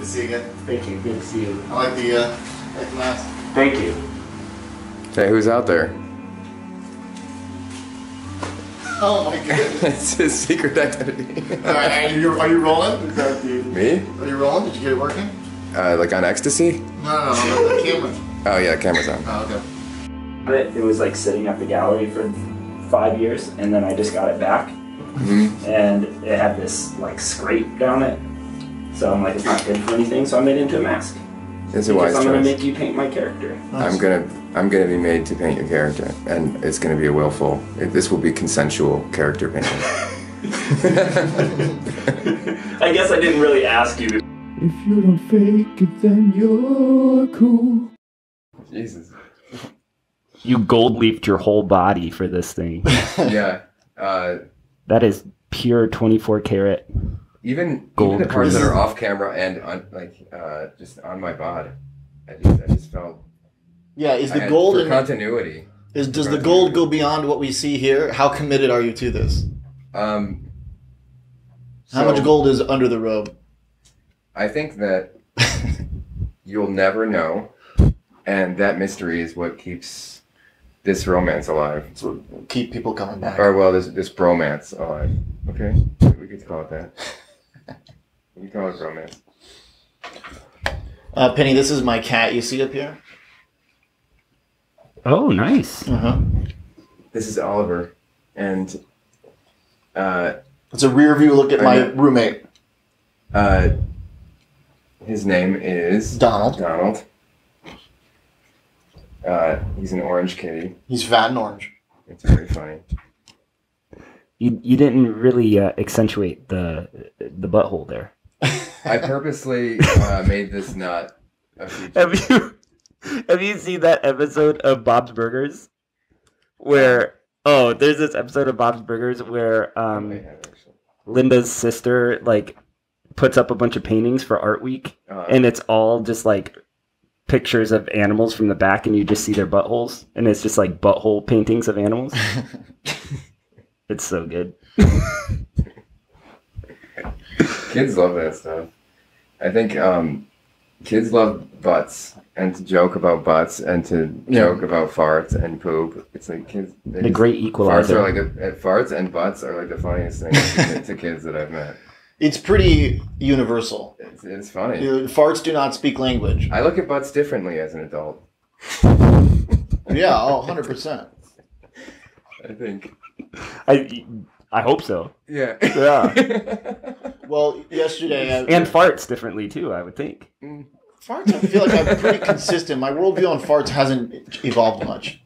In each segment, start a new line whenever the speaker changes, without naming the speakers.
Good to see you again.
Thank you. Good to see you.
I like the mask.
Thank you.
Hey, who's out there?
Oh my goodness.
It's his secret identity.
Are you rolling? Is that the...
Me?
Are you rolling? Did you get it working?
Like on ecstasy?
No, the camera.
Oh yeah, camera's on.
Oh, okay.
It was like sitting at the gallery for 5 years, and then I just got it back, and it had this like scrape down it. So I'm like, it's not good for anything. So I made it into a mask.
It's a wise choice.
I'm gonna make you paint my character.
Nice. I'm gonna be made to paint your character, and it's gonna be a willful. This will be consensual character painting.
I guess I didn't really ask you.
If you don't fake it, then you're cool.
Jesus.
You gold leafed your whole body for this thing.
Yeah.
That is pure 24 karat.
Even
Gold
the parts
crease.
that are off camera and on, just on my bod, I just felt.
Yeah, is the
for
gold
continuity?
Does the gold go beyond what we see here? How committed are you to this? How much gold is under the robe?
I think that you'll never know, and that mystery is what keeps this romance alive.
So keep people coming back.
Or well, this bromance alive. Okay, we could call it that. We can call it bromance.
Penny, this is my cat. You see up here?
Oh, nice.
This is Oliver, and
it's a rear view look at my roommate.
His name is
Donald.
He's an orange kitty.
He's fat and orange.
It's very funny.
You didn't really accentuate the butthole there.
I purposely made this not a feature.
Have you seen that episode of Bob's Burgers? Where there's this episode of Bob's Burgers where Linda's sister like puts up a bunch of paintings for Art Week, and it's all just like pictures of animals from the back, and you just see their buttholes, and it's just like butthole paintings of animals. It's so good.
Kids love that stuff. I think kids love butts and to joke about butts and to joke about farts and poop. It's like kids.
The great equalizer.
Farts and butts are like the funniest thing to kids that I've met.
It's pretty universal.
It's funny.
Farts do not speak language.
I look at butts differently as an adult.
Yeah, 100%.
I think.
I hope so.
Yeah.
Well, yesterday...
and farts differently, too, I would think.
Farts, I feel like I'm pretty consistent. My worldview on farts hasn't evolved much.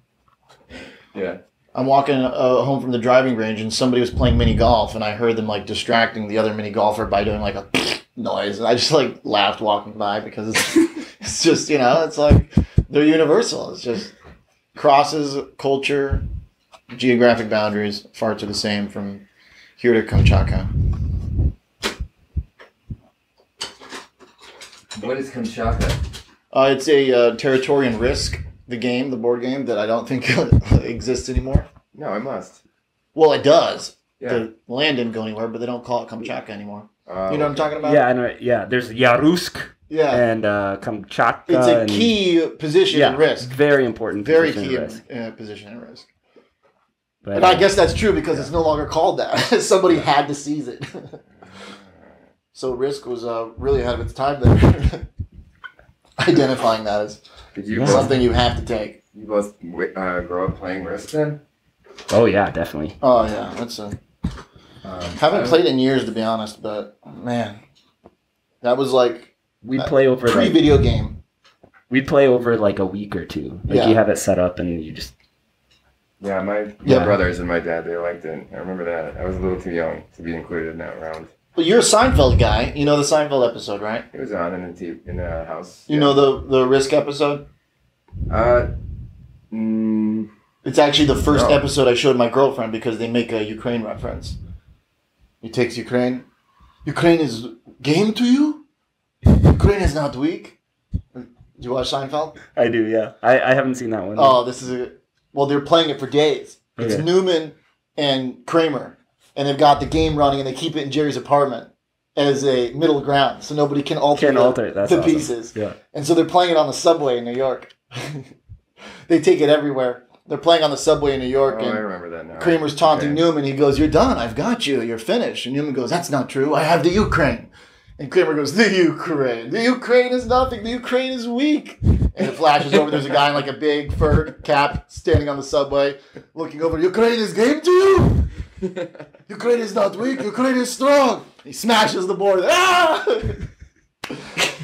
Yeah.
I'm walking home from the driving range, and somebody was playing mini golf, and I heard them, like, distracting the other mini golfer by doing, like, a noise. And I just, like, laughed walking by because it's just, it's like, they're universal. It's just crosses culture, geographic boundaries. Farts are the same from here to Kamchatka.
What is Kamchatka?
It's a Territorian Risk, the board game that I don't think exists anymore.
No, it must.
Well, it does.
Yeah.
The land didn't go anywhere, but they don't call it Kamchatka anymore. You know what I'm talking about?
Yeah, I know. Yeah, there's Yarusk.
Yeah.
And Kamchatka.
It's a key position in Risk.
Very important.
Very
position
key position in Risk.
But,
and I guess that's true because it's no longer called that. Somebody had to seize it. So Risk was really ahead of its time there. Identifying that as something you have to take.
You both grow up playing Risk then?
Oh, yeah, definitely.
Oh, yeah. That's haven't played in years, to be honest, but, man. That was like...
We'd play over...
Pre-video game.
We'd play over like a week or two. Like you have it set up and you just...
Yeah, my brothers and my dad, they liked it. I remember that. I was a little too young to be included in that round.
Well, you're a Seinfeld guy. You know the Seinfeld episode, right?
It was on in the house.
You know the Risk episode? It's actually the first episode I showed my girlfriend because they make a Ukraine reference. He takes Ukraine. Ukraine is game to you? Ukraine is not weak. Do you watch Seinfeld?
I do, yeah. I haven't seen that one.
Oh, this is well, they're playing it for days. It's Newman and Kramer. And they've got the game running and they keep it in Jerry's apartment. as a middle ground, so nobody can alter
That's
the
awesome.
pieces.
Yeah.
And so they're playing it on the subway in New York. They take it everywhere. They're playing on the subway in New York,
Oh, I
and
remember that now.
Kramer's taunting
Okay.
Newman. He goes, "You're done. I've got you. You're finished." And Newman goes, "That's not true. I have the Ukraine." And Kramer goes, "The Ukraine. The Ukraine is nothing. The Ukraine is weak." And it flashes over. There's a guy in like a big fur cap standing on the subway, looking over. "Ukraine is game to you. Ukraine is not weak. Ukraine is strong." He smashes the board. Ah!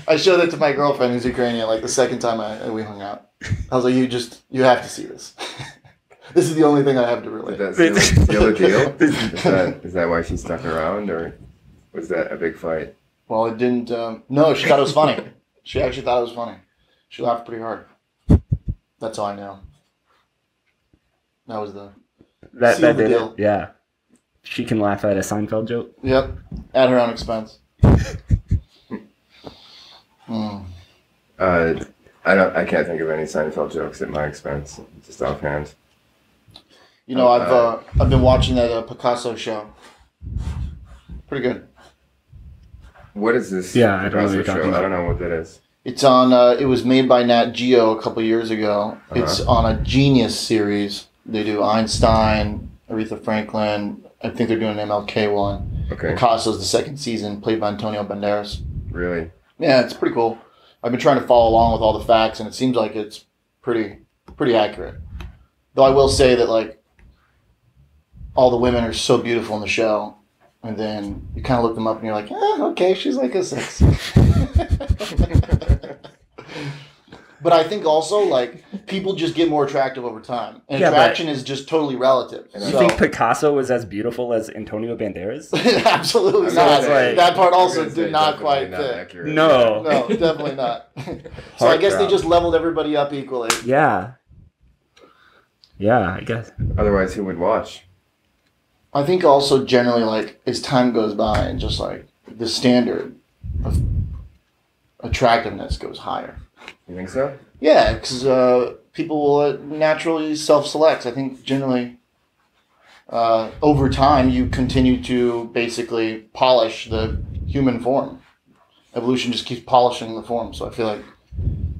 I showed that to my girlfriend who's Ukrainian. Like the second time we hung out, I was like, "You have to see this. This is the only thing I have to relate."
Did that seal the deal? Is that why she stuck around, or was that a big fight?
Well, it didn't. No, she thought it was funny. She actually thought it was funny. She laughed pretty hard. That's all I know. That was the
That
seal the
did
deal.
it. Yeah. She can laugh at a Seinfeld joke.
Yep, at her own expense.
I can't think of any Seinfeld jokes at my expense, just offhand.
You know, I've been watching that Picasso show. Pretty good.
What is this?
Yeah, I don't know what you're
Picasso
talking
show? I
about.
don't know what that is.
It's on. It was made by Nat Geo a couple years ago. It's on a Genius series. They do Einstein, Aretha Franklin. I think they're doing an MLK one.
Okay.
Picasso's the second season, played by Antonio Banderas.
Really?
Yeah, it's pretty cool. I've been trying to follow along with all the facts, and it seems like it's pretty accurate. Though I will say that like all the women are so beautiful in the show, and then you kind of look them up and you're like, okay, she's like a 6. But I think also like people just get more attractive over time, and
Yeah,
attraction is just totally relative.
You
So-
think Picasso was as beautiful as Antonio Banderas?
Absolutely
I was
not.
gonna say-
That part
I was
also
gonna say
did not
definitely
quite
not
fit.
accurate.
No.
No, definitely not. So I guess they just leveled everybody up equally.
Yeah. Yeah, I guess.
Otherwise, who would watch?
I think also generally like as time goes by and just like the standard of attractiveness goes higher.
You think so?
Yeah, because people will naturally self-select. I think generally over time you continue to basically polish the human form. Evolution just keeps polishing the form. So I feel like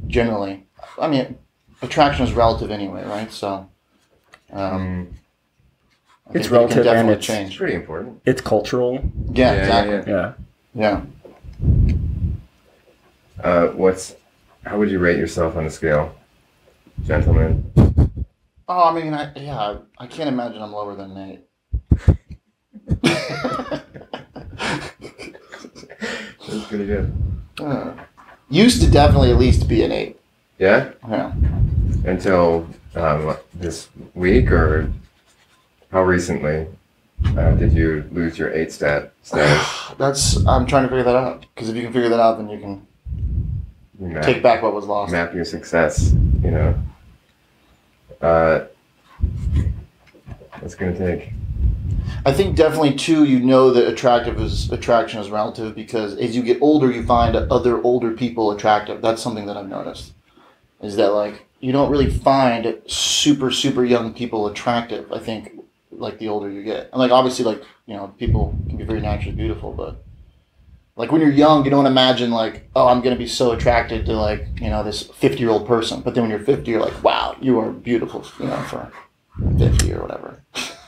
generally, I mean, attraction is relative anyway, right? So I think
It's
it can
relative and
definitely
it's-
It's
change.
pretty important.
It's cultural.
Yeah, exactly.
Yeah.
Yeah.
How would you rate yourself on a scale, gentlemen?
Oh, I mean, I can't imagine I'm lower than an 8.
That's pretty good.
Used to definitely at least be an 8.
Yeah?
Yeah.
Until this week, or how recently did you lose your 8 status?
I'm trying to figure that out. Because if you can figure that out, then you can take back what was lost.
Map your success, you know. What's it gonna take?
I think definitely too. You know that attraction is relative because as you get older, you find other older people attractive. That's something that I've noticed. Is that like you don't really find super young people attractive. I think like the older you get, and like obviously like people can be very naturally beautiful, but like when you're young, you don't imagine like, oh, I'm gonna be so attracted to like this 50-year-old person. But then when you're 50, you're like, wow, you are beautiful, for 50 or whatever.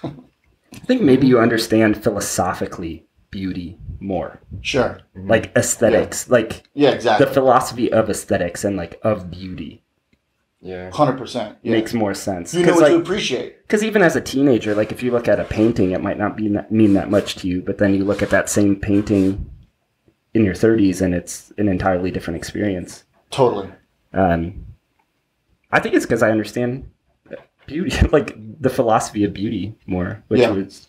I think maybe you understand philosophically beauty more.
Sure.
Like aesthetics. Like
Yeah, exactly.
the philosophy of aesthetics and like of beauty.
Yeah.
100%. Yeah.
Makes more sense.
You know what to
like,
appreciate.
because even as a teenager, like if you look at a painting, it might not mean that much to you, but then you look at that same painting in your 30s and it's an entirely different experience.
Totally.
I think it's because I understand beauty, like the philosophy of beauty more, which was...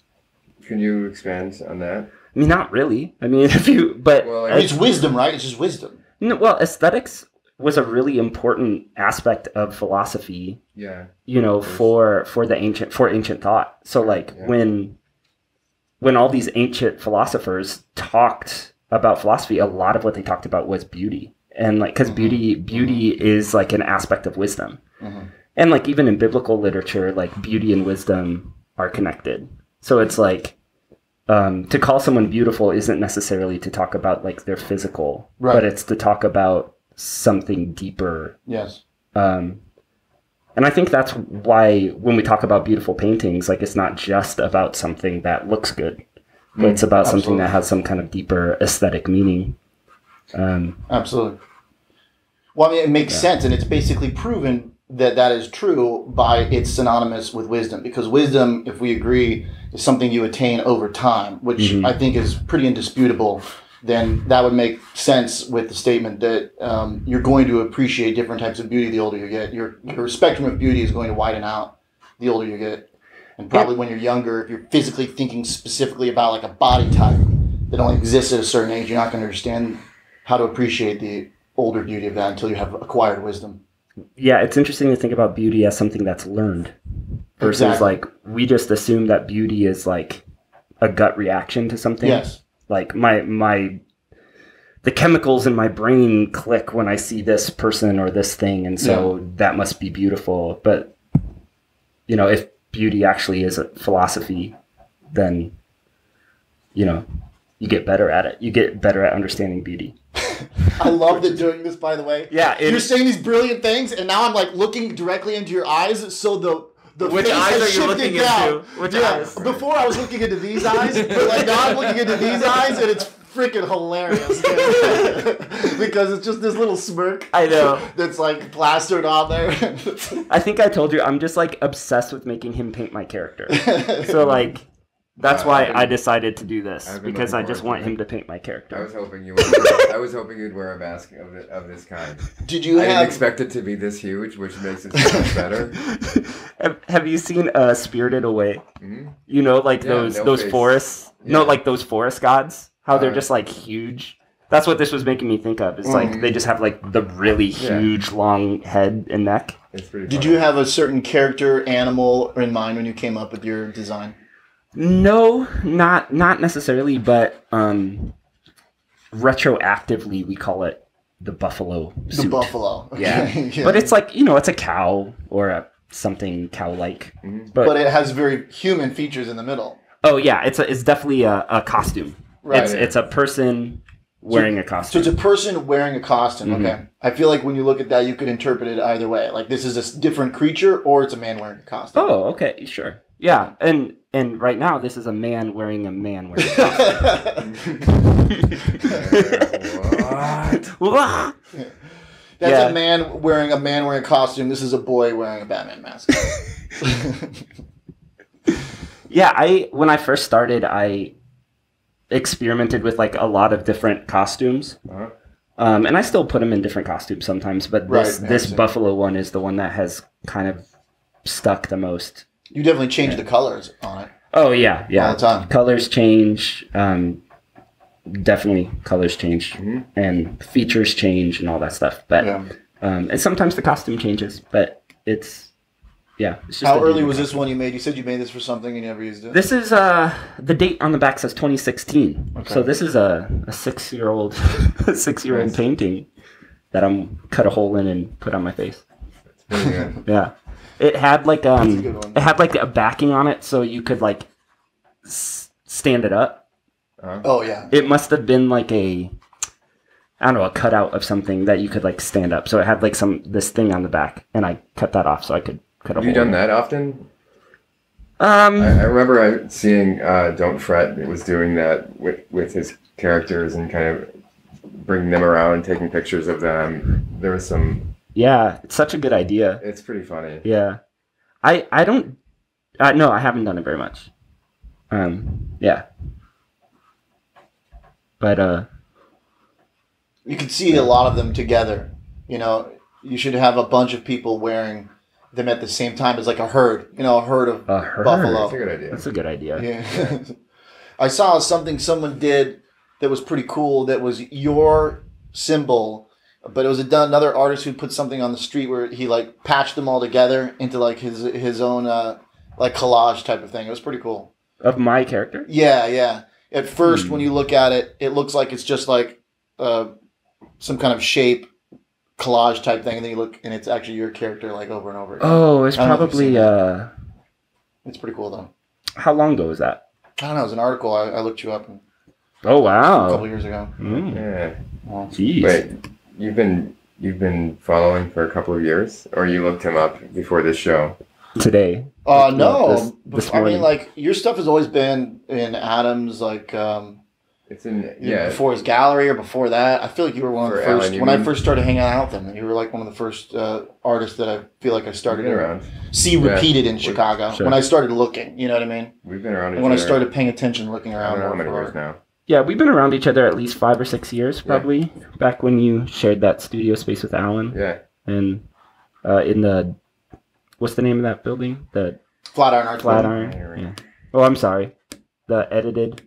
Can you expand on that?
I mean, not really. I mean,
Well,
I mean, it's wisdom, right? It's just wisdom.
No, well, aesthetics was a really important aspect of philosophy.
Yeah.
For ancient thought. So like when all these ancient philosophers talked about philosophy, a lot of what they talked about was beauty, and like because beauty is like an aspect of wisdom, and like even in biblical literature, like beauty and wisdom are connected. So it's like to call someone beautiful isn't necessarily to talk about like their physical,
Right.
but it's to talk about something deeper.
Yes.
And I think that's why when we talk about beautiful paintings, like it's not just about something that looks good, but it's about something that has some kind of deeper aesthetic meaning.
Absolutely. Well, I mean, it makes sense, and it's basically proven that that is true by it's synonymous with wisdom, because wisdom, if we agree, is something you attain over time, which I think is pretty indisputable. Then that would make sense with the statement that you're going to appreciate different types of beauty the older you get. Your spectrum of beauty is going to widen out the older you get. And probably when you're younger, if you're physically thinking specifically about like a body type that only exists at a certain age, you're not going to understand how to appreciate the older beauty of that until you have acquired wisdom.
Yeah, it's interesting to think about beauty as something that's learned versus like we just assume that beauty is like a gut reaction to something.
Yes.
Like the chemicals in my brain click when I see this person or this thing, and so that must be beautiful. But you know, if beauty actually is a philosophy, then you know, you get better at it. You get better at understanding beauty.
I love that doing this, by the way.
Yeah,
you're saying these brilliant things, and now I'm like looking directly into your eyes, so the
which
face
eyes
has
are you
shifted
looking
down.
into? Which eyes?
Before I was looking into these eyes, but like now I'm looking into these eyes, and it's freaking hilarious. Because it's just this little smirk.
I know.
That's like plastered on there.
I think I told you I'm just like obsessed with making him paint my character. So like that's why I decided to do this, because I just want him to paint my character.
I was hoping you'd wear a mask of this kind.
Did you
I didn't expect it to be this huge, which makes it so much better.
Have you seen Spirited Away?
Mm-hmm.
You know, like those
face.
forests.
Yeah.
No, like those forest gods. How they're just like huge. That's what this was making me think of. It's like they just have like the really huge, long head and neck.
It's pretty.
Did you have a certain character, animal in mind when you came up with your design?
No, not necessarily, but retroactively we call it the buffalo suit.
The buffalo. Okay.
Yeah. But it's like, you know, it's a cow or something cow-like.
But it has very human features in the middle.
Oh yeah, it's definitely a costume.
Right.
It's a person wearing a
So
costume.
it's a person wearing a costume. Okay. I feel like when you look at that, you could interpret it either way. Like this is a different creature, or it's a man wearing a costume.
Oh, okay, sure. Yeah, and right now this is a man wearing a costume. What?
That's a man wearing a costume. This is a boy wearing a Batman mask.
Yeah, when I first started, I experimented with like a lot of different costumes. And I still put them in different costumes sometimes, but this buffalo one is the one that has kind of stuck the most.
You definitely changed the colors on it.
Oh yeah.
All the time.
Colors change. Definitely colors change, and features change, and all that stuff. But and sometimes the costume changes, but it's just
how early was this one you made? You said you made this for something and you never used it.
This is the date on the back says 2016. Okay. So this is a 6-year-old painting that I'm cut a hole in and put on my face.
That's pretty good.
Yeah. It had like a backing on it, so you could like stand it up.
Oh yeah.
It must have been like a cutout of something that you could like stand up. So it had like this thing on the back, and I cut that off so I could cut a hole.
Have you done that often?
I
remember seeing Don't Fret. It was doing that with his characters and kind of bringing them around and taking pictures of them. There was some.
Yeah, it's such a good idea.
It's pretty funny.
Yeah, I haven't done it very much. Yeah. But
you can see a lot of them together. You know, you should have a bunch of people wearing them at the same time as like a herd. You know, a herd of buffalo.
That's a good idea.
That's a good idea.
Yeah. I saw something someone did that was pretty cool. That was your symbol, but it was another artist who put something on the street where he like patched them all together into like his own like collage type of thing. It was pretty cool.
Of my character?
Yeah. At first, when you look at it, it looks like it's just like some kind of shape collage type thing, and then you look, and it's actually your character like over and over again.
Oh, it's probably
it's pretty cool though.
How long ago was that?
I don't know. It was an article. I looked you up
Oh
a couple
wow.
years ago.
Yeah.
Well,
Jeez.
Wait, you've been following for a couple of years, or you looked him up before this show?
Today.
no.
This
I
morning.
mean, like your stuff has always been in Adam's like.
It's in yeah.
Before his gallery or before that, I feel like you were one of the
For Alan,
first.
you
When I
mean?
first started hanging out with him, you were like one of the first artists that I feel like I started
Been
to
around.
see repeated in Chicago.
Sure.
When I started looking, you know what I mean?
We've been around.
And
each
when I
other,
started paying attention, looking
I
around.
don't know how
more
many
for
years
art.
now.
Yeah, we've been around each other at least 5 or 6 years, probably. Back when you shared that studio space with Alan,
Yeah.
and in the what's the name of that building? The
Flatiron Art.
Flatiron. Yeah. Oh, I'm sorry. The edited.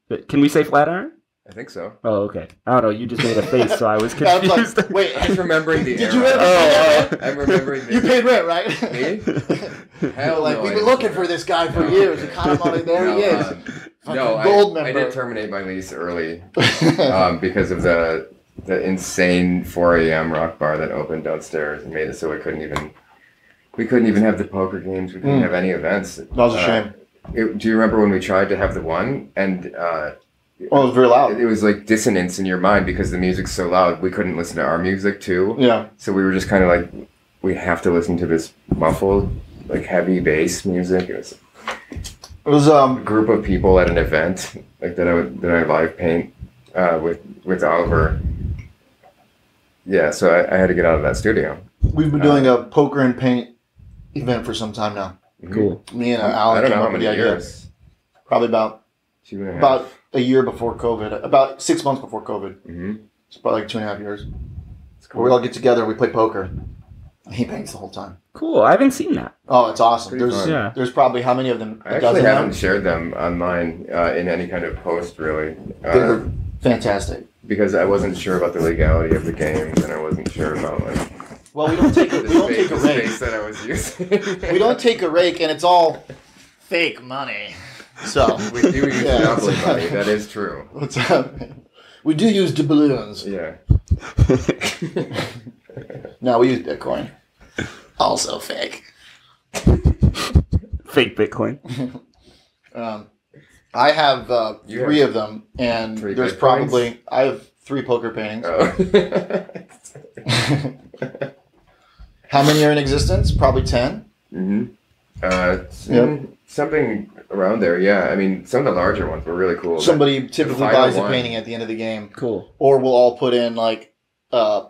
But can we say Flatiron?
I think so.
Oh, okay. I don't know. You just made a face, so I was
I was
confused.
like, wait,
I'm remembering the
did
era.
you ever?
Oh,
I'm remembering
You
the
paid rent, right?
Me? Hell
Like
no,
we've
I
been
didn't.
looking for this guy for years. We caught him on it. There he is.
No,
gold
I
member.
did terminate my lease early because of the insane 4 a.m. rock bar that opened downstairs and made it so we couldn't even have the poker games. We couldn't have any events.
That was a shame.
Do you remember when we tried to have the one and
It was very loud.
it was like dissonance in your mind because the music's so loud. We couldn't listen to our music too.
Yeah.
So we were just kind of like, we have to listen to this muffled, like heavy bass music. It was
It was
a group of people at an event like that I live paint with Oliver. Yeah, so I had to get out of that studio.
We've been doing a poker and paint event for some time now.
Cool.
Me and Alan
I don't
came
know
up
how
with
many
the idea.
years.
Probably about
2.5.
about a year before COVID. About 6 months before COVID.
Mm-hmm.
It's about like 2.5 years.
It's
Where we all get together, we play poker. He paints the whole time.
Cool. I haven't seen that.
Oh, it's awesome.
Pretty
There's
fun.
Yeah.
there's probably how many of them?
I
A
actually
dozen
haven't
now?
shared them online in any kind of post really.
They're fantastic.
Because I wasn't sure about the legality of the games, and I wasn't sure about like
Well, we don't take a,
the
we don't take a
space
rake.
that I was using.
We don't take a rake, and it's all fake money. So
We do use
Yeah.
Monopoly money. That is true.
what's up? We do use doubloons.
Yeah.
No, we use Bitcoin. Also fake.
Fake Bitcoin.
I have
You
three
have
of them, and
three
there's
Bitcoins?
probably I have 3 poker paintings.
Oh.
How many are in existence? Probably 10.
Mm-hmm.
Yep.
Something around there, yeah. I mean, some of the larger ones were really cool.
Somebody typically
final
buys a
one.
painting at the end of the game,
Cool.
or we'll all put in like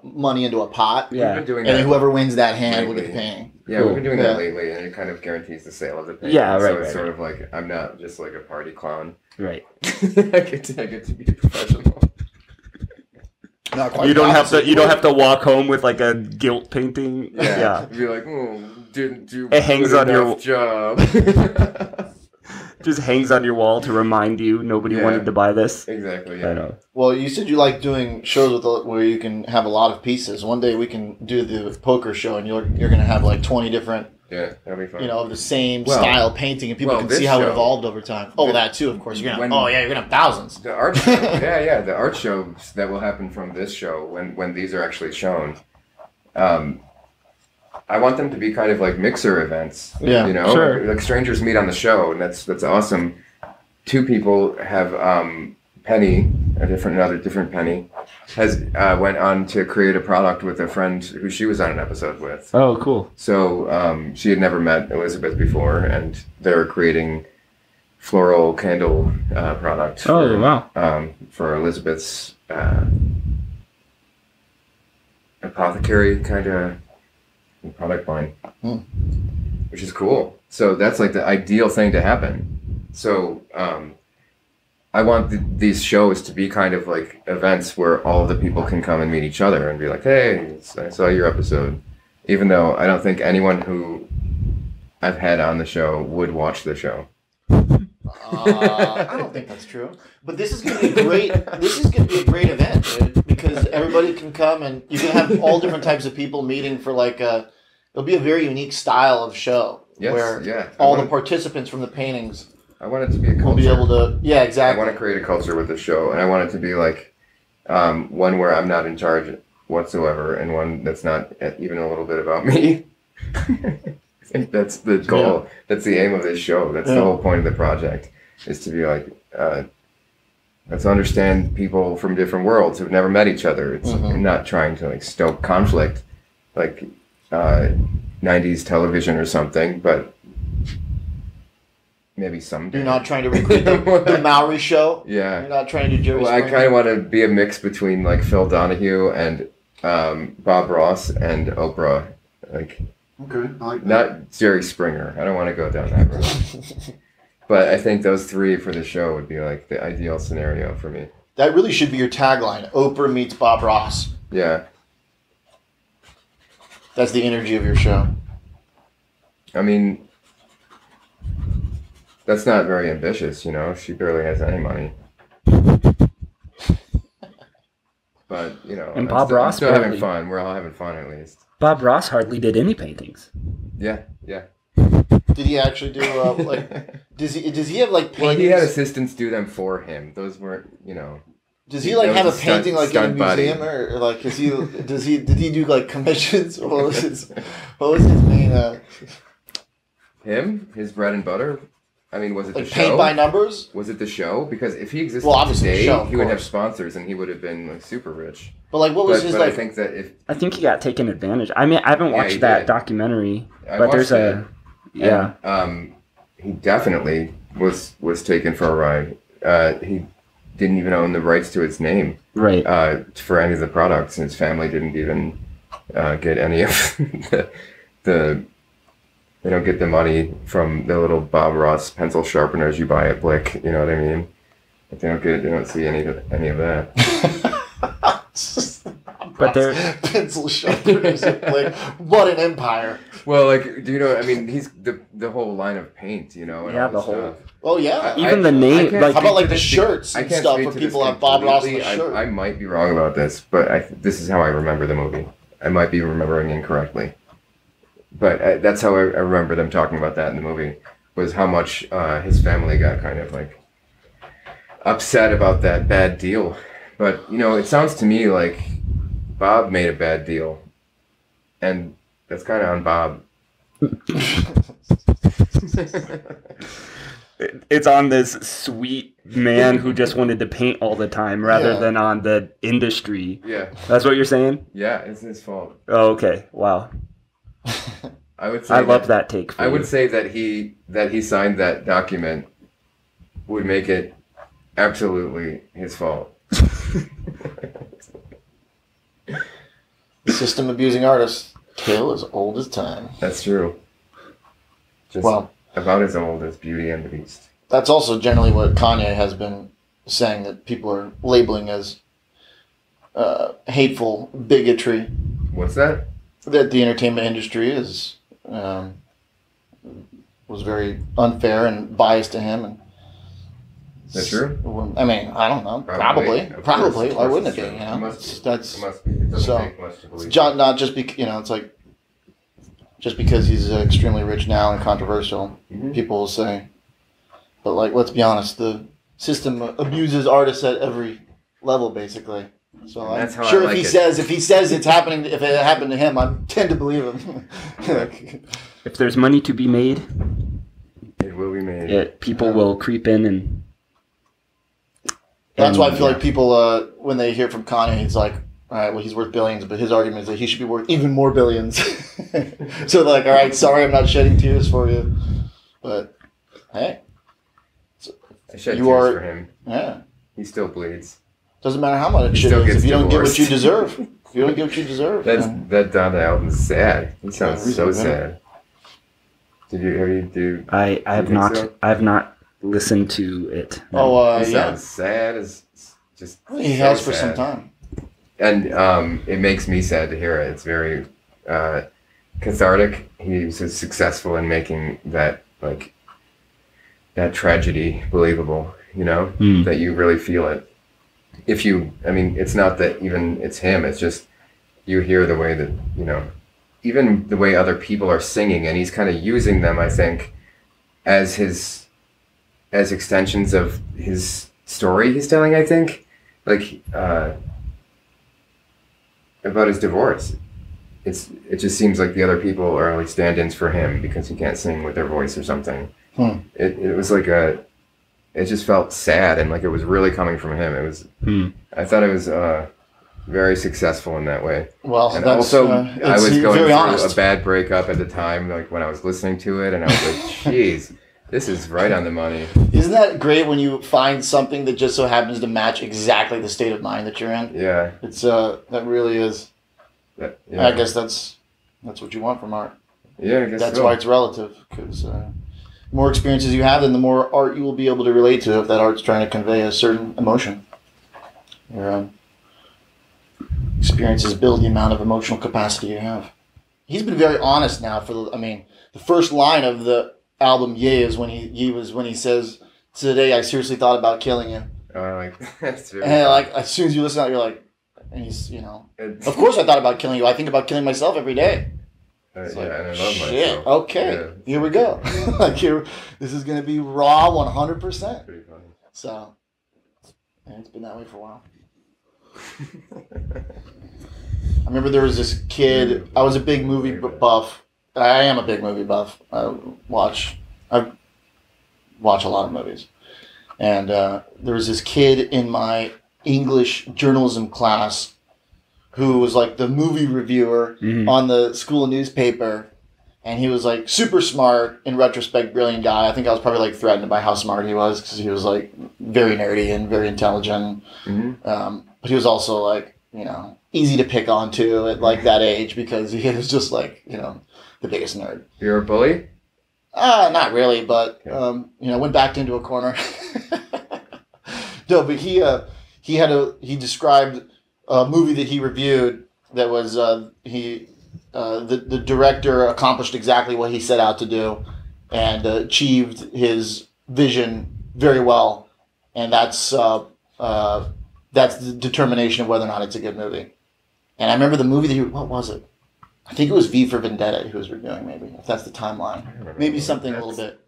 money into a pot,
We've
Yeah.
been doing
and
that.
then whoever wins that hand will get the
Lately.
painting.
Yeah,
Cool.
we've been doing
Yeah.
that lately, and it kind of guarantees the sale of the painting.
Yeah,
So
right,
it's
right,
sort
right.
of like I'm not just like a party clown.
Right.
I get to be a professional.
Not quite
You don't
the
have to.
opposite.
You don't have to walk home with like a guilt painting. Yeah.
Be like, didn't do
It hangs
good
on your-
enough job.
Just hangs on your wall to remind you nobody
Yeah.
wanted to buy this.
Exactly.
I
Yeah.
know.
Well, you said you like doing shows where you can have a lot of pieces. One day we can do the poker show, and you're going to have like 20 different,
Yeah, that'd be fun.
of the same
Well-
style painting, and people
well,
can
this
see how it
show-
evolved over time. Oh, that too, of course. You're
When-
gonna you're gonna have thousands.
The art show, yeah, the art shows that will happen from this show when these are actually shown. I want them to be kind of like mixer events.
Yeah,
sure.
Like strangers meet on the show, and that's awesome. 2 people have Penny, another different Penny, has went on to create a product with a friend who she was on an episode with.
Oh, cool.
So she had never met Elizabeth before, and they're creating floral candle product.
Oh, wow.
For Elizabeth's apothecary kind of product line, which is cool. So that's like the ideal thing to happen. So I want these shows to be kind of like events where all the people can come and meet each other and be like, hey, I saw your episode. Even though I don't think anyone who I've had on the show would watch the show.
I don't think that's true. But this is going to be great. This is going to be a great event, dude, because everybody can come and you can have all different types of people meeting for like it'll be a very unique style of show
Yes,
where
yeah.
all the participants from the paintings
I want it to be a culture.
will be able to. Yeah,
I
exactly.
want to create a culture with the show, and I want it to be like one where I'm not in charge whatsoever, and one that's not even a little bit about me. think that's the goal. That's the aim of this show. That's the whole point of the project, is to be like, let's understand people from different worlds who've never met each other. It's not trying to like stoke conflict, like 90s television or something, but maybe someday.
You're not trying to recreate the Maori show?
Yeah.
You're not trying to do Jerry
Well, I
Springer?
kind of want to be a mix between like Phil Donahue and Bob Ross and Oprah. Like,
Okay, I like that.
not Jerry Springer. I don't want to go down that road. But I think those three for the show would be like the ideal scenario for me.
That really should be your tagline. Oprah meets Bob Ross.
Yeah.
That's the energy of your show.
I mean, that's not very ambitious, you know. She barely has any money. But, you know,
And Bob
I'm
Ross
still having
barely-
fun. We're all having fun at least.
Bob Ross hardly did any paintings.
Yeah, yeah.
Did he actually do like? Does he have like paintings?
Well, he had assistants do them for him. Those weren't, you know.
Does he like
that
have a
was a stunt-
painting like in a
stunt body.
museum or like did he do like commissions? What was his main
Him? His bread and butter? I mean, was it
like
the
paint
show?
by numbers?
Was it the show? Because if he existed
Well, obviously the
today,
show, of
he would have
course.
sponsors and he would have been like super rich.
But like what was
But,
his
but
like?
I think that if
I think he got taken advantage. I mean, I haven't
Yeah,
watched
he
that
did.
documentary,
I
but there's
watched
a yeah.
And, he definitely was taken for a ride. He didn't even own the rights to its name
Right.
for any of the products, and his family didn't even get any of the. They don't get the money from the little Bob Ross pencil sharpeners you buy at Blick. You know what I mean? But they don't see any of that.
But they're
pencil sharpeners. Like what an empire!
Well, like, do you know? I mean, he's the whole line of paint, you know. And
Yeah,
all
the
this
whole-
stuff.
Oh yeah.
Even the name,
can't
like-
How
speak
about like
to
the
this
shirts
I
and
can't
stuff
speak
where
to
people
this
have Bob Ross on the
completely.
shirt?
I might be wrong about this, but this is how I remember the movie. I might be remembering incorrectly, but that's how I remember them talking about that in the movie. Was how much his family got kind of like upset about that bad deal. But you know, it sounds to me like Bob made a bad deal, and that's kind of on Bob.
it's on this sweet man who just wanted to paint all the time rather
Yeah.
than on the industry.
Yeah,
That's what you're saying?
yeah, it's his fault.
Oh, okay. Wow.
I would say
I love that take. For
I would
you.
say that he signed that document would make it absolutely his fault.
System abusing artist. Tale as old as time.
That's true. Just
Well-
about as old as Beauty and the Beast.
That's also generally what Kanye has been saying that people are labeling as hateful bigotry.
What's that?
That the entertainment industry is was very unfair and biased to him. And
Is that true?
I mean, I don't know. Probably.
Of
Probably.
course
Why
it's
wouldn't it be?
true.
You know,
It must be.
that's
It must be. It doesn't
so-
take much to believe.
not just because you know. It's like just because he's extremely rich now and controversial,
Mhm.
people will say. But like, let's be honest, the system abuses artists at every level, basically. So
And
I'm
that's how I
sure
like it.
if he says it's happening, if it happened to him, I tend to believe him.
If there's money to be made,
It will be made.
people will creep in and.
That's why I feel
yeah.
like people, when they hear from Kanye, he's like, all right, well, he's worth billions, but his argument is that he should be worth even more billions. So they're like, all right, sorry, I'm not shedding tears for you. But, hey,
I shed
You
tears
are-
for him.
yeah.
He still bleeds.
Doesn't matter how much
He
shit
still
is.
gets
If you don't get what
divorced.
you deserve, if you don't get what you deserve.
That's
then-
that Donda album's sad. He sounds
Yeah,
so
really
sad. Did you hear you do?
I have
think
not.
so?
I have not listened to it.
Oh,
He
yeah.
sounds sad as just.
He
so
has for
sad.
some time.
And it makes me sad to hear it. It's very cathartic. He was successful in making that tragedy believable. You know,
Mm.
that you really feel it. I mean, it's not that even it's him. It's just you hear the way that even the way other people are singing, and he's kind of using them, I think, as extensions of his story he's telling. I think, about his divorce. it just seems like the other people are only stand-ins for him because he can't sing with their voice or something. It was like it just felt sad and like it was really coming from him. It was. I thought it was very successful in that way.
Well,
and
that's,
also I was going through
honest.
a bad breakup at the time, like when I was listening to it, and I was like, "Jeez, this is right on the money."
Isn't that great when you find something that just so happens to match exactly the state of mind that you're in?
Yeah,
it's that really is. I guess that's what you want from art.
Yeah, I guess
that's
so.
why it's relative, because the more experiences you have, then the more art you will be able to relate to if that art's trying to convey a certain emotion. Your experiences build the amount of emotional capacity you have. He's been very honest now. The first line of the album "Yeah" is when he says, "Today I seriously thought about killing you."
That's very
and like as soon as you listen to it, you're like, and he's of course I thought about killing you. I think about killing myself every day.
And I love myself.
Shit. Okay, here we go. This is gonna be raw 100%.
Pretty funny.
So, and it's been that way for a while. I remember there was this kid. I was a big movie buff. I am a big movie buff. I watch a lot of movies, and there was this kid in my English journalism class who was like the movie reviewer on the school newspaper, and he was like super smart, in retrospect, brilliant guy. I think I was probably like threatened by how smart he was because he was like very nerdy and very intelligent. But he was also like, easy to pick on too at like that age because he was just like, the biggest nerd.
You're a bully?
Not really, but went backed into a corner. No, but he described a movie that he reviewed that was the director accomplished exactly what he set out to do and achieved his vision very well, and that's the determination of whether or not it's a good movie. And I remember the movie that what was it? I think it was V for Vendetta he was reviewing, maybe, if that's the timeline. Maybe something a little bit.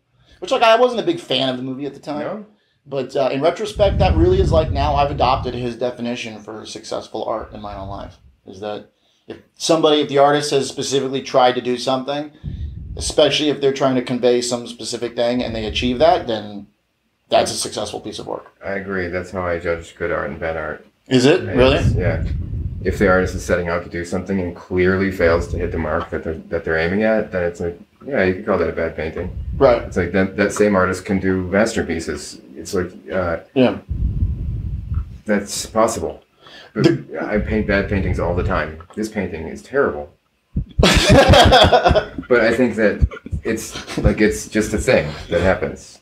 Which, I wasn't a big fan of the movie at the time.
No?
But in retrospect, that really is like now I've adopted his definition for successful art in my own life. Is that if the artist has specifically tried to do something, especially if they're trying to convey some specific thing and they achieve that, then that's a successful piece of work.
I agree. That's how I judge good art and bad art.
Is it? Really?
Yeah. If the artist is setting out to do something and clearly fails to hit the mark that they're aiming at, then it's like, yeah, you could call that a bad painting.
Right.
It's like that same artist can do masterpieces. It's like, that's possible. But I paint bad paintings all the time. This painting is terrible. But I think that it's just a thing that happens.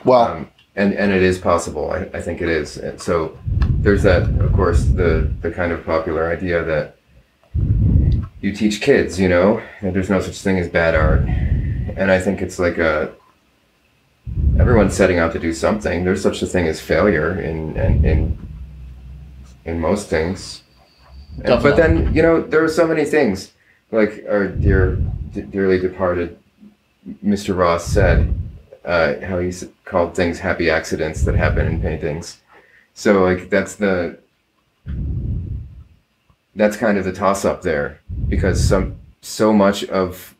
Well,
and it is possible. I think it is. And so there's that, of course, the kind of popular idea that you teach kids, that there's no such thing as bad art. And I think it's like everyone's setting out to do something. There's such a thing as failure in most things. But then, there are so many things, like our dearly departed Mr. Ross said, how he called things happy accidents that happen in paintings. So like that's kind of the toss-up there, because so much of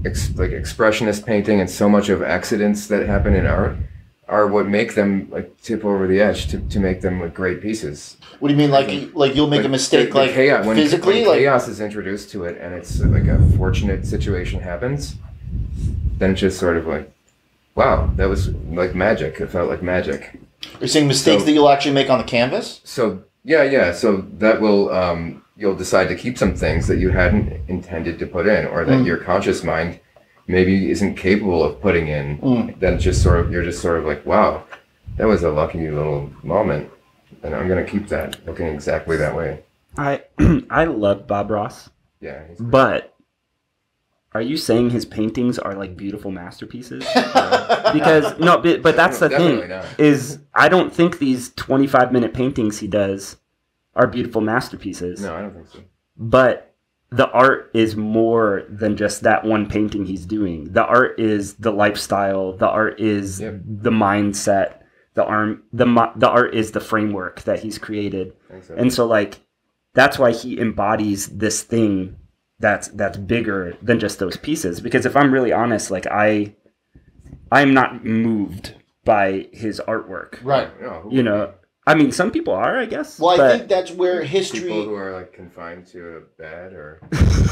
expressionist painting and so much of accidents that happen in art are what make them like tip over the edge to make them like great pieces.
What do you mean, like you'll make a mistake
the chaos,
physically?
When chaos is introduced to it and it's like a fortunate situation happens, then it's just sort of like, wow, that was like magic. It felt like magic.
You're saying mistakes that you'll actually make on the canvas?
So yeah. So that will you'll decide to keep some things that you hadn't intended to put in, or that your conscious mind maybe isn't capable of putting in. Then you're just sort of like, wow, that was a lucky little moment, and I'm gonna keep that looking exactly that way.
I love Bob Ross.
Yeah.
But are you saying his paintings are like beautiful masterpieces? Because no, but that's the thing
not.
Is I don't think these 25-minute paintings he does are beautiful masterpieces.
No, I don't think so.
But the art is more than just that one painting he's doing. The art is the lifestyle. The art is the mindset. The art is the framework that he's created.
So.
And so like that's why he embodies this thing that's bigger than just those pieces. Because if I'm really honest, like I'm not moved by his artwork.
Right.
You know, I mean, some people are, I guess.
Well, I think that's where history.
People who are like confined to a bed, or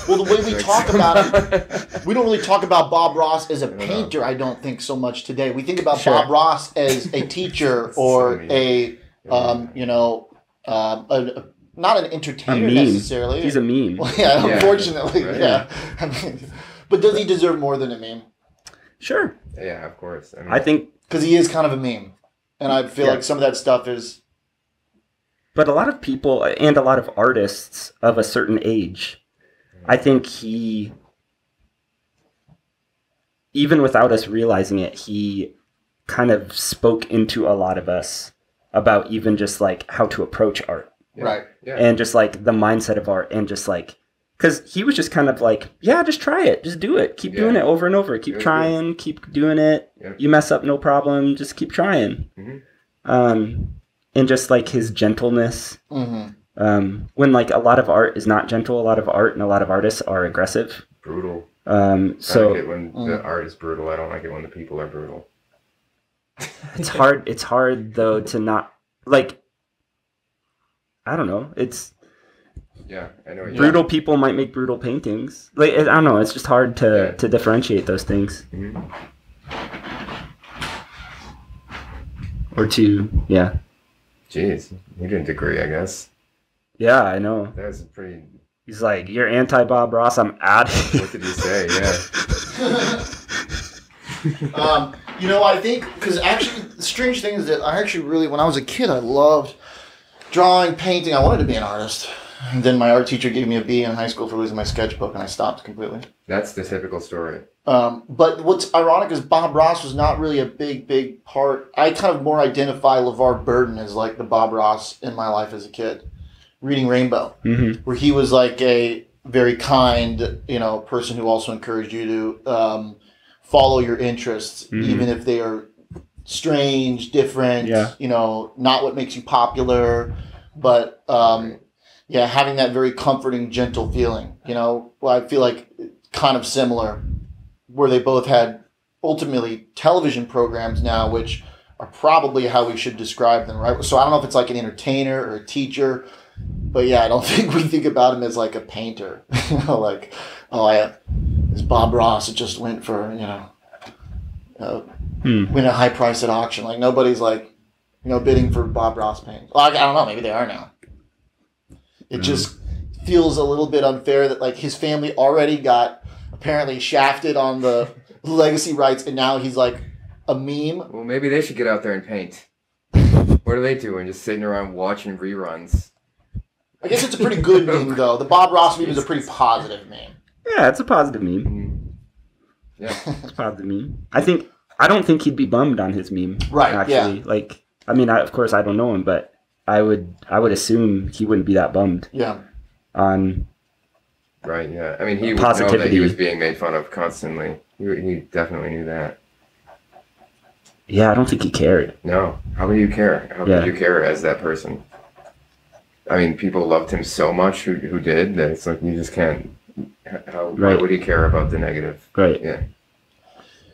well, the way we talk about it, we don't really talk about Bob Ross as a painter. I don't think so much today. We think about Bob Ross as a teacher or not an entertainer necessarily.
He's a meme.
Well, unfortunately, right. I mean, but does he deserve more than a meme?
Sure.
Yeah, of course.
I think
because he is kind of a meme, and I feel like some of that stuff is.
But a lot of people and a lot of artists of a certain age, I think he, even without us realizing it, he kind of spoke into a lot of us about even just like how to approach art.
Yeah.
Right.
Yeah.
And just like the mindset of art and just like, because he was just kind of like, yeah, just try it. Just do it. Keep doing it over and over. Keep trying. Keep doing it.
Yeah.
You mess up, no problem. Just keep trying.
Mm-hmm.
And just like his gentleness.
Mm-hmm.
When like a lot of art is not gentle, a lot of art and a lot of artists are aggressive.
Brutal.
So
I like it when the art is brutal. I don't like it when the people are brutal.
it's hard. It's hard though to not like. I don't know. It's
I know.
brutal people might make brutal paintings. Like I don't know. It's just hard to differentiate those things.
Mm-hmm.
Or to
Jeez, you didn't agree, I guess.
Yeah, I know.
That's pretty.
He's like, you're anti Bob Ross. I'm out.
What did he say? Yeah.
I think because actually the strange thing is that I actually really, when I was a kid, I loved drawing, painting. I wanted to be an artist. And then my art teacher gave me a B in high school for losing my sketchbook, and I stopped completely.
That's the typical story.
But what's ironic is Bob Ross was not really a big part. I kind of more identify LeVar Burton as like the Bob Ross in my life as a kid. Reading Rainbow, where he was like a very kind, person who also encouraged you to follow your interests, even if they are strange, different, not what makes you popular, but having that very comforting, gentle feeling. I feel like kind of similar, where they both had ultimately television programs now, which are probably how we should describe them, right? So I don't know if it's like an entertainer or a teacher, but I don't think we think about him as like a painter. Like, it's Bob Ross. It just went for, win a high price at auction. Like nobody's like, bidding for Bob Ross paintings. Well, I don't know. Maybe they are now. It just feels a little bit unfair that like his family already got apparently shafted on the legacy rights, and now he's like a meme.
Well, maybe they should get out there and paint. What are they doing? Just sitting around watching reruns.
I guess it's a pretty good meme, though. The Bob Ross meme is a pretty positive meme.
Yeah, it's a positive meme.
Yeah,
it's a positive meme. I don't think he'd be bummed on his meme.
Right.
Actually, of course I don't know him, but I would assume he wouldn't be that bummed.
Yeah.
On.
Right. Yeah. I mean, he would know that he was being made fun of constantly. He definitely knew that.
Yeah, I don't think he cared.
No. How would you care? How could you care as that person? I mean, people loved him so much who did that it's like you just can't. Why would he care about the negative?
Right.
Yeah.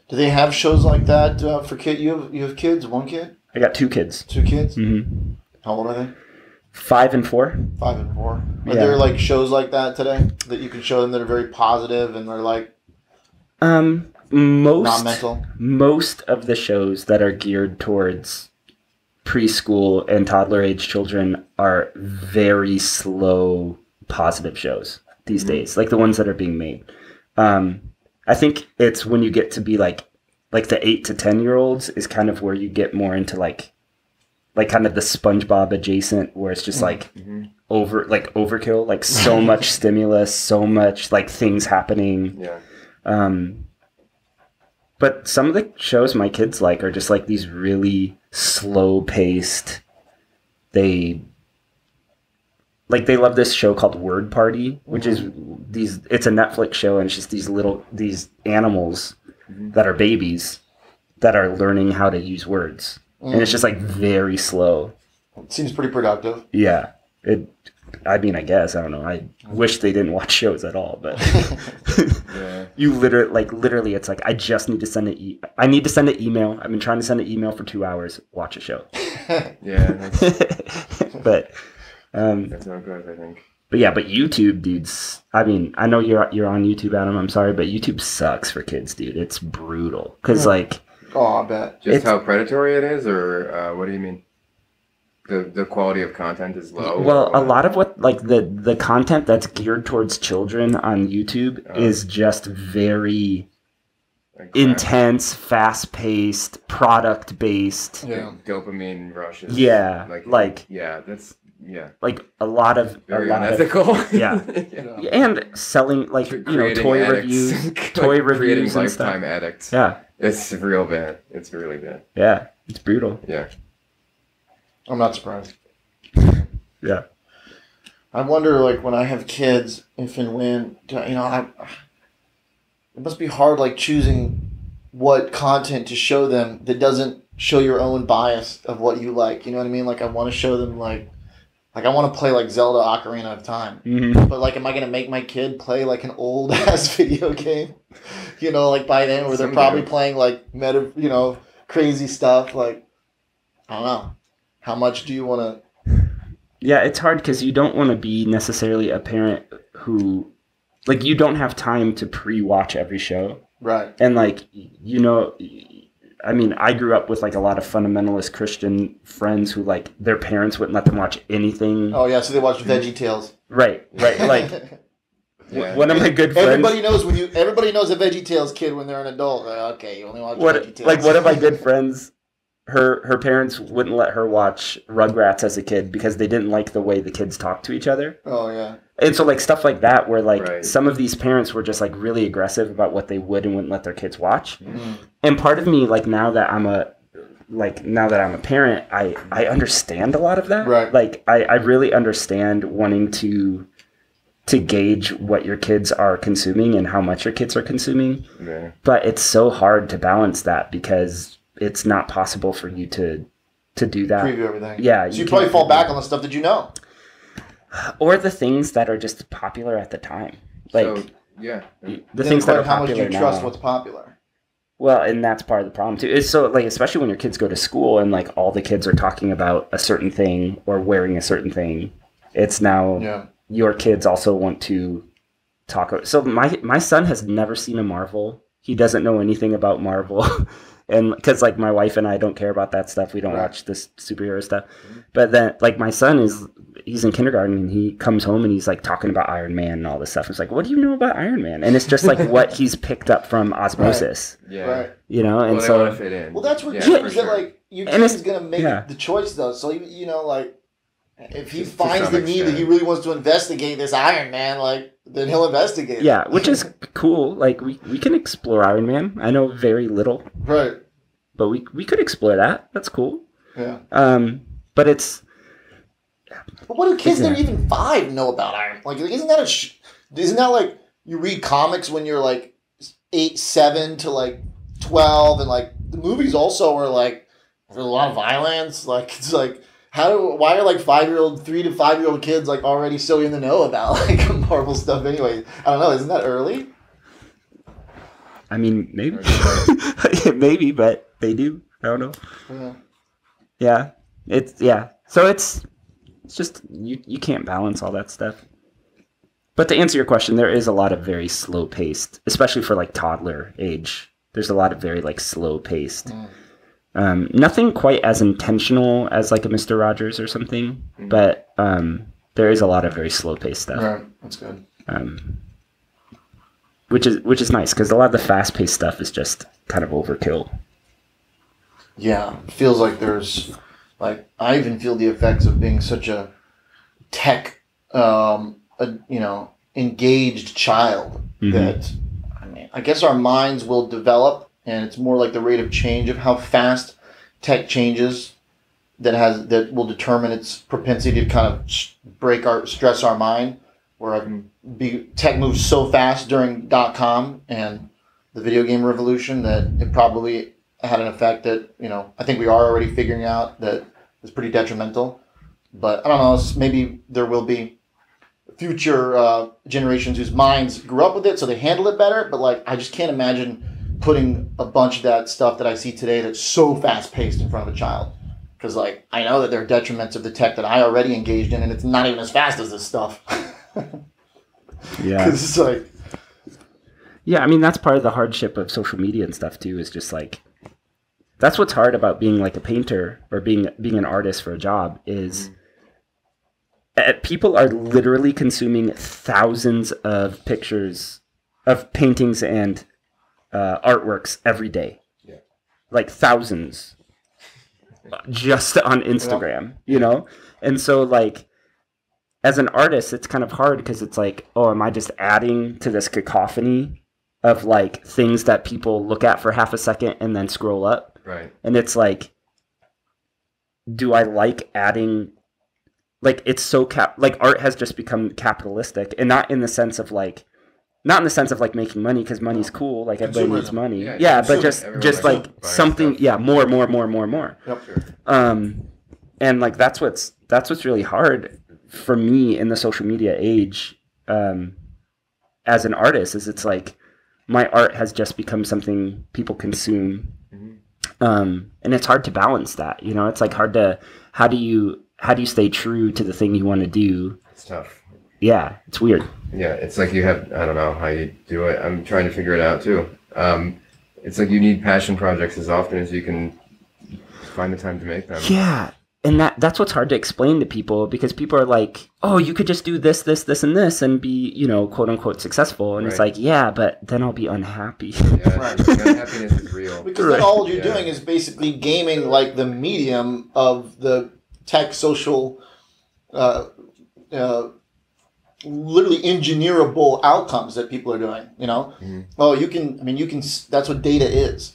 Do they have shows like that for kids? You have kids? One kid?
I got 2 kids.
2 kids?
Mm-hmm.
How old are they?
5 and 4.
5 and 4. Are there like shows like that today that you can show them that are very positive and they're like not mental? Most
of the shows that are geared towards preschool and toddler age children are very slow positive shows these days, like the ones that are being made. I think it's when you get to be like the 8 to 10 year olds is kind of where you get more into like kind of the SpongeBob adjacent, where it's just overkill, like so much stimulus, so much like things happening.
Yeah.
But some of the shows my kids like are just like these really slow paced. They love this show called Word Party, which is it's a Netflix show, and it's just these animals that are babies that are learning how to use words. And it's just like very slow.
It seems pretty productive.
Yeah. I mean, I guess, I don't know. I wish they didn't watch shows at all, but
Yeah.
you literally, it's like, I just need to send I need to send an email. I've been trying to send an email for 2 hours. Watch a show.
Yeah, that's,
But,
that's not good, I think.
but yeah, but YouTube, dudes. I mean, I know you're on YouTube, Adam. I'm sorry, but YouTube sucks for kids, dude. It's brutal. Because, like...
Oh, I bet.
Just how predatory it is, or what do you mean? The quality of content is low?
Well, a lot of what, like, the content that's geared towards children on YouTube is just very
like
intense, fast-paced, product-based.
Yeah.
Dopamine rushes.
Yeah,
Like
like a lot of
very unethical.
Yeah. And selling, like,
Creating
toy
addicts.
reviews,
Like,
toy
creating
reviews and stuff.
lifetime addicts.
Yeah,
It's real bad. It's really bad.
yeah, it's brutal.
Yeah.
I'm not surprised.
Yeah.
I wonder, like, when I have kids, if and when, it must be hard, like, choosing what content to show them that doesn't show your own bias of what you like. You know what I mean? Like, I want to show them, like I want to play, like, Zelda Ocarina of Time.
Mm-hmm.
But, like, am I going to make my kid play, like, an old-ass video game? Like, by then, where they're
Some
probably
do.
playing, like, crazy stuff. Like, I don't know. How much do you want to...
Yeah, it's hard because you don't want to be necessarily a parent who, like, you don't have time to pre-watch every show.
Right.
And, like, I mean, I grew up with, like, a lot of fundamentalist Christian friends who, like, their parents wouldn't let them watch anything.
Oh, yeah, so they watch VeggieTales.
Right. Like,
Yeah.
one of my good friends...
Everybody knows a VeggieTales kid when they're an adult. Okay, you only watch VeggieTales.
Like, one of my good friends... Her parents wouldn't let her watch Rugrats as a kid because they didn't like the way the kids talked to each other.
Oh, yeah.
And so, like, stuff like that where, like,
Right.
some of these parents were just, like, really aggressive about what they would and wouldn't let their kids watch.
Mm.
And part of me, like, now that I'm a parent, I understand a lot of that.
Right.
Like, I really understand wanting to gauge what your kids are consuming and how much your kids are consuming.
Yeah.
But it's so hard to balance that because it's not possible for you to do that.
Preview everything.
Yeah.
So you probably fall back on the stuff that you know.
Or the things that are just popular at the time. Like,
So, yeah.
the things that are
How much do
popular
you trust
now.
what's popular?
Well, and that's part of the problem too. It's so, like, especially when your kids go to school and, like, all the kids are talking about a certain thing or wearing a certain thing. It's now
Yeah.
your kids also want to talk. So my son has never seen a Marvel. He doesn't know anything about Marvel. And because, like, my wife and I don't care about that stuff. We don't
Right.
watch this superhero stuff. But then, like, my son he's in kindergarten and he comes home and he's, like, talking about Iron Man and all this stuff. It's like, what do you know about Iron Man? And it's just, like, what he's picked up from osmosis,
Yeah.
Right.
And
Well, they
so,
want to fit in.
Well, that's what
Yeah,
kids
for
that,
sure.
like, your
And
kid's
it's-
going to make
yeah.
the choice, though. So, like, if he
To
finds
some
the need that
extent.
he really wants to investigate this Iron Man, like, then he'll investigate it.
yeah, which is cool. Like, we can explore Iron Man. I know very little,
Right.
but we could explore that. That's cool.
Yeah.
But it's...
But what do kids that are
Yeah.
even 5 know about Iron? Like, isn't that like you read comics when you're like 8, 7 to like 12, and like the movies also are like there's a lot of violence. Like, it's like why are like 3 to 5-year-old kids like already so in the know about like Marvel stuff? Anyway, I don't know. Isn't that early?
I mean, maybe. Maybe, but they do. I don't know.
Yeah.
Yeah. So it's just you can't balance all that stuff. But to answer your question, there is a lot of very slow paced, especially for like toddler age. There's a lot of very like slow paced. Nothing quite as intentional as like a Mr. Rogers or something, but there is a lot of very slow paced stuff.
Right. That's good.
Which is nice because a lot of the fast paced stuff is just kind of overkill.
Yeah, it feels like there's, like, I even feel the effects of being such a tech, engaged child that, I mean, I guess our minds will develop, and it's more like the rate of change of how fast tech changes that will determine its propensity to kind of stress our mind. Where tech moves so fast during .com and the video game revolution that it probably had an effect that, I think we are already figuring out that is pretty detrimental. But I don't know. Maybe there will be future generations whose minds grew up with it, so they handle it better. But like, I just can't imagine putting a bunch of that stuff that I see today that's so fast paced in front of a child. Because like, I know that there are detriments of the tech that I already engaged in, and it's not even as fast as this stuff.
Yeah.
Because it's like,
yeah, I mean, that's part of the hardship of social media and stuff too, is just like, that's what's hard about being like a painter or being an artist for a job is people are literally consuming thousands of pictures of paintings and artworks every day.
Yeah.
Like thousands just on Instagram, you know? And so like, as an artist, it's kind of hard because it's like, oh, am I just adding to this cacophony of like things that people look at for half a second and then scroll up?
Right.
And it's like, do I like adding, like, it's so like art has just become capitalistic, and not in the sense of like making money, because money's cool, like everybody needs money. Yeah, but just like something, more.
yep.
Sure.
And like that's what's really hard for me in the social media age, as an artist, is it's like my art has just become something people consume. And it's hard to balance that, you know. It's like hard to how do you stay true to the thing you want to do?
It's tough.
Yeah, it's weird.
Yeah, it's like you have, I don't know how you do it. I'm trying to figure it out too. It's like you need passion projects as often as you can find the time to make them.
Yeah. And that's what's hard to explain to people, because people are like, oh, you could just do this, and this and be, you know, quote unquote successful. And it's like, yeah, but then I'll be unhappy.
Yeah,
Right.
unhappiness is real.
Because then all you're doing is basically gaming like the medium of the tech social, literally engineerable outcomes that people are doing, you know? Well, you can, that's what data is.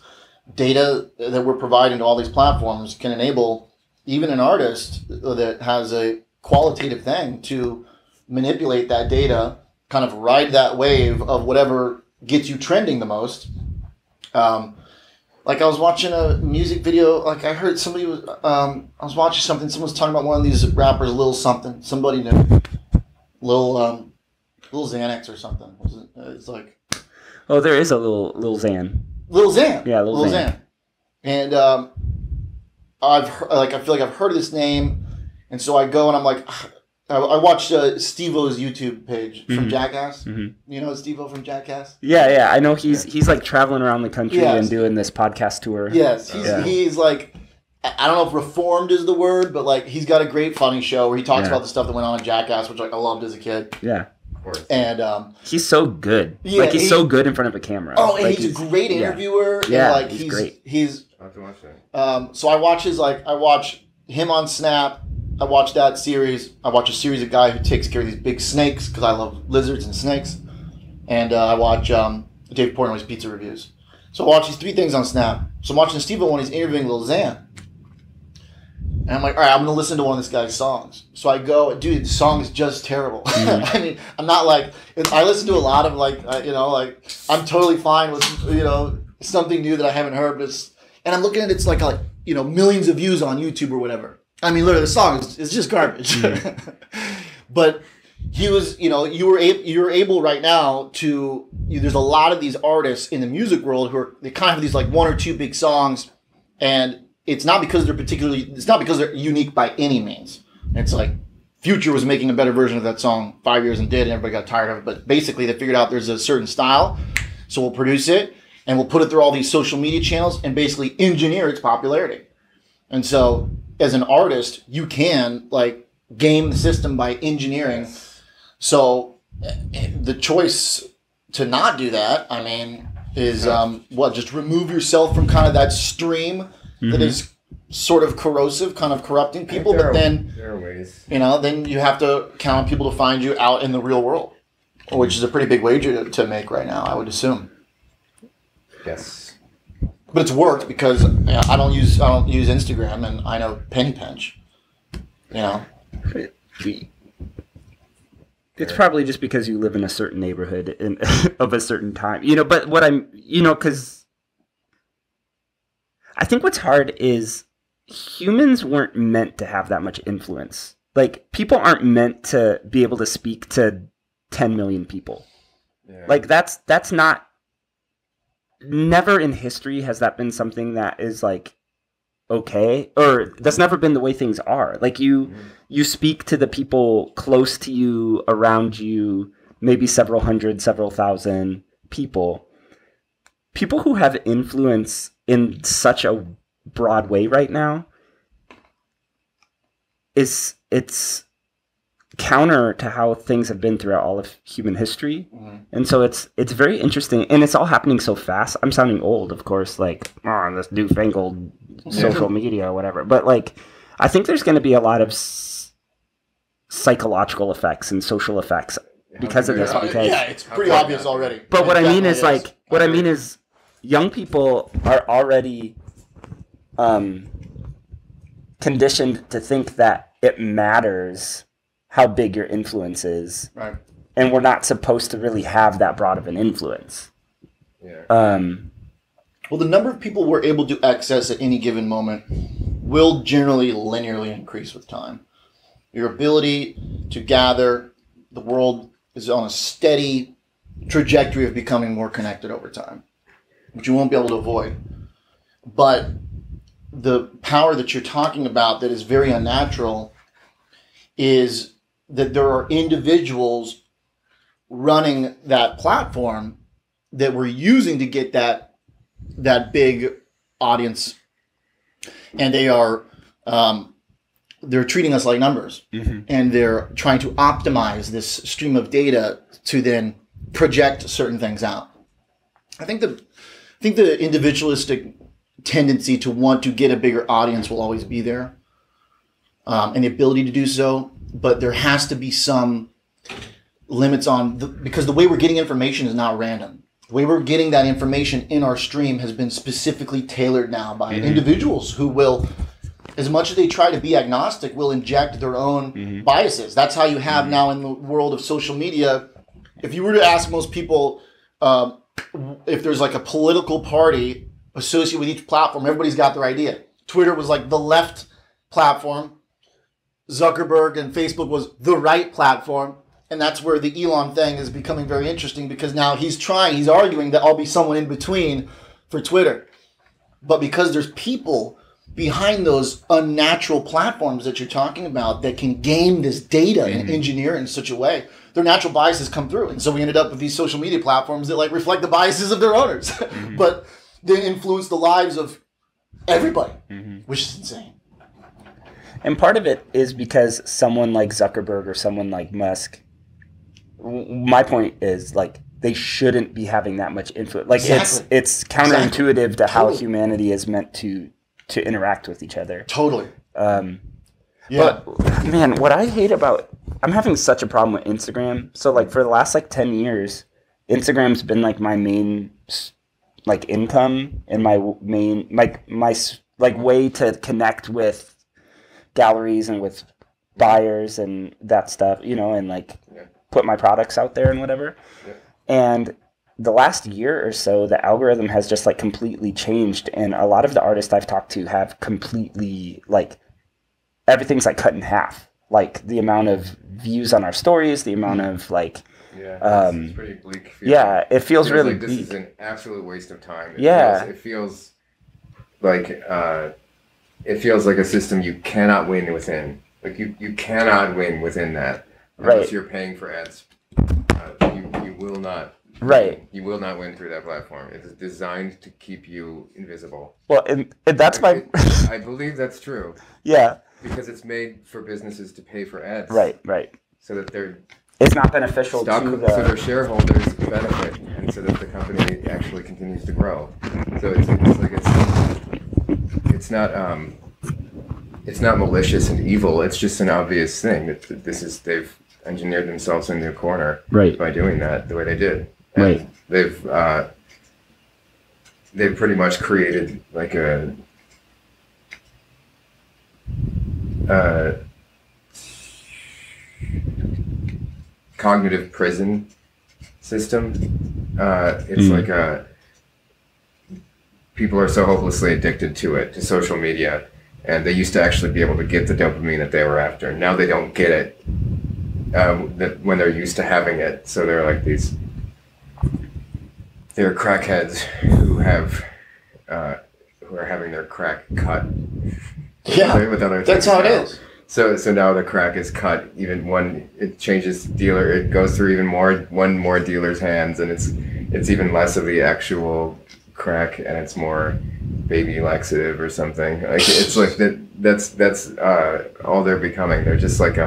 Data that we're providing to all these platforms can enable even an artist that has a qualitative thing to manipulate that data, kind of ride that wave of whatever gets you trending the most. Like I was watching a music video, like I heard somebody was, I was watching something, someone was talking about one of these rappers, Lil something, somebody knew. Lil Xanax or something. It's like...
Oh, there is a Lil Xan.
Lil Xan.
Yeah, Lil Xan.
And I feel like I've heard of this name, and so I go and I'm like, I watched Steve-O's YouTube page from Jackass. You know Steve-O from Jackass?
Yeah, I know he's like traveling around the country and doing this podcast tour.
Yes, he's like, I don't know if reformed is the word, but like he's got a great funny show where he talks about the stuff that went on in Jackass, which like I loved as a kid.
Yeah.
Of course.
And he's so good.
Yeah,
like he's so good in front of a camera.
Oh, and
like,
he's a great interviewer.
Yeah,
and like
he's great.
I'll
have to watch that.
So I watch him on Snap. I watch that series. I watch a series of guy who takes care of these big snakes because I love lizards and snakes. And I watch Dave Portnoy's pizza reviews. So I watch these three things on Snap. So I'm watching Steve-O when he's interviewing Lil Xan. And I'm like, all right, I'm going to listen to one of this guy's songs. So I go, dude, the song is just terrible. I mean, I'm not like, I listen to a lot of like, I'm totally fine with, something new that I haven't heard. But and I'm looking at it's like, millions of views on YouTube or whatever. I mean, literally, the song is just garbage. But he was, you're able right now to, there's a lot of these artists in the music world who they kind of have these like one or two big songs, and it's not because they're unique by any means. It's like Future was making a better version of that song 5 years and did, and everybody got tired of it. But basically, they figured out there's a certain style, so we'll produce it and we'll put it through all these social media channels and basically engineer its popularity. And so, as an artist, you can like game the system by engineering. So, the choice to not do that, I mean, is just remove yourself from kind of that stream that is sort of corrosive, kind of corrupting people. But then
there are ways.
Then you have to count on people to find you out in the real world, which is a pretty big wager to make right now, I would assume.
Yes.
But it's worked because I don't use Instagram, and I know Penny Pinch.
It's probably just because you live in a certain neighborhood of a certain time, But what because I think what's hard is humans weren't meant to have that much influence like people aren't meant to be able to speak to 10 million people.
Yeah.
Like that's not, never in history has that been something that is like okay, or that's never been the way things are. Like you speak to the people close to you, around you, maybe several hundred, several thousand people who have influence in such a broad way right now. It's counter to how things have been throughout all of human history. And so it's very interesting, and it's all happening so fast. I'm sounding old, of course, like, oh, this newfangled social media or whatever. But like, I think there's going to be a lot of psychological effects and social effects because of this. Because
yeah, it's pretty obvious already.
But what I mean is like, what I mean is, young people are already conditioned to think that it matters how big your influence is,
Right.
and we're not supposed to really have that broad of an influence.
Yeah.
Well, the number of people we're able to access at any given moment will generally linearly increase with time. Your ability to gather, the world is on a steady trajectory of becoming more connected over time, which you won't be able to avoid. But the power that you're talking about that is very unnatural is that there are individuals running that platform that we're using to get that big audience, and they are they're treating us like numbers, and they're trying to optimize this stream of data to then project certain things out. I think the individualistic tendency to want to get a bigger audience will always be there, and the ability to do so. But there has to be some limits on because the way we're getting information is not random. The way we're getting that information in our stream has been specifically tailored now by individuals who will, as much as they try to be agnostic, will inject their own biases. That's how you have now in the world of social media. If you were to ask most people if there's like a political party associated with each platform, everybody's got their idea. Twitter was like the left platform. Zuckerberg and Facebook was the right platform. And that's where the Elon thing is becoming very interesting, because now he's arguing that I'll be someone in between for Twitter. But because there's people behind those unnatural platforms that you're talking about that can game this data and engineer it in such a way, their natural biases come through. And so we ended up with these social media platforms that like reflect the biases of their owners, but they influence the lives of everybody, which is insane.
And part of it is because someone like Zuckerberg or someone like Musk, my point is like they shouldn't be having that much influence. Like it's counterintuitive to how humanity is meant to interact with each other.
Totally.
But man, what I hate about, I'm having such a problem with Instagram. So like for the last like 10 years, Instagram's been like my main like income and my main my like way to connect with galleries and with buyers and that stuff, you know, and like put my products out there and whatever. And the last year or so, the algorithm has just like completely changed, and a lot of the artists I've talked to have completely like everything's like cut in half. Like the amount of views on our stories, the amount of like
it's pretty bleak feeling.
Yeah, it feels really
like this
bleak.
is an absolute waste of time. It feels like a system you cannot win within. Like you cannot win within that unless you're paying for ads. You will not.
Right.
You will not win through that platform. It is designed to keep you invisible.
Well, and that's
I believe that's true.
Yeah.
Because it's made for businesses to pay for ads.
Right.
So that
it's not beneficial to
so their shareholders benefit, and so that the company actually continues to grow. So it's not malicious and evil. It's just an obvious thing that they've engineered themselves into a corner by doing that the way they did. And they've pretty much created like a cognitive prison system. It's like people are so hopelessly addicted to social media, and they used to actually be able to get the dopamine that they were after. Now they don't get it when they're used to having it. So they're like they're crackheads who are having their crack cut. With other
that's
things
how it
now.
is.
So now the crack is cut even when it changes dealer. It goes through one more dealer's hands, and it's even less of the actual crack, and it's more baby laxative or something. Like it's like that's all they're becoming. They're just like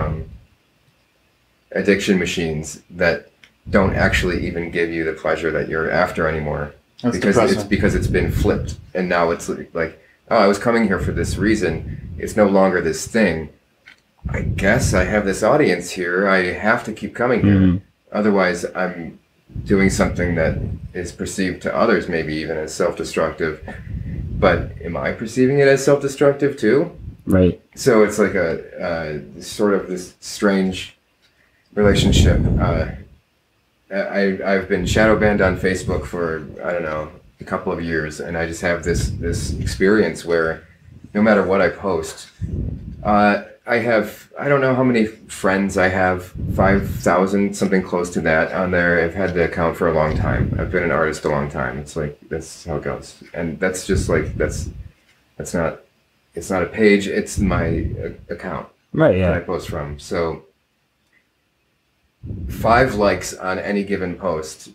addiction machines that don't actually even give you the pleasure that you're after anymore.
That's
because
depressing.
it's been flipped, and now it's like, oh, I was coming here for this reason. It's no longer this thing. I guess I have this audience here. I have to keep coming here. Otherwise, I'm doing something that is perceived to others maybe even as self-destructive. But am I perceiving it as self-destructive too?
Right.
So it's like a sort of this strange relationship. I've been shadow banned on Facebook for, I don't know, a couple of years, and I just have this experience where no matter what I post, I don't know how many friends I have, 5,000, something close to that on there. I've had the account for a long time. I've been an artist a long time. It's like, that's how it goes. And that's just like, it's not a page, it's my account.
Right, yeah.
That I post from. So 5 likes on any given post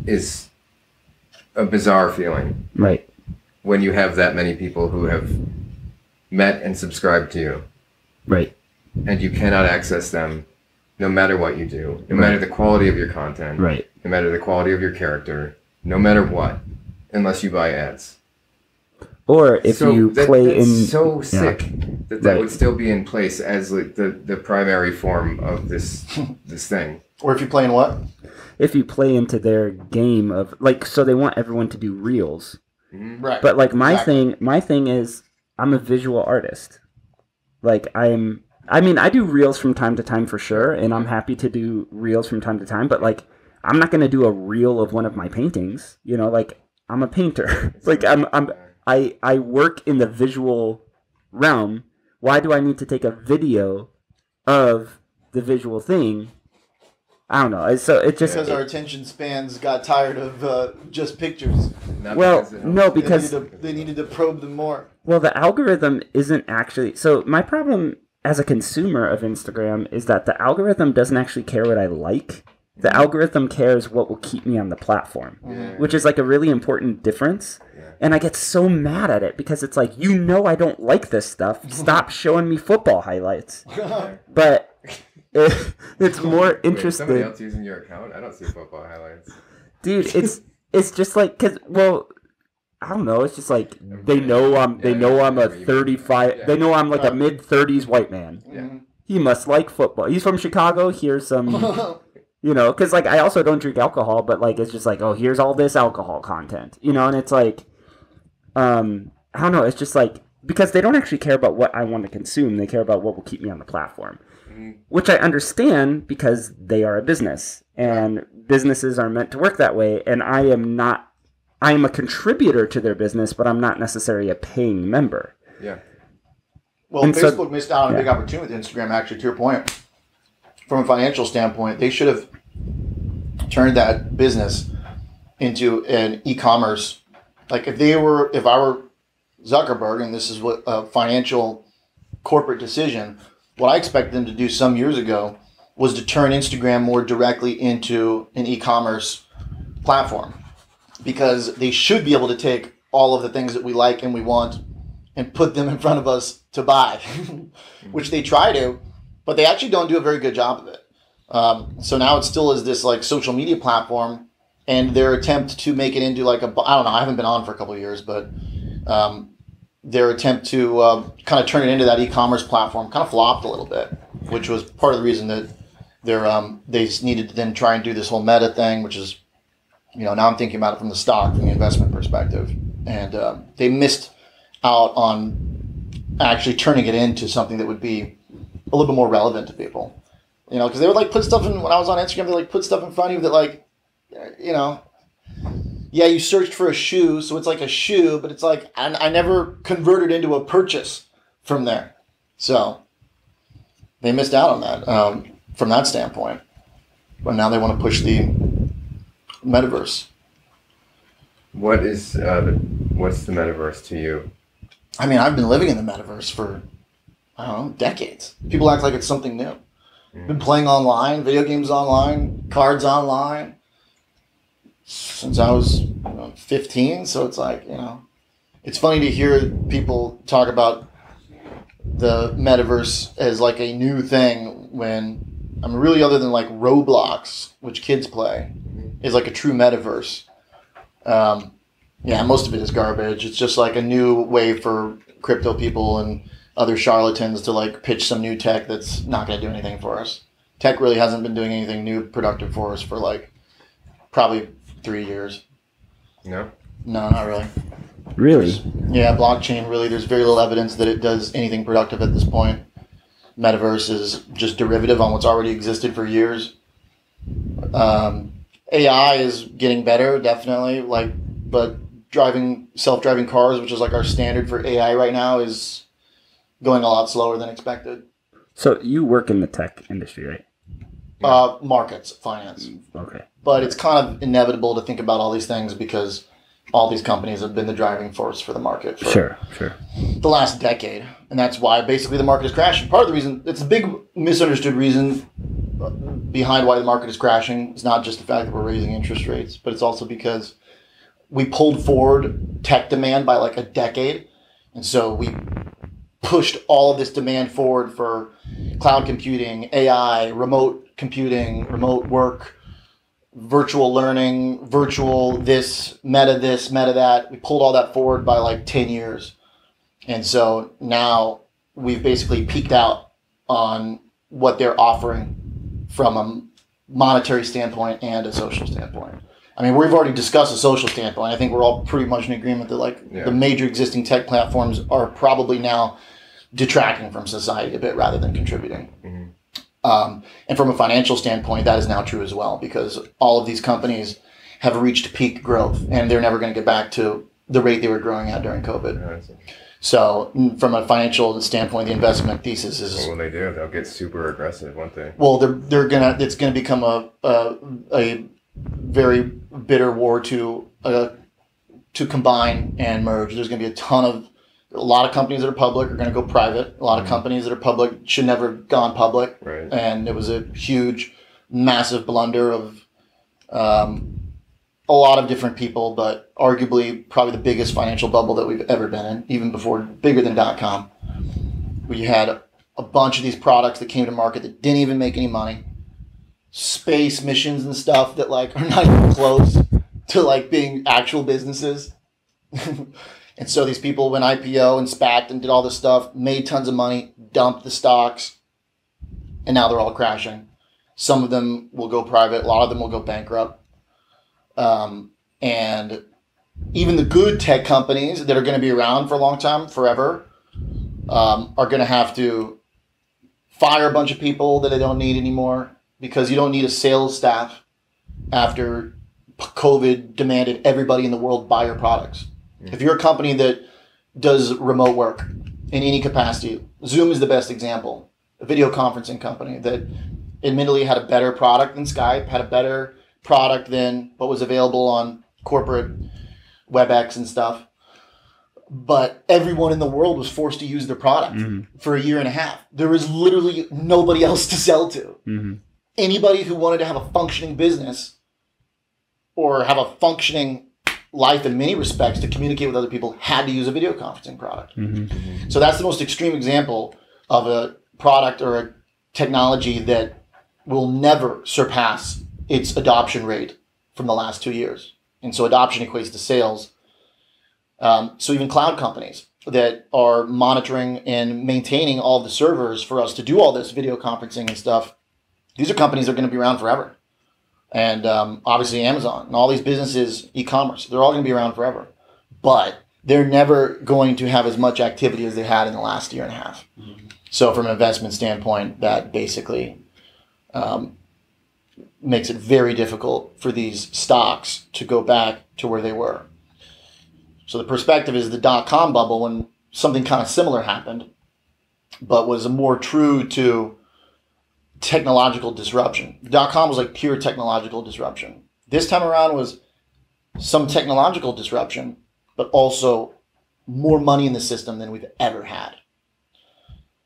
is a bizarre feeling.
Right.
When you have that many people who have met and subscribed to you.
Right.
And you cannot access them no matter what you do, no matter the quality of your content,
Right.
no matter the quality of your character, no matter what, unless you buy ads.
Or if you play
that's
in...
so sick that
Right.
would still be in place as like the primary form of this thing.
Or if you play in what?
If you play into their game of... Like, so they want everyone to do reels.
Right.
But like my
Exactly.
thing is I'm a visual artist. Like I do reels from time to time for sure, and I'm happy to do reels from time to time, but like I'm not going to do a reel of one of my paintings, you know, like I'm a painter. Like I work in the visual realm. Why do I need to take a video of the visual thing? I don't know. So it just
Because our attention spans got tired of just pictures.
Not
well,
because it
no,
helps.
because
They needed to probe them more.
well, the algorithm isn't actually... So my problem as a consumer of Instagram is that the algorithm doesn't actually care what I like. The algorithm cares what will keep me on the platform, which is like a really important difference. And I get so mad at it because it's like, you know I don't like this stuff. Stop showing me football highlights. But it's more
Wait,
interesting.
somebody else using your account? I don't see football highlights.
Dude, it's just like, cause well, I don't know. It's just like they know I'm a 35.
Yeah.
They know I'm like a mid-30s white man.
Yeah.
He must like football. He's from Chicago. Here's some, you know, because like I also don't drink alcohol, but like it's just like, oh, here's all this alcohol content, you know, and it's like, I don't know. It's just like, because they don't actually care about what I want to consume. They care about what will keep me on the platform. Which I understand because they are a business and businesses are meant to work that way. And I am a contributor to their business, but I'm not necessarily a paying member.
Yeah.
Well,
And so-
Facebook missed out on a big opportunity with Instagram, actually, to your point. From a financial standpoint, they should have turned that business into an e-commerce. Like if I were Zuckerberg, and this is what a financial corporate decision, what I expected them to do some years ago was to turn Instagram more directly into an e-commerce platform, because they should be able to take all of the things that we like and we want and put them in front of us to buy, which they try to, but they actually don't do a very good job of it. So now it still is this like social media platform, and their attempt to make it into like I don't know, I haven't been on for a couple of years, but their attempt to kind of turn it into that e-commerce platform kind of flopped a little bit, which was part of the reason that they needed to then try and do this whole meta thing, which is, you know, now I'm thinking about it from the stock, from the investment perspective, and they missed out on actually turning it into something that would be a little bit more relevant to people, you know, because they would like put stuff in, when I was on Instagram, they like put stuff in front of you that like, you know, yeah, you searched for a shoe, so it's like a shoe, but it's like I never converted into a purchase from there. So they missed out on that from that standpoint. But now they want to push the metaverse.
What's the metaverse to you?
I mean, I've been living in the metaverse for, I don't know, decades. People act like it's something new. Been playing online, video games online, cards online, since I was 15. So it's like, it's funny to hear people talk about the metaverse as like a new thing when, I mean, really other than like Roblox, which kids play, is like a true metaverse. Yeah, most of it is garbage. It's just like a new way for crypto people and other charlatans to like pitch some new tech that's not going to do anything for us. Tech really hasn't been doing anything new productive for us for like probably 3 years.
No?
No, not really.
Really?
Yeah, blockchain really, there's very little evidence that it does anything productive at this point. Metaverse is just derivative on what's already existed for years. AI is getting better, definitely, but self-driving cars, which is like our standard for AI right now, is going a lot slower than expected.
So you work in the tech industry, right?
Markets, finance.
Okay.
But it's kind of inevitable to think about all these things because all these companies have been the driving force for the market for
Sure.
the last decade. And that's why basically the market is crashing. Part of the reason, it's a big misunderstood reason behind why the market is crashing. It's not just the fact that we're raising interest rates, but it's also because we pulled forward tech demand by like a decade. And so we pushed all of this demand forward for cloud computing, AI, remote computing, remote work, virtual learning, virtual this, meta that. We pulled all that forward by like 10 years. And so now we've basically peaked out on what they're offering from a monetary standpoint and a social standpoint. I mean, we've already discussed a social standpoint. I think we're all pretty much in agreement that the major existing tech platforms are probably now detracting from society a bit rather than contributing. Mm-hmm. And from a financial standpoint, that is now true as well because all of these companies have reached peak growth and they're never going to get back to the rate they were growing at during COVID. So from a financial standpoint, the investment thesis is...
What will they do? They'll get super aggressive, won't they?
Well, it's going to become a very bitter war to combine and merge. There's going to be a lot of companies that are public are going to go private. A lot of companies that are public should never have gone public.
Right.
And it was a huge, massive blunder of a lot of different people, but arguably probably the biggest financial bubble that we've ever been in, even bigger than .com. We had a bunch of these products that came to market that didn't even make any money. Space missions and stuff that are not even close to being actual businesses. And so these people went IPO and SPAC'd and did all this stuff, made tons of money, dumped the stocks, and now they're all crashing. Some of them will go private. A lot of them will go bankrupt. And even the good tech companies that are going to be around for a long time, forever, are going to have to fire a bunch of people that they don't need anymore because you don't need a sales staff after COVID demanded everybody in the world buy your products. If you're a company that does remote work in any capacity, Zoom is the best example. A video conferencing company that admittedly had a better product than Skype, had a better product than what was available on corporate WebEx and stuff. But everyone in the world was forced to use their product for a year and a half. There was literally nobody else to sell to. Mm-hmm. Anybody who wanted to have a functioning business or have a functioning life in many respects to communicate with other people had to use a video conferencing product. Mm-hmm. So that's the most extreme example of a product or a technology that will never surpass its adoption rate from the last 2 years. And so adoption equates to sales. So even cloud companies that are monitoring and maintaining all the servers for us to do all this video conferencing and stuff, these are companies that are going to be around forever. And obviously Amazon and all these businesses, e-commerce, they're all going to be around forever. But they're never going to have as much activity as they had in the last year and a half. Mm-hmm. So from an investment standpoint, that basically makes it very difficult for these stocks to go back to where they were. So the perspective is the dot-com bubble, when something kind of similar happened, but was more true to technological disruption. Dot-com was like pure technological disruption. This time around was some technological disruption, but also more money in the system than we've ever had.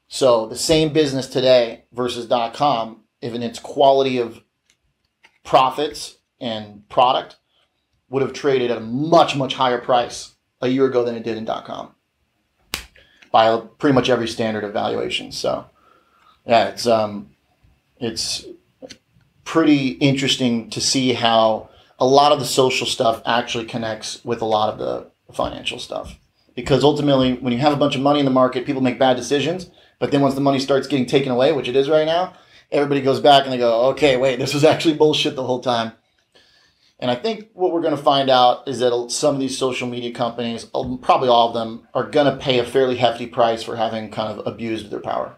So the same business today versus dot-com, even its quality of profits and product, would have traded at a much, much higher price a year ago than it did in dot-com by pretty much every standard of valuation. So yeah, it's pretty interesting to see how a lot of the social stuff actually connects with a lot of the financial stuff. Because ultimately, when you have a bunch of money in the market, people make bad decisions. But then once the money starts getting taken away, which it is right now, everybody goes back and they go, okay, wait, this was actually bullshit the whole time. And I think what we're going to find out is that some of these social media companies, probably all of them, are going to pay a fairly hefty price for having kind of abused their power.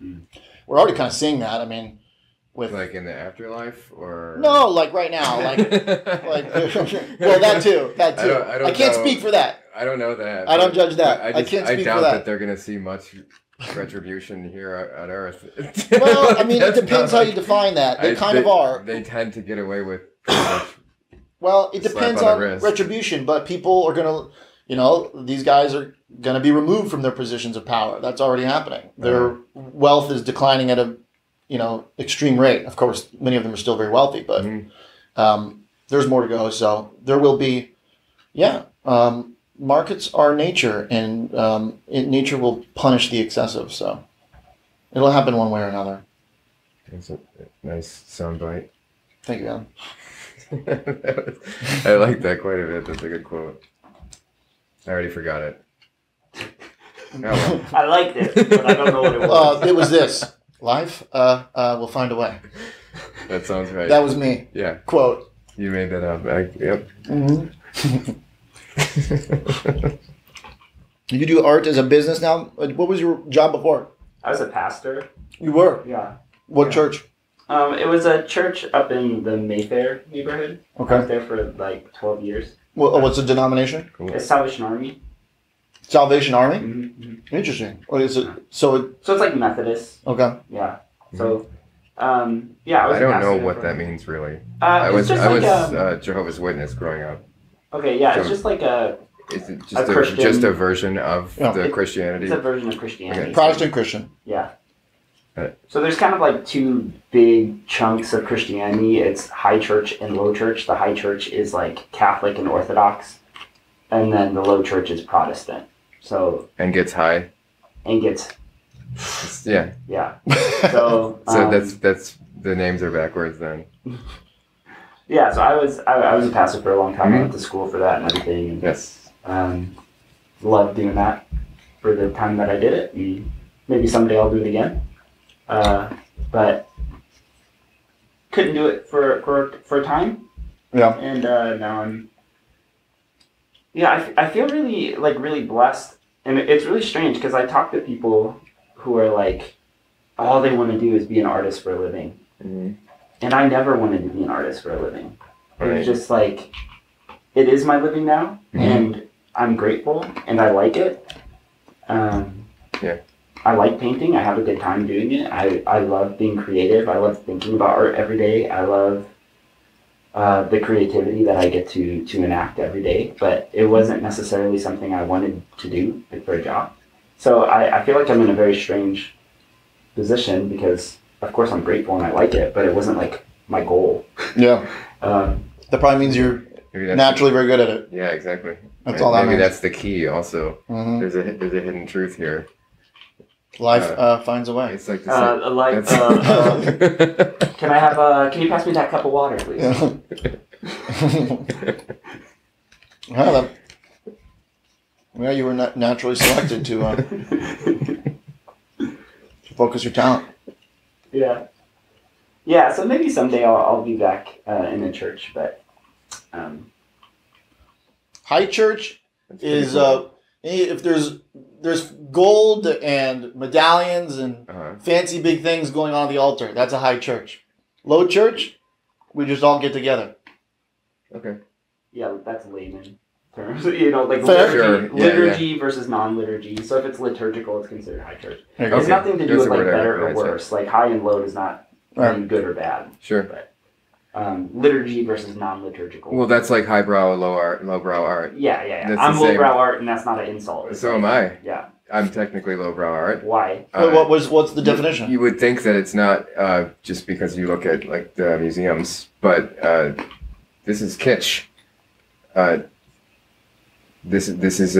We're already kind of seeing that. I mean, with
like in the afterlife, or
no, like right now, like well, that too. I can't speak for that.
I don't know that.
I don't judge that. I can't speak
I doubt
for that.
that they're going to see much retribution here on Earth.
Well, I mean, it depends how you define that. They kind of are.
They tend to get away with pretty much.
Well, it depends on retribution, but people are going to, these guys are going to be removed from their positions of power. That's already happening. Their wealth is declining at a, extreme rate. Of course, many of them are still very wealthy, but there's more to go. So there will be, markets are nature, and nature will punish the excessive. So it'll happen one way or another.
That's a nice soundbite.
Thank you, Adam.
I like that quite a bit. That's a good quote. I already forgot it. Oh, well.
I liked it, but I don't know what it was.
It was this. Life will find a way.
That sounds right.
That was me.
Yeah.
Quote.
You made that up. Yep.
Mm-hmm. You do art as a business now? What was your job before?
I was a pastor.
You were?
Yeah.
What church?
It was a church up in the Mayfair neighborhood.
Okay.
I was there for like 12 years.
What's the denomination?
Cool.
It's Salvation Army.
Salvation Army?
Mm-hmm.
Interesting. What is it? So
it's like Methodist.
Okay.
Yeah. So,
I don't know what that means really. I was Jehovah's Witness growing up.
Okay, yeah, it's just like a.
Is it just a version of the Christianity?
It's a version of Christianity.
Okay. Protestant Christian.
Yeah. So there's kind of like two big chunks of Christianity. It's high church and low church. The high church is like Catholic and Orthodox, and then the low church is Protestant. So
and gets high.
And gets.
Yeah.
Yeah. So.
So that's the names are backwards then.
Yeah. So I was a pastor for a long time. I went to school for that and everything. And,
yes.
Loved doing that for the time that I did it. And maybe someday I'll do it again. But couldn't do it for a time.
Yeah.
And now I'm. Yeah, I feel really blessed, and it's really strange because I talk to people who are like, all they want to do is be an artist for a living, and I never wanted to be an artist for a living.
Right.
It's just like, it is my living now, and I'm grateful, and I like it.
Yeah.
I like painting. I have a good time doing it. I love being creative. I love thinking about art every day. I love the creativity that I get to enact every day. But it wasn't necessarily something I wanted to do for a job. So I feel like I'm in a very strange position because, of course, I'm grateful and I like it, but it wasn't like my goal.
Yeah. That probably means you're naturally very good at it.
Yeah, exactly.
That's all that means.
Maybe that's the key also. Mm-hmm. There's a hidden truth here.
Life finds a way.
It's like
can you pass me that cup of water, please?
Yeah, you were naturally selected to focus your talent.
Yeah. Yeah, so maybe someday I'll be back in the church, but...
High church is... Cool. If there's gold and medallions and fancy big things going on at the altar, that's a high church. Low church, we just all get together.
Okay.
Yeah, that's layman terms. You know, like
Fair.
liturgy,
Sure. Yeah,
liturgy versus non-liturgy. So if it's liturgical, it's considered high church.
There you go.
It's nothing to do
That's
with
the
like
word I
better or
recognize,
worse. Like high and low does not
Right.
mean good or bad.
Sure.
Liturgy versus non-liturgical.
Well, that's like highbrow, lowbrow art.
yeah.
That's
I'm
the same.
lowbrow art, and that's not an insult. It's
So
like,
am I.
Yeah.
I'm technically lowbrow art.
Why?
What's the definition?
You would think that it's not just because you look at like the museums, but this is kitsch. This is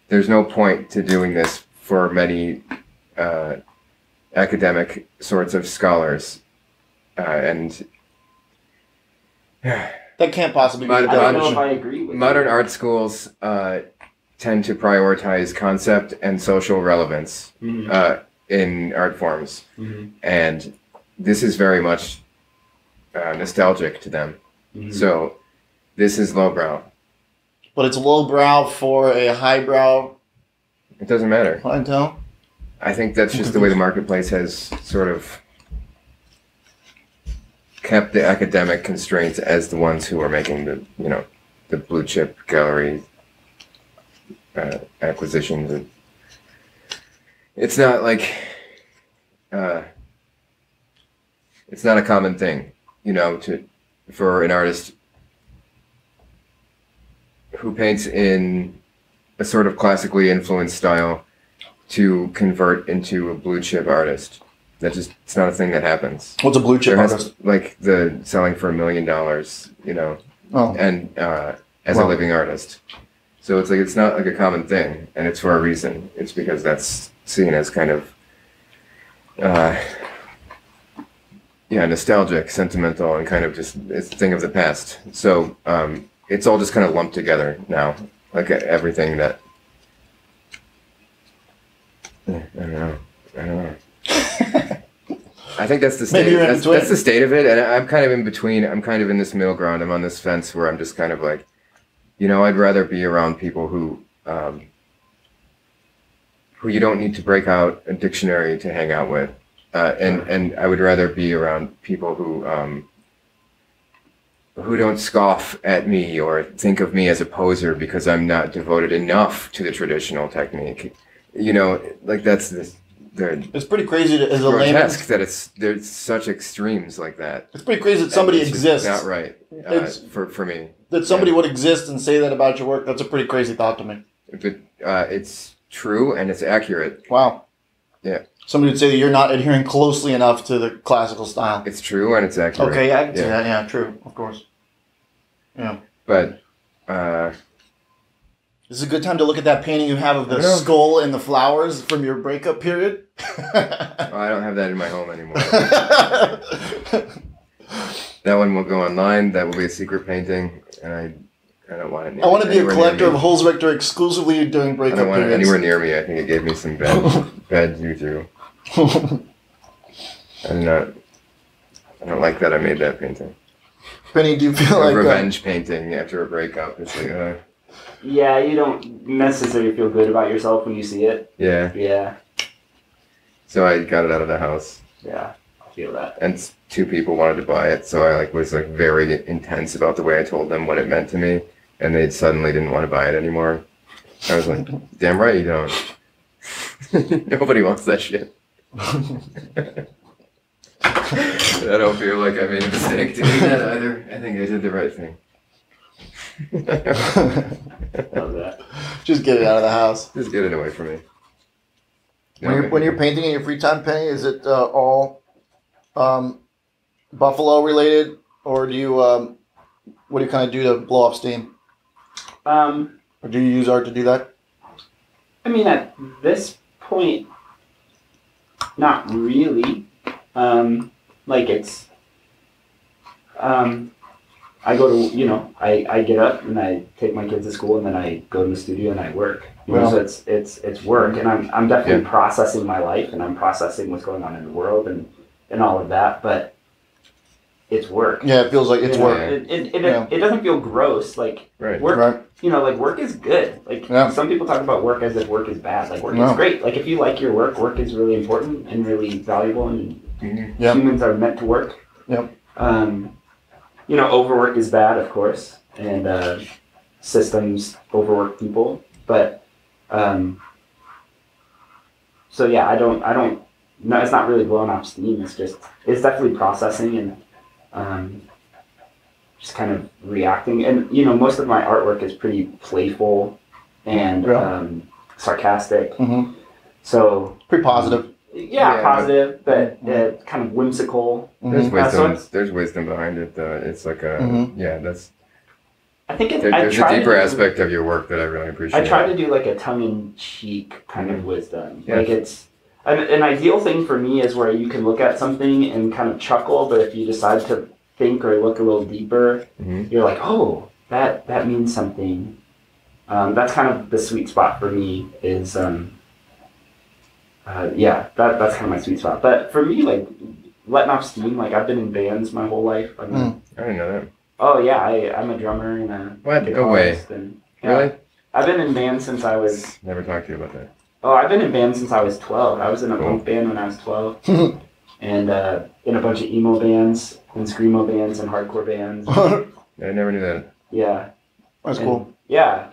there's no point to doing this for many academic sorts of scholars, and
That can't possibly be the
I don't know if
definition.
I agree with
modern
you.
art schools tend to prioritize concept and social relevance in art forms, and this is very much nostalgic to them. So this is lowbrow.
But it's lowbrow for a highbrow
It doesn't matter.
clientele.
I think that's just the way the marketplace has sort of kept the academic constraints as the ones who are making the blue chip gallery acquisitions. It's not like it's not a common thing, for an artist who paints in a sort of classically influenced style to convert into a blue chip artist. It's not a thing that happens.
What's a blue chip
There has
artist?
like the selling for $1 million,
Oh.
and as a
Wow.
living artist. So it's not like a common thing, and it's for a reason. It's because that's seen as kind of nostalgic, sentimental, and kind of just it's a thing of the past. So it's all just kind of lumped together now, like everything that I don't know. I think that's the state.
Maybe you're in between.
That's the state of it, and I'm kind of in between. I'm kind of in this middle ground. I'm on this fence where I'm just kind of like, I'd rather be around people who you don't need to break out a dictionary to hang out with, and I would rather be around people who don't scoff at me or think of me as a poser because I'm not devoted enough to the traditional technique. That's this.
It's pretty crazy as a layman.
Grotesque that there's such extremes like that.
It's pretty crazy that somebody
It's just
exists.
Not right
It's-
for me.
That somebody would exist and say that about your work. That's a pretty crazy thought to me.
But it's true and it's accurate.
Wow.
Yeah.
Somebody would say that you're not adhering closely enough to the classical style.
It's true and it's accurate.
Okay, yeah, I can see that. Yeah, true. Of course. Yeah.
But
This is a good time to look at that painting you have of the
I know.
skull and the flowers from your breakup period.
I don't have that in my home anymore. That one will go online. That will be a secret painting, and I don't want it.
I want to be a
anywhere
collector
near
of
me.
Holzrichter exclusively during
I
breakup
don't want it
periods.
anywhere near me. I think it gave me some bad juju. I don't like that I made that painting.
Penny, do you feel
A
like
revenge painting after a breakup. It's like,
Yeah, you don't necessarily feel good about yourself when you see it.
yeah.
Yeah,
So I got it out of the house,
yeah, I feel that.
and two people wanted to buy it. So I was very intense about the way I told them what it meant to me, and they suddenly didn't want to buy it anymore. I was like, damn right you don't. Nobody wants that shit. I don't feel like I made a mistake doing that either. I think I did the right thing.
Love that.
just get it out of the house?
Just get it away from me.
When you're painting in your free time, Penny, is it all Buffalo related, or do you what do you kind of do to blow off steam, or do you use art to do that?
I mean, at this point, not really. It's, I go to, I get up and I take my kids to school and then I go to the studio and I work. So it's work, and I'm definitely processing my life and I'm processing what's going on in the world and all of that. But it's work.
Yeah, it feels like it's work.
It doesn't feel gross. Like work, like work is good. Like some people talk about work as if work is bad. Like work is great. Like if you like your work is really important and really valuable, and humans are meant to work.
Yep.
Overwork is bad, of course, and systems overwork people. But so yeah, I don't. No, it's not really blowing off steam. It's definitely processing and just kind of reacting. And most of my artwork is pretty playful and sarcastic.
Mm-hmm.
So
pretty positive.
Positive, but kind of whimsical.
There's wisdom. There's wisdom behind it. It's like a that's.
I think
there's a deeper aspect of your work that I really appreciate.
I try to do like a tongue-in-cheek kind of wisdom. Like it's an ideal thing for me is where you can look at something and kind of chuckle, but if you decide to think or look a little deeper, you're like, oh, that means something. That's kind of the sweet spot for me. Is that's kind of my sweet spot. But for me, like letting off steam, like I've been in bands my whole life.
I didn't know that.
Oh yeah, I'm a drummer and a guitarist. And,
really?
I've been in bands since I was.
Never talked to you about that.
Oh, I've been in bands since I was 12. I was in a punk band when I was 12, and in a bunch of emo bands and screamo bands and hardcore bands.
I never knew that.
Yeah,
that's cool.
Yeah,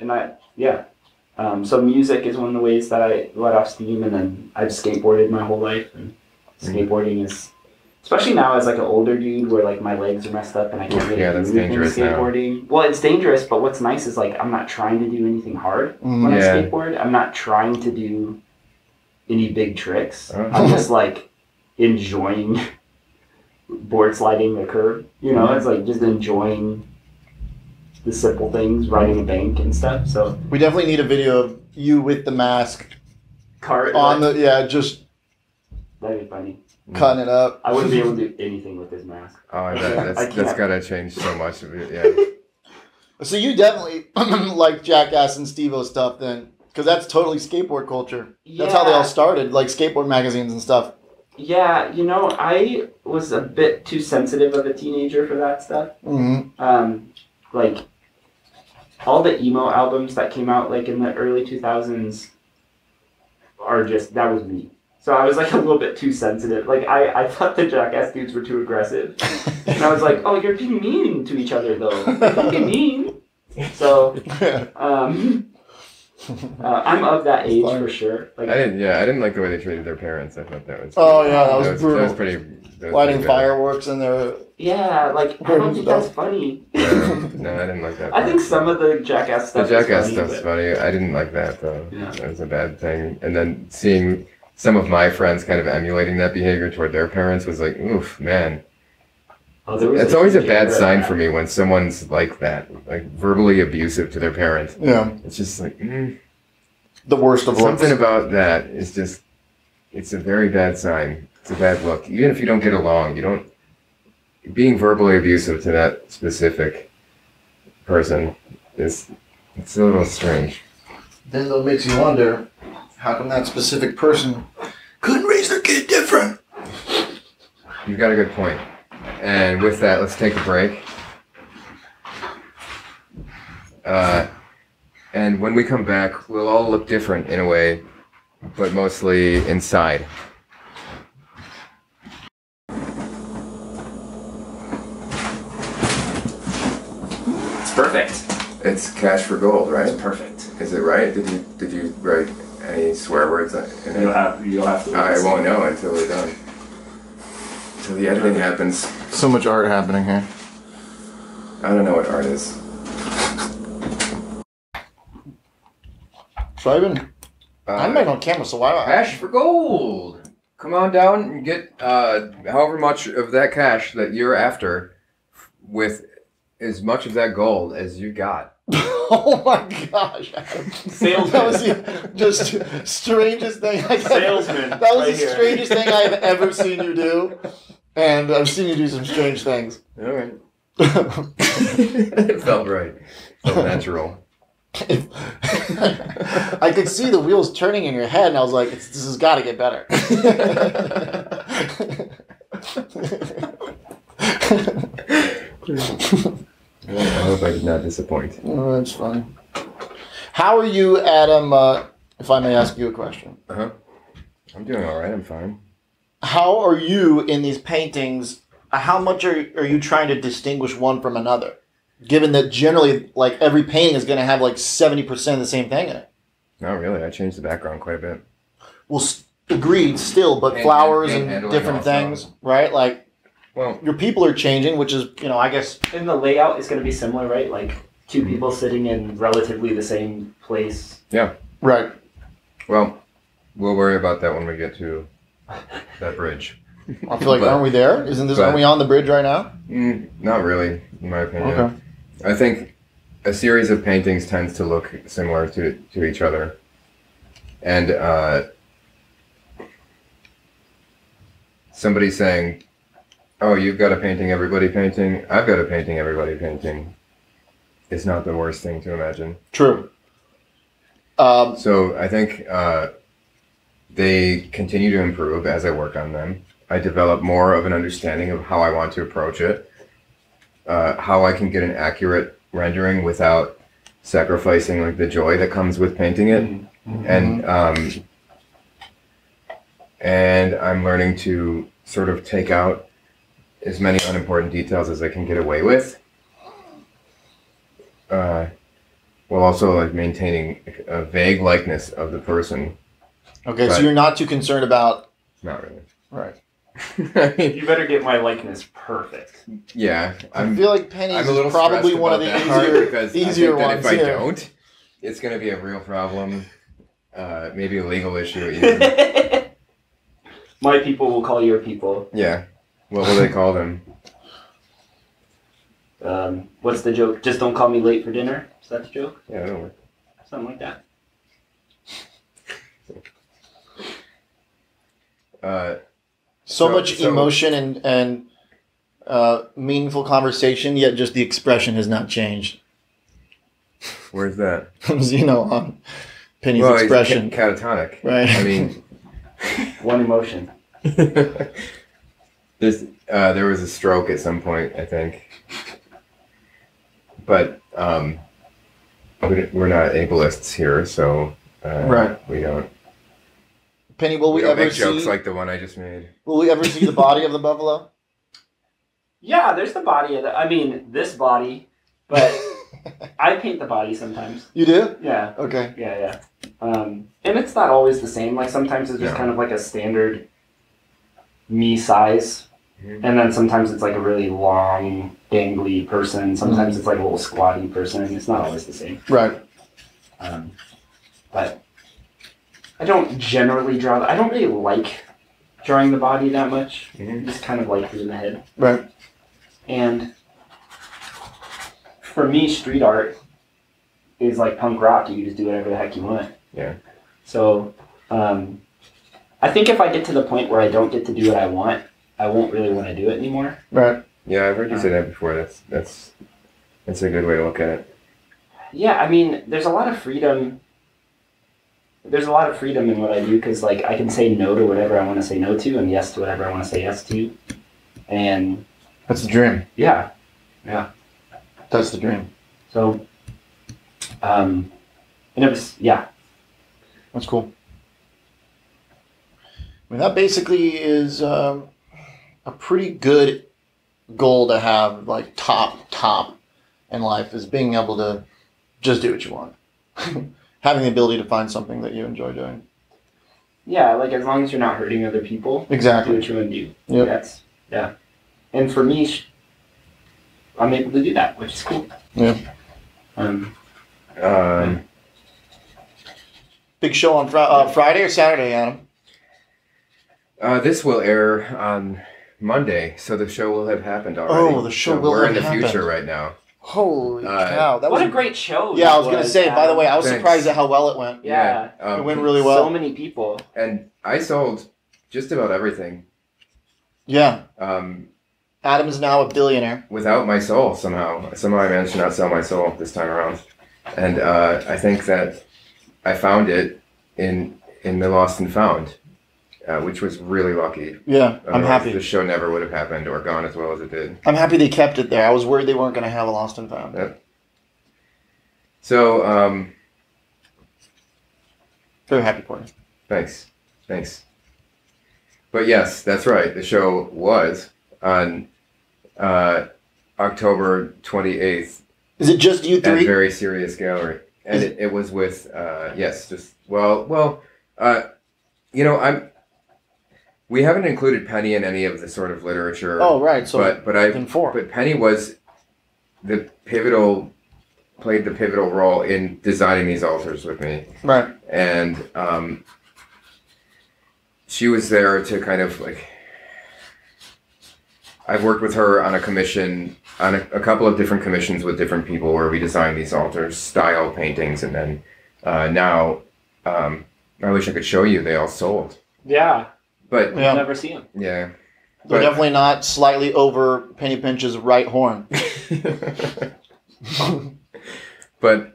and so music is one of the ways that I let off steam, and then I've skateboarded my whole life, and skateboarding is, especially now as like an older dude where like my legs are messed up and I can't really do anything skateboarding. Now. Well, it's dangerous, but what's nice is like I'm not trying to do anything hard when I skateboard. I'm not trying to do any big tricks. I'm just like enjoying board sliding the curb. It's like just enjoying the simple things, riding a bank and stuff. So
we definitely need a video of you with the mask on just
that'd be funny.
Cutting it up.
I wouldn't be able to do anything with this mask.
Oh, I bet. That's got to change so much. Yeah.
So you definitely like Jackass and Steve-O stuff then, because that's totally skateboard culture. That's how they all started, like skateboard magazines and stuff.
Yeah, I was a bit too sensitive of a teenager for that stuff. Like all the emo albums that came out like in the early 2000s are that was me. So I was like a little bit too sensitive. Like I thought the Jackass dudes were too aggressive. And I was like, oh, you're being mean to each other though. Don't be mean. So I'm of that age for sure. Like
I didn't like the way they treated their parents. I thought that was
that was brutal.
That was pretty
lighting fireworks in their
like I don't think that's funny.
No, I didn't like that.
I think some of the Jackass stuff
stuff's funny. I didn't like that though. Yeah. That was a bad thing. And then seeing some of my friends kind of emulating that behavior toward their parents was like, oof, man. It's always a bad sign for me when someone's like that, like verbally abusive to their parents.
Yeah.
It's just like,
the worst of looks.
Something about that is just, it's a very bad sign. It's a bad look. Even if you don't get along, being verbally abusive to that specific person it's a little strange.
Then though it makes you wonder, how come that specific person couldn't raise their kid different?
You've got a good point. And with that, let's take a break. And when we come back, we'll all look different in a way, but mostly inside.
It's perfect.
It's cash for gold, right?
It's perfect.
Is it right? Did you write any swear words in it?
You'll have to.
I won't know until we're done. Until the editing happens.
So much art happening here.
I don't know what art is.
So I'm back on camera, so why don't
cash for gold? Come on down and get however much of that cash that you're after with as much of that gold as you got.
Oh my gosh.
Salesman.
That was the just strangest thing
Salesman.
That was the strangest thing I've ever seen you do. And I've seen you do some strange things.
All right. It felt right. Felt natural.
I could see the wheels turning in your head, and I was like, this has got to get better.
I hope I did not disappoint.
Oh, that's funny. How are you, Adam? If I may ask you a question.
I'm doing all right. I'm fine.
How are you in these paintings? How much are you trying to distinguish one from another? Given that generally, like, every painting is going to have like 70% of the same thing in it.
Not really. I changed the background quite a bit.
Well, agreed still, but flowers and different
also.
things, right? Like,
Well,
your people are changing, which is, I guess...
And the layout is going to be similar, right? Like two people sitting in relatively the same place.
yeah.
Right.
Well, we'll worry about that when we get to that bridge.
I feel like, aren't we there? Aren't we on the bridge right now?
Not really, in my opinion.
Okay.
I think a series of paintings tends to look similar to each other. And somebody saying, oh, you've got a painting, everybody painting, I've got a painting, everybody painting, is not the worst thing to imagine.
True.
So I think they continue to improve as I work on them. I develop more of an understanding of how I want to approach it, how I can get an accurate rendering without sacrificing like the joy that comes with painting it. Mm-hmm. And I'm learning to sort of take out as many unimportant details as I can get away with, while also like maintaining a vague likeness of the person.
Okay, so you're not too concerned about...
Not really.
Right.
I mean,
You better get my likeness perfect.
yeah,
I feel like Penny's
I'm a little
is probably
stressed
one of
about
the
that part
easier
because
easier
I think
ones.
that if I
here.
don't, it's going to be a real problem. Maybe a legal issue even.
My people will call your people.
Yeah. What will they call them?
What's the joke? Just don't call me late for dinner? Is that the joke?
Yeah, that'll work.
Something like that.
So much emotion and meaningful conversation, yet just the expression has not changed.
Where's that?
On Penny's
Well,
expression.
he's catatonic.
Right.
I mean,
One emotion.
there was a stroke at some point, I think. But we're not ableists here, so
Right.
we don't.
Penny, will we
don't
ever
make jokes
see?
like the one I just made.
Will we ever see the body of the buffalo?
Yeah, there's the body of this body, but I paint the body sometimes.
You do?
Yeah.
Okay.
Yeah. And it's not always the same. Like sometimes it's just kind of like a standard me size.
Mm-hmm.
And then sometimes it's like a really long, dangly person. Sometimes it's like a little squatty person. It's not always the same.
Right.
But I don't generally draw. I don't really like drawing the body that much.
Mm-hmm.
Just kind of like in the head.
Right.
And for me, street art is like punk rock. You just do whatever the heck you want.
Yeah.
So I think if I get to the point where I don't get to do what I want, I won't really want to do it anymore.
Right.
Yeah, I've heard you say that before. That's a good way to look at it.
Yeah, I mean, there's a lot of freedom. There's a lot of freedom in what I do because, like, I can say no to whatever I want to say no to and yes to whatever I want to say yes to. And
That's the dream.
yeah.
That's the dream.
So, and it was, yeah.
That's cool. I mean, that basically is a pretty good goal to have, like, top in life, is being able to just do what you want. Having the ability to find something that you enjoy doing.
Yeah, like, as long as you're not hurting other people.
Exactly.
Do what you want to do.
Yep.
Yeah. And for me, I'm able to do that, which is cool.
Yeah. Big show on Friday or Saturday, Adam?
This will air on Monday, so the show will have happened already.
Oh, the show
so
will
we're
have
in the future
happened.
right now.
Holy cow. That
What
was
a great show.
Yeah,
that
I was going to say, by the way, I was
Thanks.
surprised at how well it went.
Yeah.
It went really well.
So many people.
And I sold just about everything.
Yeah.
Um,
Adam is now a billionaire.
without my soul somehow. Somehow I managed to not sell my soul this time around. And I think that I found it in the lost and found. which was really lucky.
Yeah, I'm
Otherwise,
happy.
the show never would have happened or gone as well as it did.
I'm happy they kept it there. I was worried they weren't going to have a Lost and Found.
Yep. So,
Very happy for you.
Thanks. But yes, that's right. The show was on October 28th.
Is it just you
At
three?
Very Serious Gallery. And it was with, we haven't included Penny in any of the sort of literature.
Oh, right. So,
but Penny was played the pivotal role in designing these altars with me.
Right.
And she was there to kind of like, I've worked with her on a commission, on a couple of different commissions with different people where we designed these altars, style paintings, and then now, I wish I could show you, they all sold.
Yeah.
But
You'll never see them.
yeah.
They're definitely not slightly over Penny Pinch's right horn.
But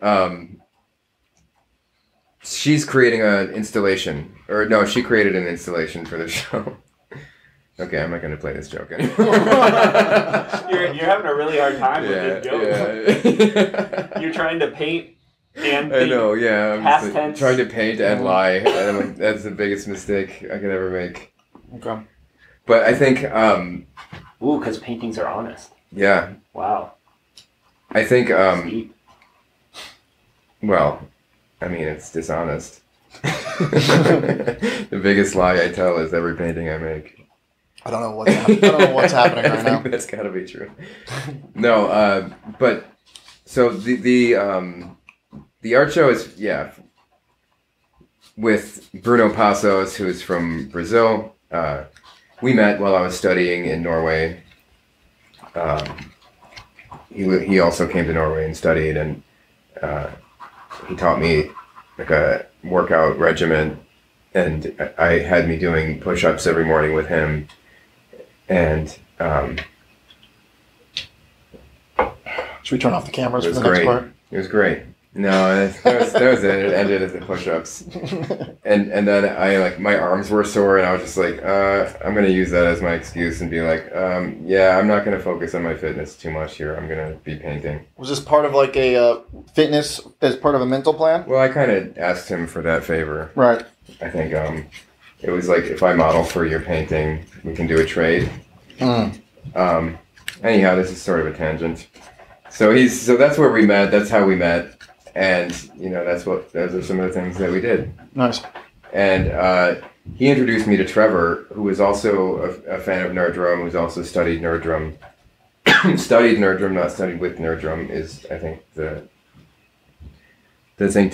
she's creating an installation, or no, she created an installation for the show. Okay, I'm not going to play this joke anymore.
You're having a really hard time with this joke.
Yeah.
You're trying to paint and
I know, yeah. I'm
past
just,
tense.
trying to paint and lie. And I'm like, that's the biggest mistake I could ever make.
Okay.
But I think,
Ooh, because paintings are honest.
yeah.
Wow.
I think,
Sweet.
well, I mean, it's dishonest. The biggest lie I tell is every painting I make.
I don't know what's happening
I
right now.
think that's got to be true. No, but so the art show is with Bruno Passos, who's from Brazil. We met while I was studying in Norway. He also came to Norway and studied, and he taught me like a workout regimen, and I had me doing push-ups every morning with him. And
Should we turn off the cameras
it
for
was
the next
great.
part?
It was great. No, that was it. It ended at the push-ups, and then I like my arms were sore, and I was just like, I'm gonna use that as my excuse and be like, yeah, I'm not gonna focus on my fitness too much here. I'm gonna be painting.
Was this part of like a fitness as part of a mental plan?
Well, I kind of asked him for that favor.
Right.
I think it was like, if I model for your painting, we can do a trade. Anyhow, this is sort of a tangent. So that's where we met. That's how we met. And, those are some of the things that we did.
Nice.
And he introduced me to Trevor, who is also a fan of Nerd Drum, who's also studied Nerd Drum. Studied Nerd Drum, not studied with Nerd Drum, is, I think, the thing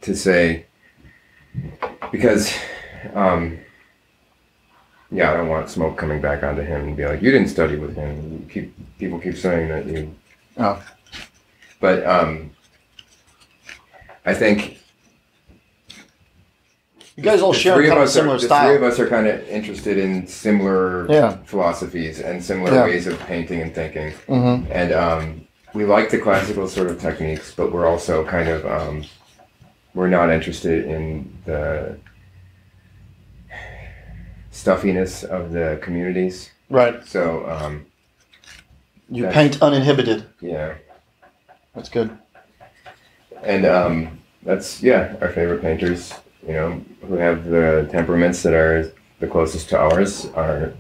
to say. Because, I don't want smoke coming back onto him and be like, you didn't study with him. People keep saying that you...
Oh.
But, I think
you guys all share kind of similar style.
The three of us are kind of interested in similar philosophies and similar ways of painting and thinking.
Mm-hmm.
And we like the classical sort of techniques, but we're also kind of we're not interested in the stuffiness of the communities.
Right.
So
you paint uninhibited.
Yeah.
That's good.
And that's our favorite painters, who have the temperaments that are the closest to ours are,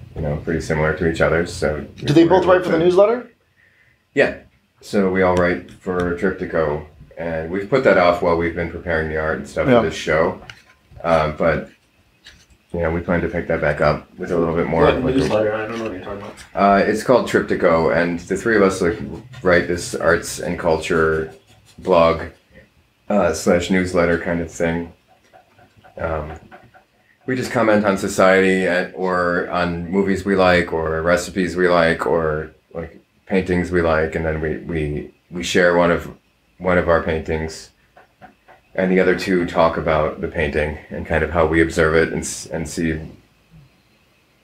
pretty similar to each other's. So
do they both write for the newsletter?
Yeah. So we all write for Triptycho, and we've put that off while we've been preparing the art and stuff for this show. But we plan to pick that back up with a little bit more.
What newsletter? I don't know what you're talking about.
It's called Triptycho, and the three of us write this arts and culture blog / newsletter kind of thing. We just comment on society or on movies we like, or recipes we like, or like paintings we like, and then we share one of our paintings, and the other two talk about the painting and kind of how we observe it and see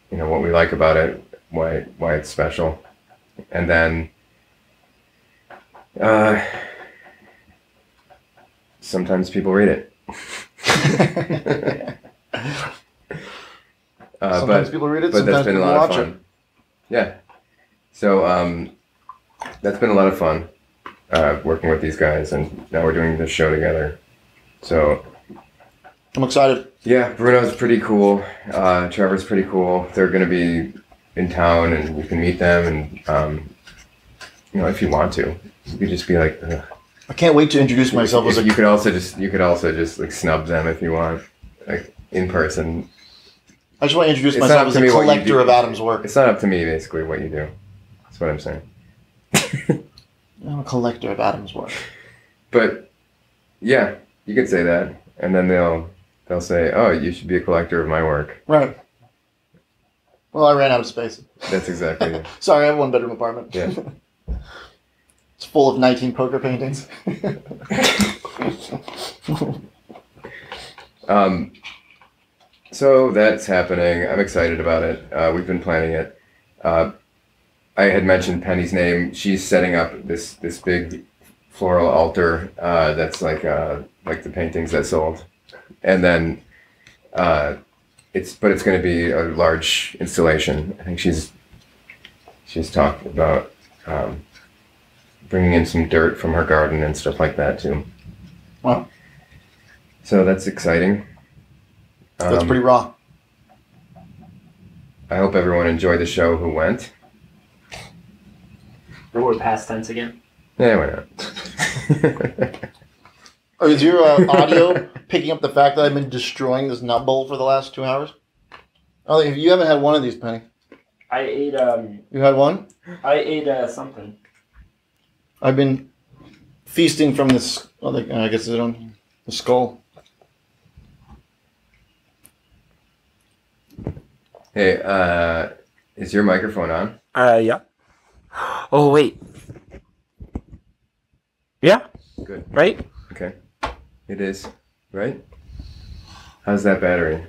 what we like about it, why it's special, and then sometimes people read it.
Sometimes people read it,
but
sometimes
that's been a
people
lot of
watch
fun.
it.
Yeah. So that's been a lot of fun working with these guys, and now we're doing this show together. So
I'm excited.
yeah, Bruno's pretty cool. Trevor's pretty cool. They're going to be in town, and you can meet them, and if you want to, you could just be like. Ugh.
I can't wait to introduce myself as a.
You could also just like snub them if you want, like in person.
I just want to introduce
It's
myself
not
as
up to
a
me what you
collector
do.
of Adam's work.
It's not up to me, basically, what you do. That's what I'm saying.
I'm a collector of Adam's work.
But yeah, you could say that, and then they'll say, "Oh, you should be a collector of my work."
Right. Well, I ran out of space.
That's exactly it.
Sorry, I have a one-bedroom apartment.
Yeah.
It's full of 19 poker paintings.
So that's happening. I'm excited about it. We've been planning it. I had mentioned Penny's name. She's setting up this big floral altar that's like the paintings that sold, and then it's going to be a large installation. I think she's talked about bringing in some dirt from her garden and stuff like that too.
Wow.
So that's exciting.
That's pretty raw.
I hope everyone enjoyed the show who went.
We're past tense again.
Yeah, why not?
Is your audio picking up the fact that I've been destroying this nut bowl for the last 2 hours? Oh, you haven't had one of these, Penny.
I ate
You had one?
I ate something.
I've been feasting from this. Oh, I guess it's on the skull.
Hey, is your microphone on?
Yeah. Oh wait. Yeah.
Good.
Right.
Okay. It is, right? How's that battery?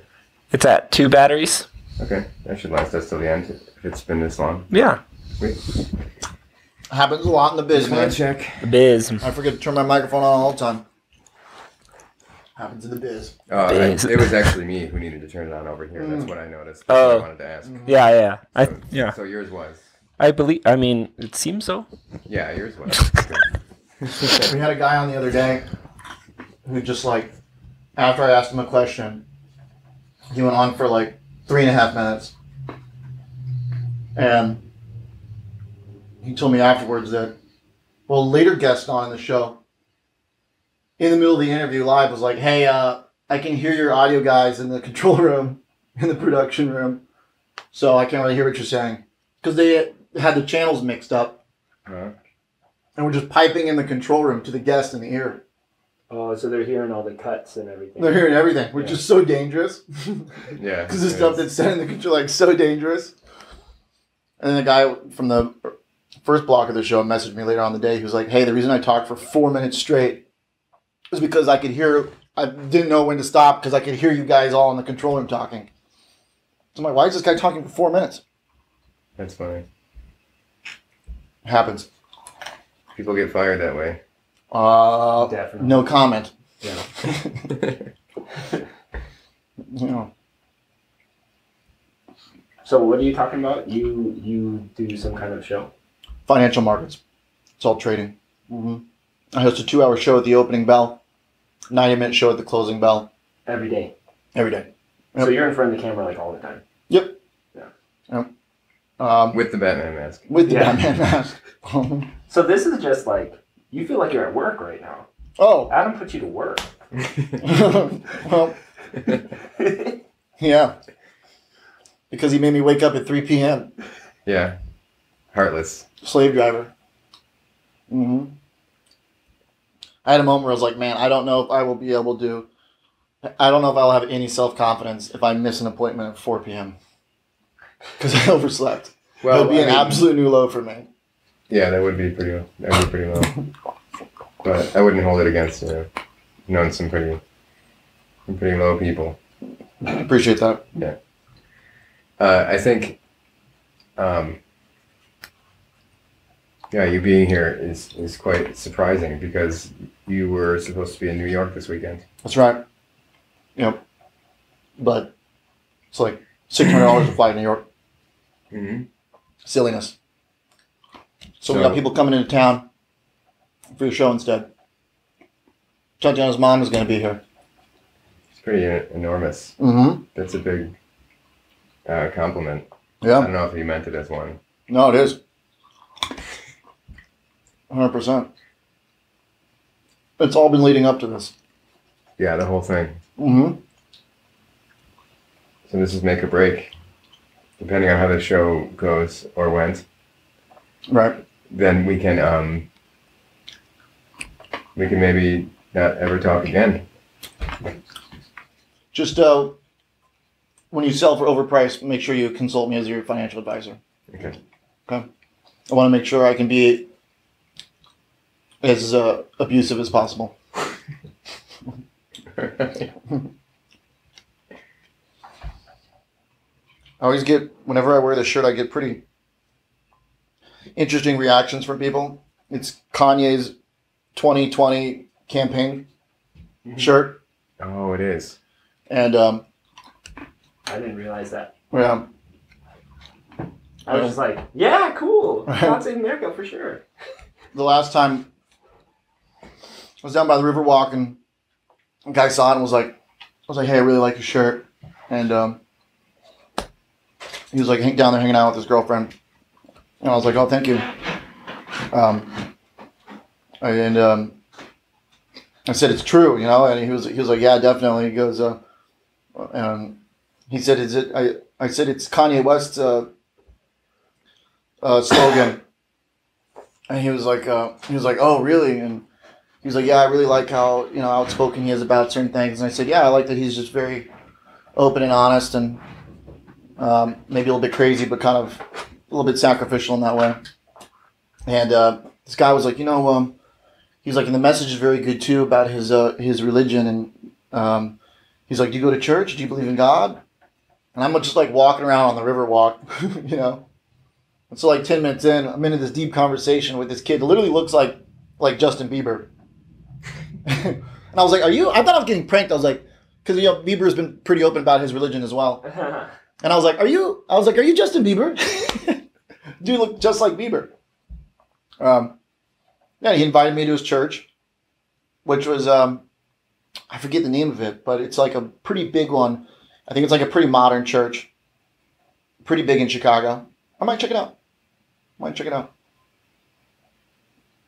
It's at 2 batteries.
Okay, that should last us till the end if it's been this long.
Yeah.
Wait,
Happens a lot in the biz,
can I
man.
check?
The biz.
I forget to turn my microphone on all the time. Happens in the biz.
It was actually me who needed to turn it on over here. That's what I noticed. That's what I wanted to ask.
Yeah. Yeah.
So yours was.
I believe. I mean, it seems so.
Yeah, yours was. Good.
We had a guy on the other day who just like, after I asked him a question, he went on for like 3.5 minutes. And he told me afterwards that, well, later guest on the show, in the middle of the interview live, was like, hey, I can hear your audio guys in the control room, in the production room, so I can't really hear what you're saying. Because they had the channels mixed up, and we're just piping in the control room to the guest in the ear.
Oh, so they're hearing all the cuts and everything.
They're hearing everything, which is so dangerous.
Yeah.
Because the stuff that's said in the control, like, so dangerous. And then the guy from the first block of the show messaged me later on the day. He was like, hey, the reason I talked for 4 minutes straight was because I didn't know when to stop because I could hear you guys all in the control room talking. So I'm like, why is this guy talking for 4 minutes?
That's funny.
It happens.
People get fired that way.
Definitely.
No comment.
Yeah.
You know.
So what are you talking about? You do some kind of show?
Financial markets. It's all trading. Mm-hmm. I host a 2-hour show at the opening bell, 90-minute show at the closing bell.
Every day.
Every day.
So you're in front of the camera like all the time.
Yep.
Yeah.
Yep.
With the Batman mask.
With the
Yeah.
Batman mask.
So this is just like you feel like you're at work right now.
Oh.
Adam put you to work.
Well, yeah. Because he made me wake up at 3 p.m.
Yeah. Heartless.
Slave driver. Mm-hmm. I had a moment where I was like, man, I don't know if I will be able to. I don't know if I'll have any self-confidence if I miss an appointment at 4 p.m. Because I overslept.
Well,
it would be an
I mean,
absolute new low for me.
Yeah, that would be pretty low. But I wouldn't hold it against known some pretty low people.
I appreciate that.
Yeah. I think, you being here is quite surprising because you were supposed to be in New York this weekend.
That's right. Yep. But it's like $600 to fly to New York.
Mm-hmm.
Silliness. So we got people coming into town for your show instead. Tatiana's mom is going to be here.
It's pretty enormous.
Mm-hmm.
That's a big compliment.
Yeah.
I don't know if he meant it as one.
No, it is. 100%. It's all been leading up to this.
Yeah, the whole thing.
Mm-hmm.
So this is make or break. Depending on how the show goes or went.
Right.
Then we can maybe not ever talk again.
Just when you sell for overpriced, make sure you consult me as your financial advisor.
Okay.
Okay. I want to make sure I can be as abusive as possible. I always get, whenever I wear this shirt, I get pretty interesting reactions from people. It's Kanye's 2020 campaign shirt.
Oh, it is.
And,
I didn't realize that.
yeah.
I was just like, yeah, cool.
Right.
God Save America for sure.
The last time I was down by the river walk and a guy saw it and was like, hey, I really like your shirt. And he was like down there hanging out with his girlfriend. And I was like, oh, thank you. I said, it's true, you know? And he was like, yeah, definitely. He goes, he said, I said, it's Kanye West's slogan. And he was like, oh, really? And he was like, yeah, I really like how, you know, outspoken he is about certain things. And I said, yeah, I like that he's just very open and honest and maybe a little bit crazy, but kind of a little bit sacrificial in that way. And this guy was like, you know, he's like, and the message is very good too about his religion. And he's like, do you go to church? Do you believe in God? And I'm just like walking around on the river walk, you know. And so like 10 minutes in, I'm into this deep conversation with this kid that literally looks like Justin Bieber. And I was like, I thought I was getting pranked. I was like, because, you know, Bieber's been pretty open about his religion as well. And I was like, are you Justin Bieber? Do you look just like Bieber? Yeah, he invited me to his church, which was, I forget the name of it, but it's like a pretty big one. I think it's like a pretty modern church. Pretty big in Chicago. I might check it out.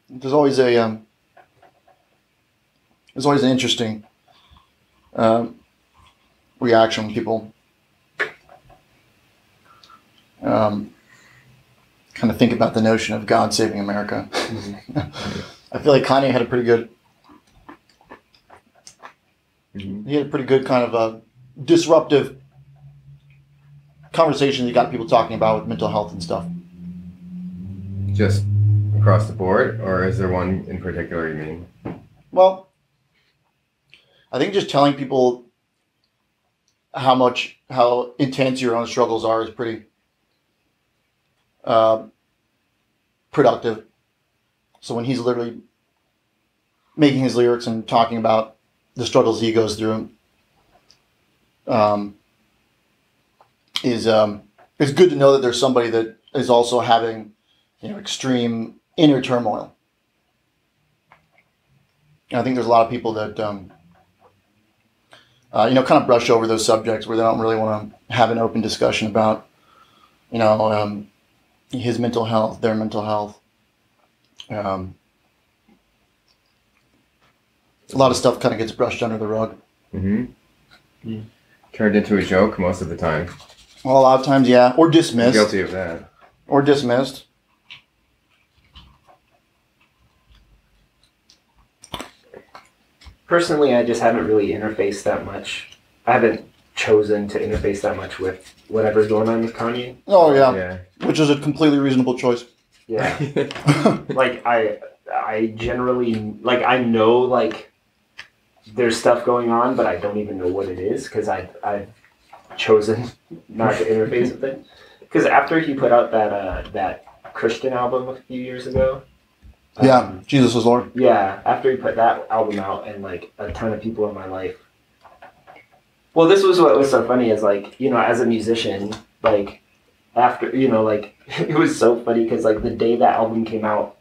There's always an interesting reaction when people kind of think about the notion of God saving America. I feel like Kanye had a pretty good, kind of disruptive conversation that got people talking about with mental health and stuff.
Just across the board, or is there one in particular you mean?
Well, I think just telling people how intense your own struggles are is pretty productive. So when he's literally making his lyrics and talking about the struggles he goes through, it's good to know that there's somebody that is also having, you know, extreme inner turmoil. And I think there's a lot of people that, you know, kind of brush over those subjects where they don't really want to have an open discussion about, you know, his mental health, their mental health. A lot of stuff kind of gets brushed under the rug.
Mm-hmm. Turned into a joke most of the time.
Well, a lot of times, yeah. Or dismissed.
Guilty of that.
Or dismissed.
Personally, I just haven't really interfaced that much. I haven't chosen to interface that much with whatever's going on with Kanye.
Oh, yeah. Which is a completely reasonable choice.
Yeah. Like, I generally, like, I know, like, there's stuff going on, but I don't even know what it is because I've chosen not to interface with it. Because after he put out that Christian album a few years ago.
Yeah, Jesus is Lord.
Yeah, after he put that album out and like a ton of people in my life Well, this was what was so funny is like, you know, as a musician, like after, you know, like it was so funny because like the day that album came out,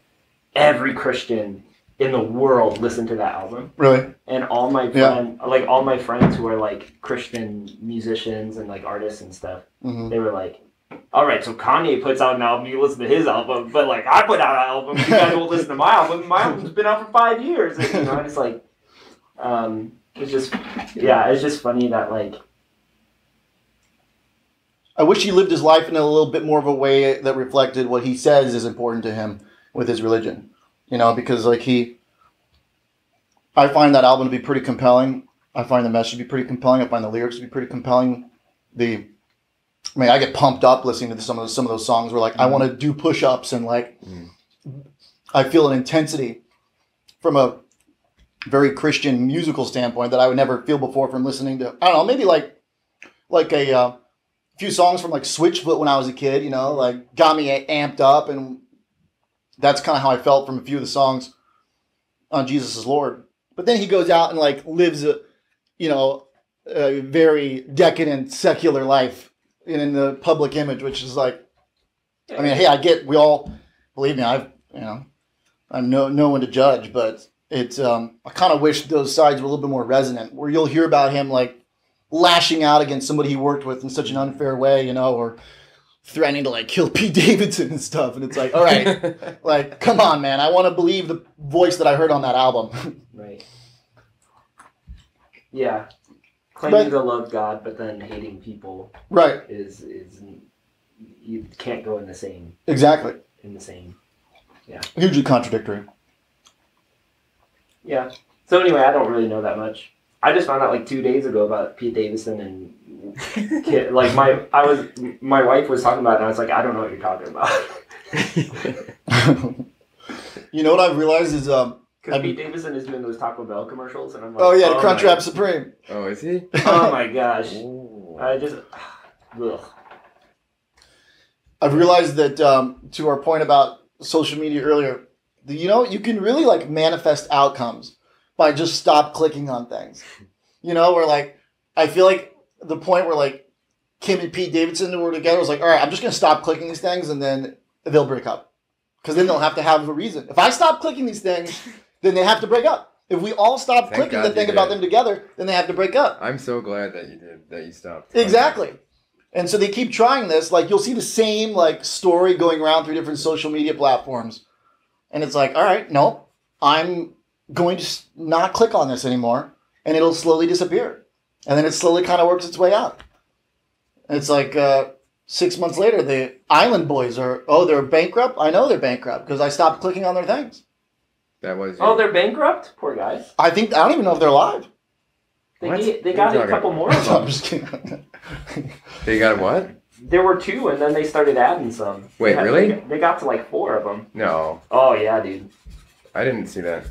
every Christian in the world listened to that album.
Really?
And all my all my friends who are like Christian musicians and like artists and stuff, they were like, all right, so Kanye puts out an album, you listen to his album, but like I put out an album, you guys will listen to my album. My album's been out for 5 years. And, you know, it's like, it's just funny that like.
I wish he lived his life in a little bit more of a way that reflected what he says is important to him with his religion. You know, because like I find that album to be pretty compelling. I find the message to be pretty compelling. I find the lyrics to be pretty compelling. I get pumped up listening to some of those songs where like I want to do push-ups and like I feel an intensity from a very Christian musical standpoint that I would never feel before from listening to, I don't know, maybe like a few songs from like Switchfoot when I was a kid, you know, like got me amped up, and that's kind of how I felt from a few of the songs on Jesus is Lord. But then he goes out and like lives a very decadent secular life in the public image, which is like, I mean, hey, we all, believe me, I'm no one to judge, but it's, I kind of wish those sides were a little bit more resonant, where you'll hear about him like lashing out against somebody he worked with in such an unfair way, you know, or threatening to like kill Pete Davidson and stuff. And it's like, all right, like, come on, man. I want to believe the voice that I heard on that album.
Right. Yeah. Claiming to love God, but then hating people.
Right.
Is you can't go in the same.
Exactly.
Yeah.
Hugely contradictory.
Yeah. So anyway, I don't really know that much. I just found out like 2 days ago about Pete Davidson and kid, like my wife was talking about it, and I was like, I don't know what you're talking about.
You know what I've realized is
because Pete Davidson is doing those Taco Bell commercials, and I'm like,
oh yeah, the Crunchwrap Supreme.
Oh, is he?
Oh my gosh. I just ugh.
I've realized that to our point about social media earlier, you can really like manifest outcomes by just stop clicking on things. You know, where like I feel like the point where like Kim and Pete Davidson were together was like, all right, I'm just gonna stop clicking these things, and then they'll break up, because then they'll have to have a reason. If I stop clicking these things, then they have to break up. If we all stop clicking the thing about them together, then they have to break up.
I'm so glad that you did, that you stopped.
Exactly. And so they keep trying this. Like, you'll see the same like story going around through different social media platforms. And it's like, all right, no, I'm going to not click on this anymore. And it'll slowly disappear. And then it slowly kind of works its way out. And it's like 6 months later, the Island Boys they're bankrupt? I know they're bankrupt because I stopped clicking on their things.
That was.
Oh, they're bankrupt? Poor guys.
I don't even know if they're alive.
They got a couple more of them.
I'm just kidding.
They got what?
There were 2, and then they started adding some.
Wait, really?
They got to like 4 of them.
No.
Oh, yeah, dude.
I didn't see that.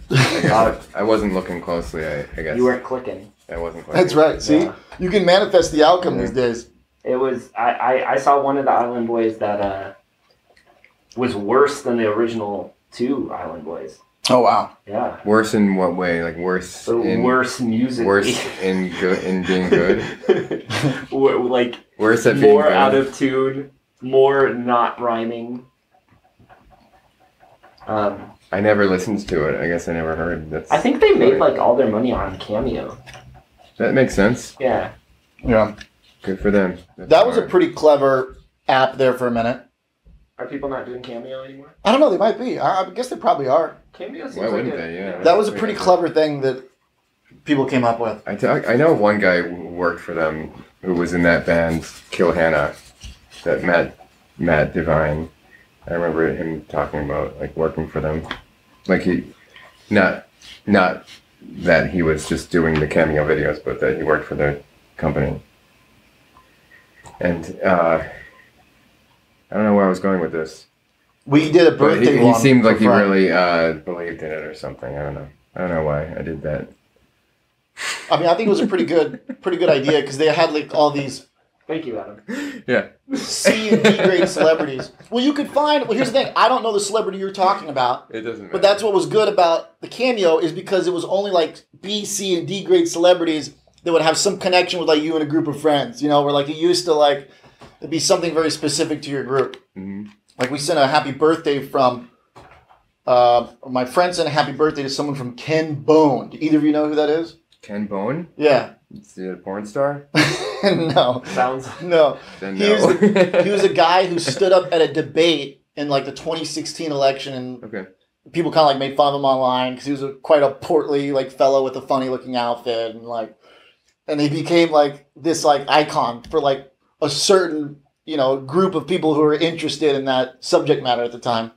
I wasn't looking closely, I guess.
You weren't clicking.
I wasn't clicking.
That's right. See?
Yeah.
You can manifest the outcome these days.
It was... I saw one of the Island Boys that was worse than the original 2 Island Boys.
Oh, wow.
Yeah.
Worse in what way? Like worse in...
Worse musically.
Worse in being good?
Like...
Worse at being
more
good?
Out of tune. More not rhyming.
I never listened to it. I guess I never heard.
I think they made like all their money on Cameo.
That makes sense.
Yeah.
Yeah.
Good for them.
That was a pretty clever app there for a minute.
Are people not doing Cameo anymore?
I don't know. They might be. I guess they probably are.
Cameo seems
Why
like
wouldn't they? Yeah.
That was a pretty clever thing that people came up with.
I know one guy who worked for them who was in that band Kill Hannah, that Matt Devine. I remember him talking about like working for them, like he, not that he was just doing the Cameo videos, but that he worked for the company. And I don't know where I was going with this.
We did a birthday
He
one
seemed like
for
he
Friday.
really believed in it or something. I don't know why I did that.
I mean, I think it was a pretty good idea, because they had like all these
Thank you, Adam.
Yeah.
C and D grade celebrities. Well, you could find. Well, here's the thing. I don't know the celebrity you're talking about.
It doesn't matter.
But that's what was good about the Cameo, is because it was only like B, C, and D grade celebrities that would have some connection with like you and a group of friends, you know, where like it used to like it'd be something very specific to your group.
Mm-hmm.
Like we sent a happy birthday from my friend sent a happy birthday to someone from Ken Bone. Do either of you know who that is?
Ken Bone?
Yeah.
Is he a porn star?
No.
Sounds.
No.
Then
He
no.
he was a guy who stood up at a debate in like the 2016 election, and
Okay.
people kind of like made fun of him online because he was quite a portly like fellow with a funny looking outfit, and he became like this like icon for like a certain, you know, group of people who were interested in that subject matter at the time.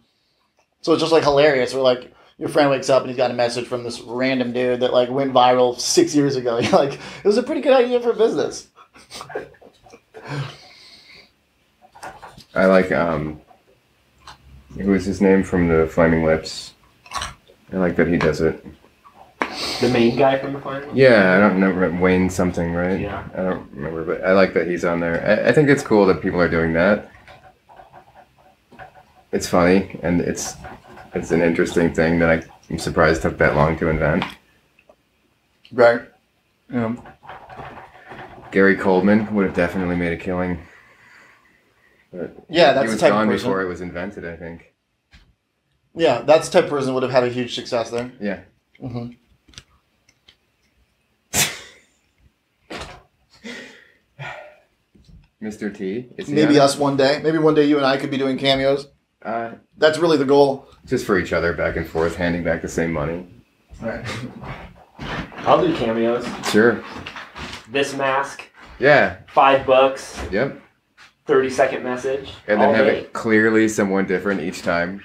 So it's just like hilarious. Where like your friend wakes up and he's got a message from this random dude that like went viral 6 years ago. You're like, it was a pretty good idea for business.
I like, who is his name from the Flaming Lips? I like that he does it.
The main guy from the final?
Yeah, I don't know, Wayne something, right?
Yeah.
I don't remember, but I like that he's on there. I think it's cool that people are doing that. It's funny, and it's an interesting thing that I'm surprised took that long to invent.
Right. Yeah.
Gary Coleman would have definitely made a killing. But
Yeah, that's
he
the
was
type
gone
of person.
before it was invented, I think.
Yeah, that's the type of person would have had a huge success there.
Yeah.
Mm-hmm.
Mr. T. Is he
Maybe
on it?
us one day. Maybe one day you and I could be doing cameos. That's really the goal.
Just for each other, back and forth, handing back the same money.
Right.
I'll do cameos.
Sure.
This mask,
Yeah.
$5,
Yep.
30-second message.
And then
all
have
day.
it clearly someone different each time.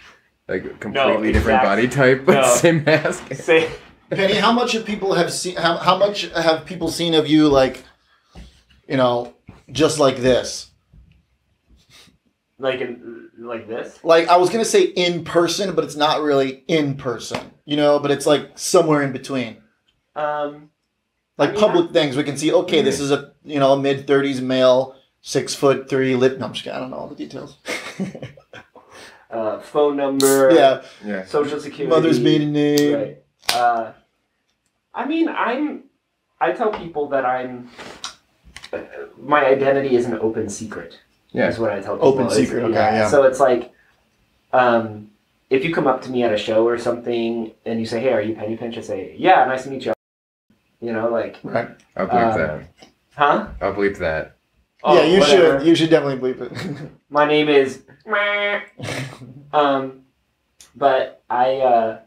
Like a completely different
exact-
body type, but
no.
same mask.
Say,
Penny, how much have people have seen? How much have people seen of you? Like, you know, just like this.
like this.
Like I was gonna say in person, but it's not really in person. You know, but it's like somewhere in between. Like
I mean,
public things, we can see. Okay, this is a mid-30s male, 6'3" lip. No, I'm just kidding. I don't know all the details.
Phone number.
Yeah,
Yeah.
Social security.
mother's maiden name.
Right. I mean, I tell people that my identity is an open secret.
Yeah.
Is what I tell people.
Open secret. Okay, yeah.
So it's like, if you come up to me at a show or something and you say, "Hey, are you Penny Pinch?" I say, "Yeah, nice to meet you." You know, like,
Right.
I'll bleep that.
huh?
I'll bleep that.
Oh,
yeah, you
whatever.
should. You should definitely bleep it.
My name is. But I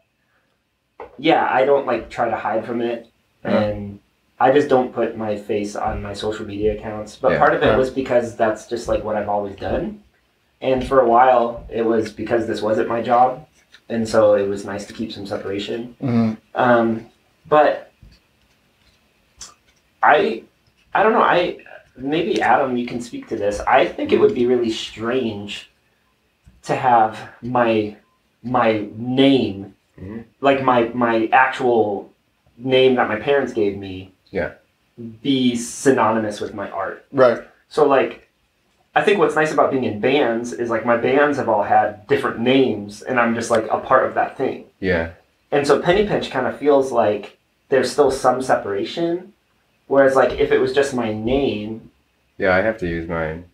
don't like try to hide from it, and I just don't put my face on my social media accounts. But
Yeah.
part of it was because that's just like what I've always done, and for a while it was because this wasn't my job, and so it was nice to keep some separation.
Mm-hmm.
But I don't know. Maybe Adam, you can speak to this. I think it would be really strange to have my name, like my actual name that my parents gave me, be synonymous with my art.
Right.
So like, I think what's nice about being in bands is like my bands have all had different names, and I'm just like a part of that thing.
Yeah.
And so Penny Pinch kind of feels like there's still some separation, whereas like if it was just my name.
Yeah, I have to use mine.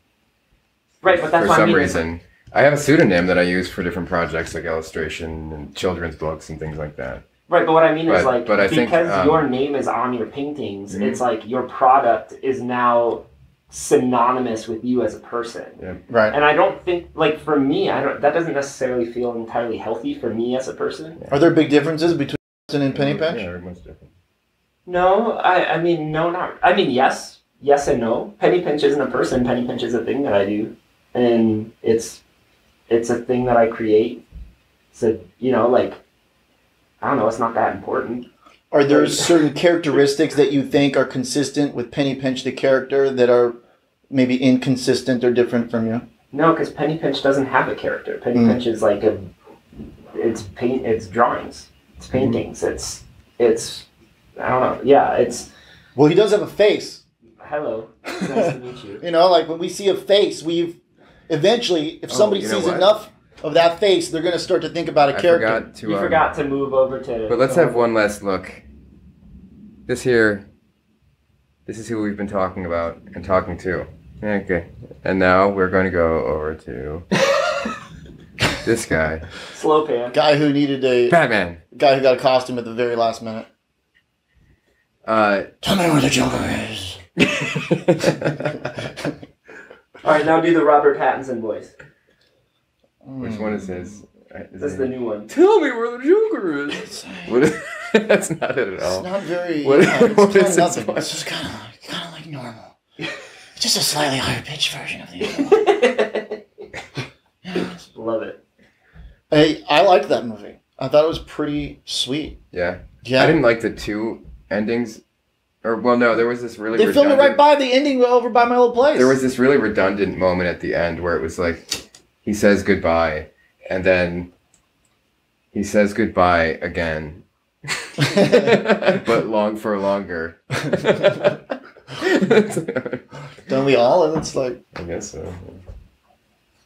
Right, but that's
for
what I
some
mean.
reason. I have a pseudonym that I use for different projects like illustration and children's books and things like that.
Right, but what I mean is like
but I think,
because your name is on your paintings, it's like your product is now synonymous with you as a person.
Yeah.
Right.
And I don't think, like for me, that doesn't necessarily feel entirely healthy for me as a person.
Are there big differences between Austin and Penny Pinch?
Yeah, everyone's different.
No, I mean, no, not. I mean, yes and no. Penny Pinch isn't a person. Penny Pinch is a thing that I do, and it's a thing that I create. So like, I don't know. It's not that important.
Are there certain characteristics that you think are consistent with Penny Pinch the character that are maybe inconsistent or different from you?
No, because Penny Pinch doesn't have a character. Penny Pinch is like it's drawings, it's paintings, it's I don't know. Yeah, it's.
Well, he does have a face.
Hello, nice to meet you.
Like when we see a face, eventually, if somebody
you know
sees
what?
enough of that face, they're going to start to think about a character.
You forgot to move over to.
But let's have one last look. This here This is who we've been talking about and talking to. Okay. And now we're going to go over to this guy.
Slow pan.
Guy who needed a
Batman.
guy who got a costume at the very last minute. Tell me where the Joker is.
All right, now do the Robert Pattinson voice.
Which one is his?
This is the new one.
Tell me where the Joker is. What is that's not it at all.
It's not very.
What-
It's
what
kind
is
of
his
nothing.
voice?
It's just kind of like normal. It's just a slightly higher pitched version of the other one.
Love it.
Hey, I liked that movie. I thought it was pretty sweet.
Yeah.
Yeah.
I didn't like the two endings. Or, well, no, there was this really
They filmed it
redundant...
right by the ending over by my old place.
There was this really redundant moment at the end where it was like, he says goodbye, and then he says goodbye again. But longer.
Don't we all? And it's like
I guess so.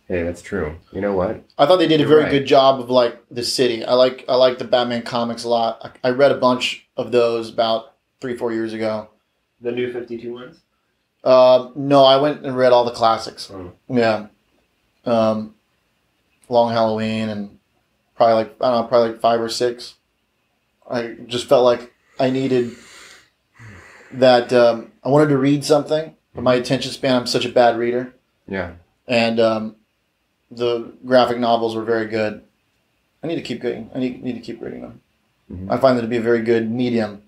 Hey, that's true. You know what?
I thought they did a
You're
very
right.
good job of like the city. I like the Batman comics a lot. I read a bunch of those about 3-4 years ago.
The new 52 ones?
No, I went and read all the classics.
Oh.
Yeah. Long Halloween and probably like 5 or 6. I just felt like I needed that. I wanted to read something, but my attention span, I'm such a bad reader.
Yeah.
And the graphic novels were very good. I need to keep reading. I need to keep reading them.
Mhm.
I find that to be a very good medium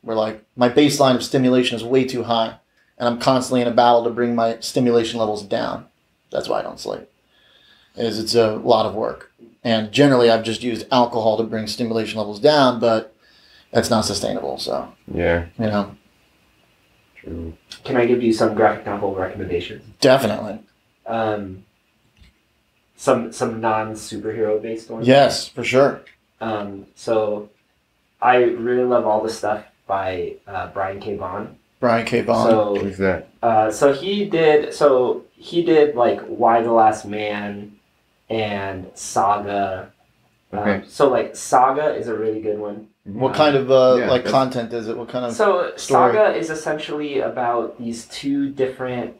where like my baseline of stimulation is way too high and I'm constantly in a battle to bring my stimulation levels down. That's why I don't sleep. It's a lot of work. And generally I've just used alcohol to bring stimulation levels down, but that's not sustainable. So,
Yeah.
you know,
True.
Can I give you some graphic novel recommendations?
definitely.
Some non-superhero based ones.
Yes, for sure.
So I really love all the stuff by Brian K. Vaughan.
Brian K. Vaughan.
Who's that?
So he did like Why the Last Man and Saga.
Okay.
So like Saga is a really good one.
What kind of
Yeah,
like
that's-
content is it? What kind of
So
story?
Saga is essentially about these two different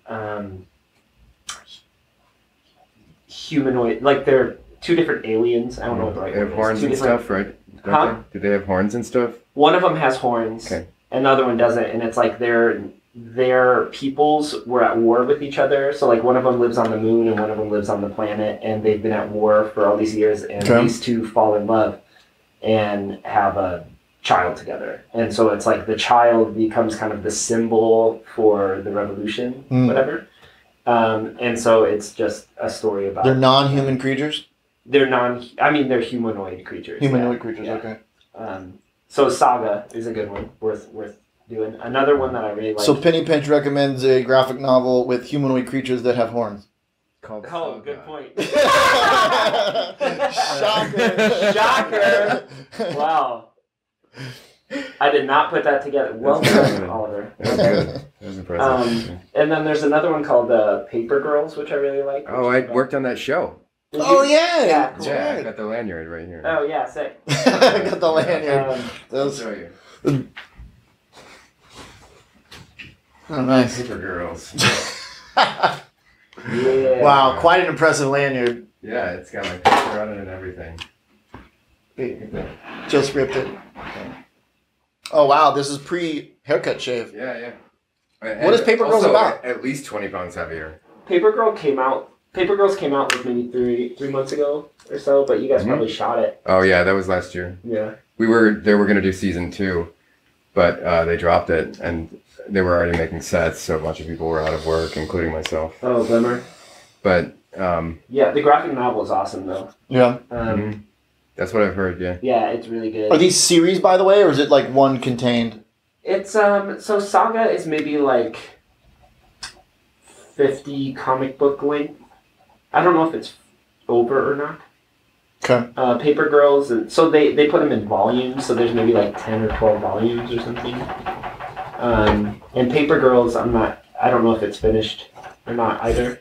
humanoid, like they're two different aliens. I don't know what the right
They have
word is.
horns
Two
and
different-
stuff, right? Don't
Huh?
they? Do they have horns and stuff?
One of them has horns,
Okay.
and the other one doesn't, and it's like their peoples were at war with each other. So like one of them lives on the moon and one of them lives on the planet, and they've been at war for all these years, and
Okay.
these two fall in love and have a child together. And so it's like the child becomes kind of the symbol for the revolution,
Mm.
whatever. And so it's just a story about
They're non-human creatures?
they're humanoid creatures.
Humanoid
yeah.
creatures,
Yeah.
okay.
So Saga is a good one, worth doing. Another one that I really like.
So Penny Pinch recommends a graphic novel with humanoid creatures that have horns.
Called
Oh, good point.
Shocker.
Shocker. Wow. I did not put that together. Well done, Oliver.
That was good. That was impressive.
And then there's another one called Paper Girls, which I really like.
Oh, I worked on that show.
Did
Oh
you?
yeah.
Yeah,
That's
Yeah, I
right.
got the lanyard right here.
Oh yeah, sick.
I got the lanyard.
Um,
I'll
Those,
show you.
oh, nice.
Paper girls.
yeah.
Wow, quite an impressive lanyard.
Yeah, it's got my picture on it and everything. Look at that.
Just ripped it. Oh wow, this is pre-haircut shave.
Yeah, yeah.
What is Paper Girls
also
about?
At least 20 pounds heavier.
Paper Girls came out like maybe three months ago or so, but you guys
Mhm.
probably shot it.
Oh yeah, that was last year.
Yeah.
They were gonna do season 2, but they dropped it, and they were already making sets, so a bunch of people were out of work, including myself.
Oh, Glimmer.
But
Yeah, the graphic novel is awesome though.
Yeah.
mhm. That's what I've heard. Yeah.
Yeah, it's really good.
Are these series, by the way, or is it like one contained?
It's so Saga is maybe like 50 comic book length. I don't know if it's over or not.
Okay.
Paper Girls, and so they put them in volumes, so there's maybe like 10 or 12 volumes or something. And Paper Girls, I don't know if it's finished or not either.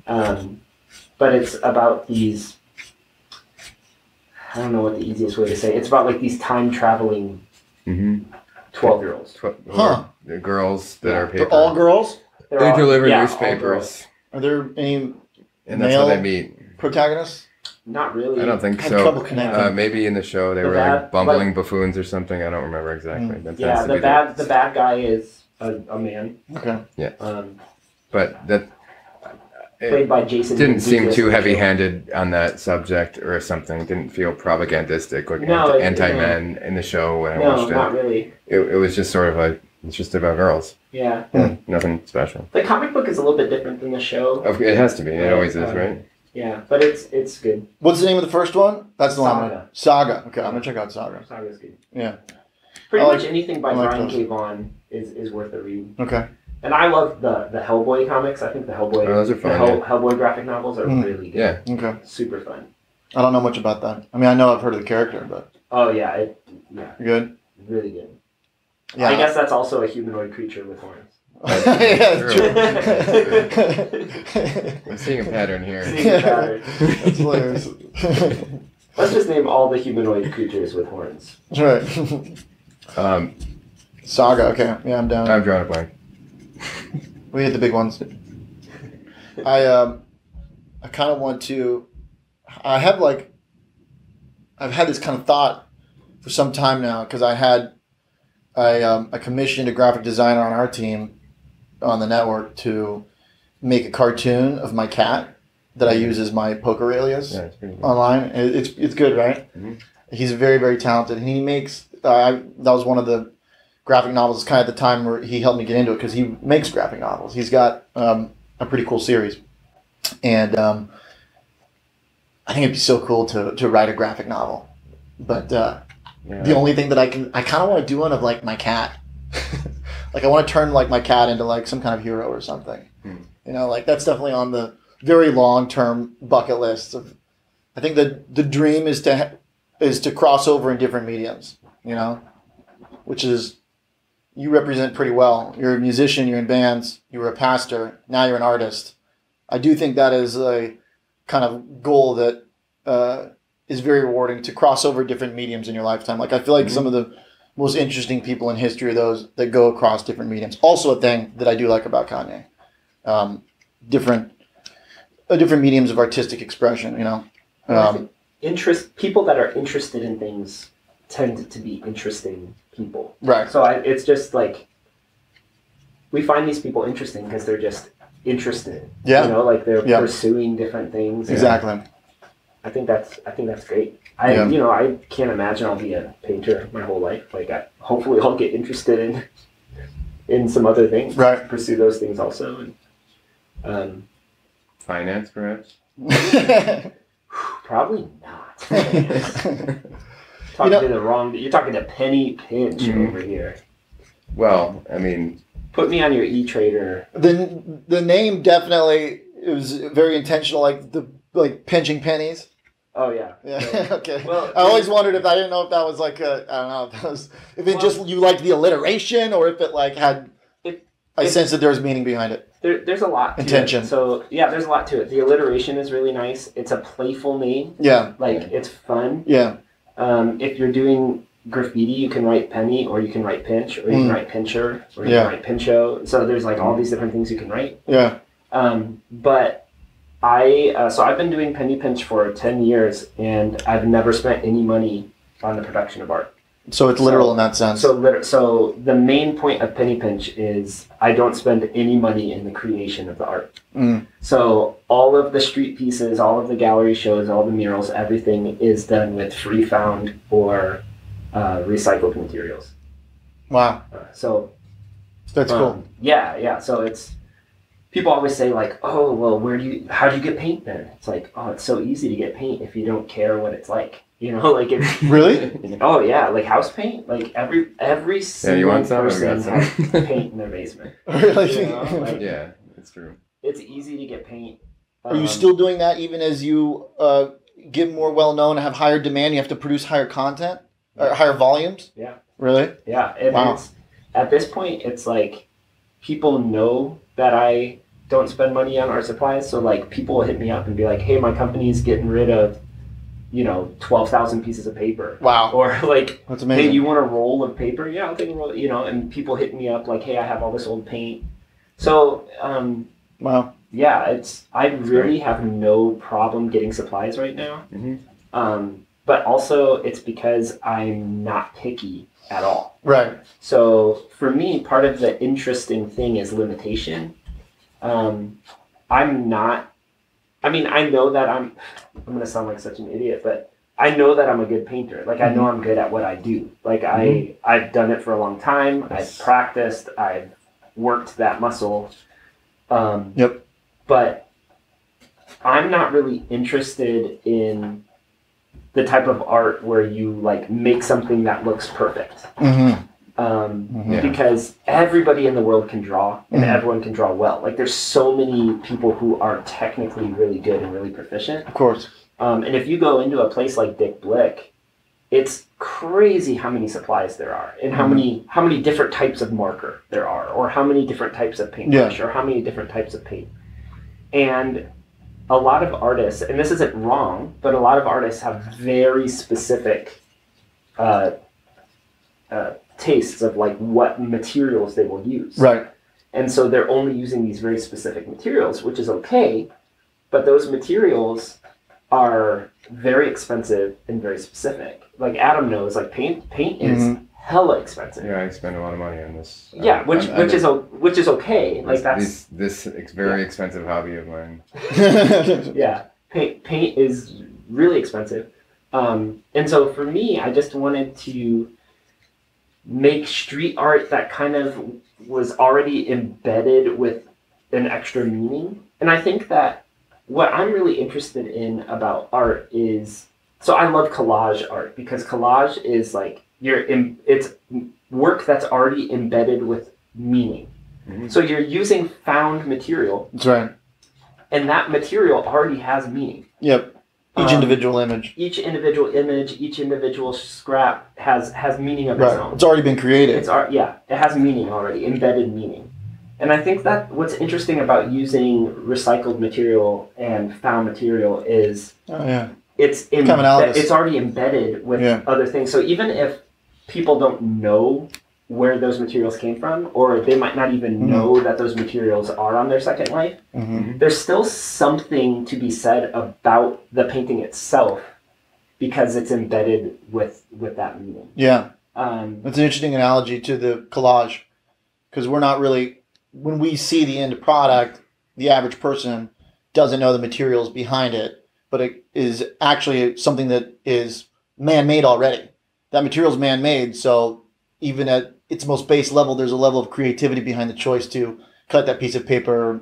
But it's about these, I don't know what the easiest way to say it. It's about like these time traveling
Mm-hmm. 12-year-olds.
Huh.
The girls that are paper.
They're all girls?
They deliver
all
newspapers,
girls.
Are there any
and that's how
male
they meet.
protagonists?
Not really.
I don't think
I had
so.
trouble connecting.
Maybe in the show they
The
were
bad-
like bumbling buffoons or something. I don't remember exactly. That tends
Yeah,
to
the
be
bad guy is a man.
Okay.
But that
Played by Jason.
didn't seem
Mantzoukas.
too heavy-handed on that subject or something. It didn't feel propagandistic or
No,
anti-men in the show when I
No,
watched it.
not really.
It was just sort of it's just about girls.
Yeah.
Nothing special.
The comic book is a little bit different than the show.
It has to be. It always is, right?
Yeah, but it's good.
What's the name of the first one? That's the one.
Saga.
Saga. Okay, I'm gonna check out Saga.
Saga's good.
Yeah.
Pretty
I like-
much anything by
I like
Brian
those.
K. Vaughan is worth a read.
Okay.
And I love the Hellboy comics. I think the Hellboy
those are fun, yeah.
Hellboy graphic novels are really good.
Yeah.
Okay.
Super fun.
I don't know much about that. I mean, I know I've heard of the character, but
Oh yeah,
you're good.
really good.
Yeah.
I guess that's also a humanoid creature with horns.
Yeah, it's true.
I'm seeing a pattern here.
Seeing a pattern.
That's hilarious.
Let's just name all the humanoid creatures with horns.
That's right. Saga. Okay. Yeah, I'm down.
I've drawn a blank.
We hit the big ones. I kind of want to. I've had this kind of thought for some time now because I commissioned a graphic designer on our team on the network to make a cartoon of my cat that I use as my poker alias
Yeah, it's pretty good.
online. It's good, right?
Mm-hmm.
He's very, very talented. And he makes. That was one of the graphic novels kind of at the time where he helped me get into it because he makes graphic novels. He's got a pretty cool series. And I think it'd be so cool to write a graphic novel. But the only thing that I kind of want to do one of like my cat. Like I want to turn like my cat into like some kind of hero or something. You know, like that's definitely on the very long-term bucket list of, I think the dream is to cross over in different mediums, you know, which is, you represent pretty well. You're a musician, you're in bands, you were a pastor, now you're an artist. I do think that is a kind of goal that is very rewarding, to cross over different mediums in your lifetime. Like I feel like some of the most interesting people in history are those that go across different mediums. Also a thing that I do like about Kanye. Different mediums of artistic expression, you know.
People that are interested in things tend to be interesting people.
Right.
So it's just like we find these people interesting because they're just interested.
Yeah.
You know, like they're
Yeah.
pursuing different things.
Exactly.
I think that's great. I can't imagine I'll be a painter my whole life. Like hopefully I'll get interested in some other things.
Right.
Pursue those things also. And
Finance, perhaps?
probably not.
You know-
You're talking to Penny Pinch over here.
Well, I mean,
Put me on your E-Trader.
The name definitely, it was very intentional, like pinching pennies.
Oh yeah.
Yeah. Okay.
Well,
I always wondered if, I didn't know if that was like I don't know if that was, if it just, you liked the alliteration, or if it like had I sense that there was meaning behind it.
There's a lot to
Intention.
it. So yeah, there's a lot to it. The alliteration is really nice. It's a playful name.
Yeah.
Like it's fun.
Yeah.
If you're doing graffiti, you can write penny, or you can write pinch, or you can write pincher, or you
Yeah.
can write pincho. So there's like all these different things you can write.
Yeah.
But I've been doing penny pinch for 10 years, and I've never spent any money on the production of art.
So it's literal in that sense.
So the main point of penny pinch is I don't spend any money in the creation of the art. So all of the street pieces, all of the gallery shows, all the murals, everything is done with free found or recycled materials.
Wow.
So
That's cool.
Yeah. So it's, people always say like, oh, well, how do you get paint then? It's like, oh, it's so easy to get paint if you don't care what it's like. You know, like it's
Really?
Oh yeah, like house paint. Like every single
want some? I've
person
got
has
some.
paint in their basement.
Really?
You know, like,
yeah, it's true.
it's easy to get paint.
Are you still doing that even as you get more well known and have higher demand? You have to produce higher content or higher volumes?
Yeah.
Really?
Yeah. And
Wow.
it's, at this point, it's like people know that I don't spend money on art supplies. So like people will hit me up and be like, hey, my company's getting rid of know, 12,000 pieces of paper.
Wow.
Or like,
That's amazing.
hey, you want a roll of paper? Yeah, I'll take a roll. You know, and people hit me up like, hey, I have all this old paint. So,
Wow.
yeah, I really have no problem getting supplies right now. But also it's because I'm not picky at all.
Right.
So for me, part of the interesting thing is limitation. I'm not, I mean, I know that I'm going to sound like such an idiot, but I know that I'm a good painter. Like, I know I'm good at what I do. Like, I've done it for a long time. I've practiced. I've worked that muscle.
Yep.
But I'm not really interested in the type of art where you, like, make something that looks perfect. Because everybody in the world can draw, and everyone can draw well. Like, there's so many people who are technically really good and really proficient.
Of course.
And if you go into a place like Dick Blick, it's crazy how many supplies there are, and how many different types of marker there are, or how many different types of paintbrush, or how many different types of paint. And a lot of artists, and this isn't wrong, but a lot of artists have very specific tastes of like what materials they will use.
Right.
And so they're only using these very specific materials, which is okay, but those materials are very expensive and very specific. Like Adam knows, like paint is hella expensive.
Yeah, I spend a lot of money on this.
Yeah, which is okay. Like that's
this very expensive hobby of mine.
Yeah, paint is really expensive, and so for me, I just wanted to make street art that kind of was already embedded with an extra meaning. And I think that what I'm really interested in about art is, so I love collage art because collage is like it's work that's already embedded with meaning. So you're using found material.
That's right.
And that material already has meaning.
Yep. Each individual image.
Each individual scrap has meaning of its own.
It's already been created.
It has meaning already, embedded meaning. And I think that what's interesting about using recycled material and found material is it's already embedded with other things. So even if people don't know where those materials came from, or they might not even know that those materials are on their second life, there's still something to be said about the painting itself because it's embedded with that meaning.
Yeah. That's an interesting analogy to the collage, because we're not really, when we see the end product, the average person doesn't know the materials behind it, but it is actually something that is man-made already. That material is man-made, so even at its most base level, there's a level of creativity behind the choice to cut that piece of paper,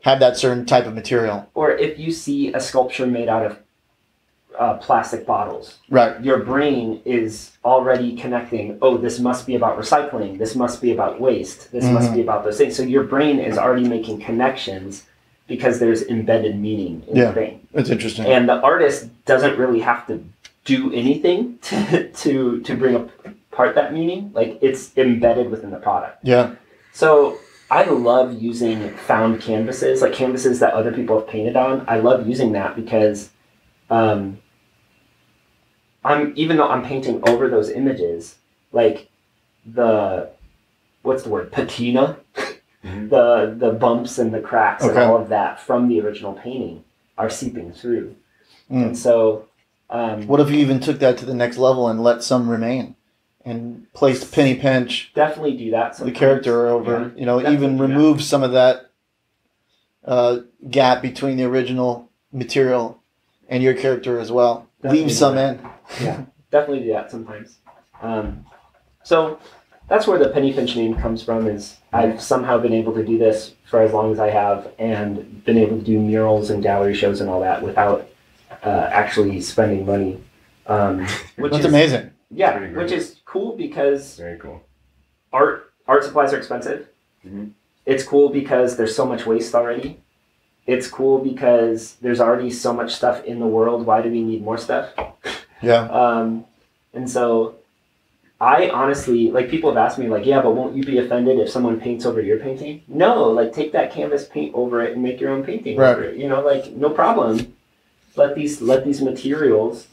have that certain type of material.
Or if you see a sculpture made out of plastic bottles, your brain is already connecting, oh, this must be about recycling, this must be about waste, this must be about those things. So your brain is already making connections because there's embedded meaning in the thing.
That's interesting.
And the artist doesn't really have to do anything to bring apart that meaning. Like, it's embedded within the product.
Yeah. So
I love using found canvases, like canvases that other people have painted on. I love using that because even though I'm painting over those images, like what's the word? Patina, the bumps and the cracks and all of that from the original painting are seeping through. And so
what if you even took that to the next level and let some remain and placed penny pinch?
Definitely do that sometimes.
The character over, even remove some of that gap between the original material and your character as well.
Definitely
leave some in.
Yeah, definitely do that sometimes. So that's where the penny pinch name comes from, is I've somehow been able to do this for as long as I have and been able to do murals and gallery shows and all that without actually spending money. Which
That's
is
amazing.
Yeah, which is cool because
very cool.
Art supplies are expensive. It's cool because there's so much waste already. It's cool because there's already so much stuff in the world. Why do we need more stuff?
Yeah.
And so I honestly, like, people have asked me, like, yeah, but won't you be offended if someone paints over your painting? No, like, take that canvas, paint over it, and make your own painting over it. Like, no problem. let these materials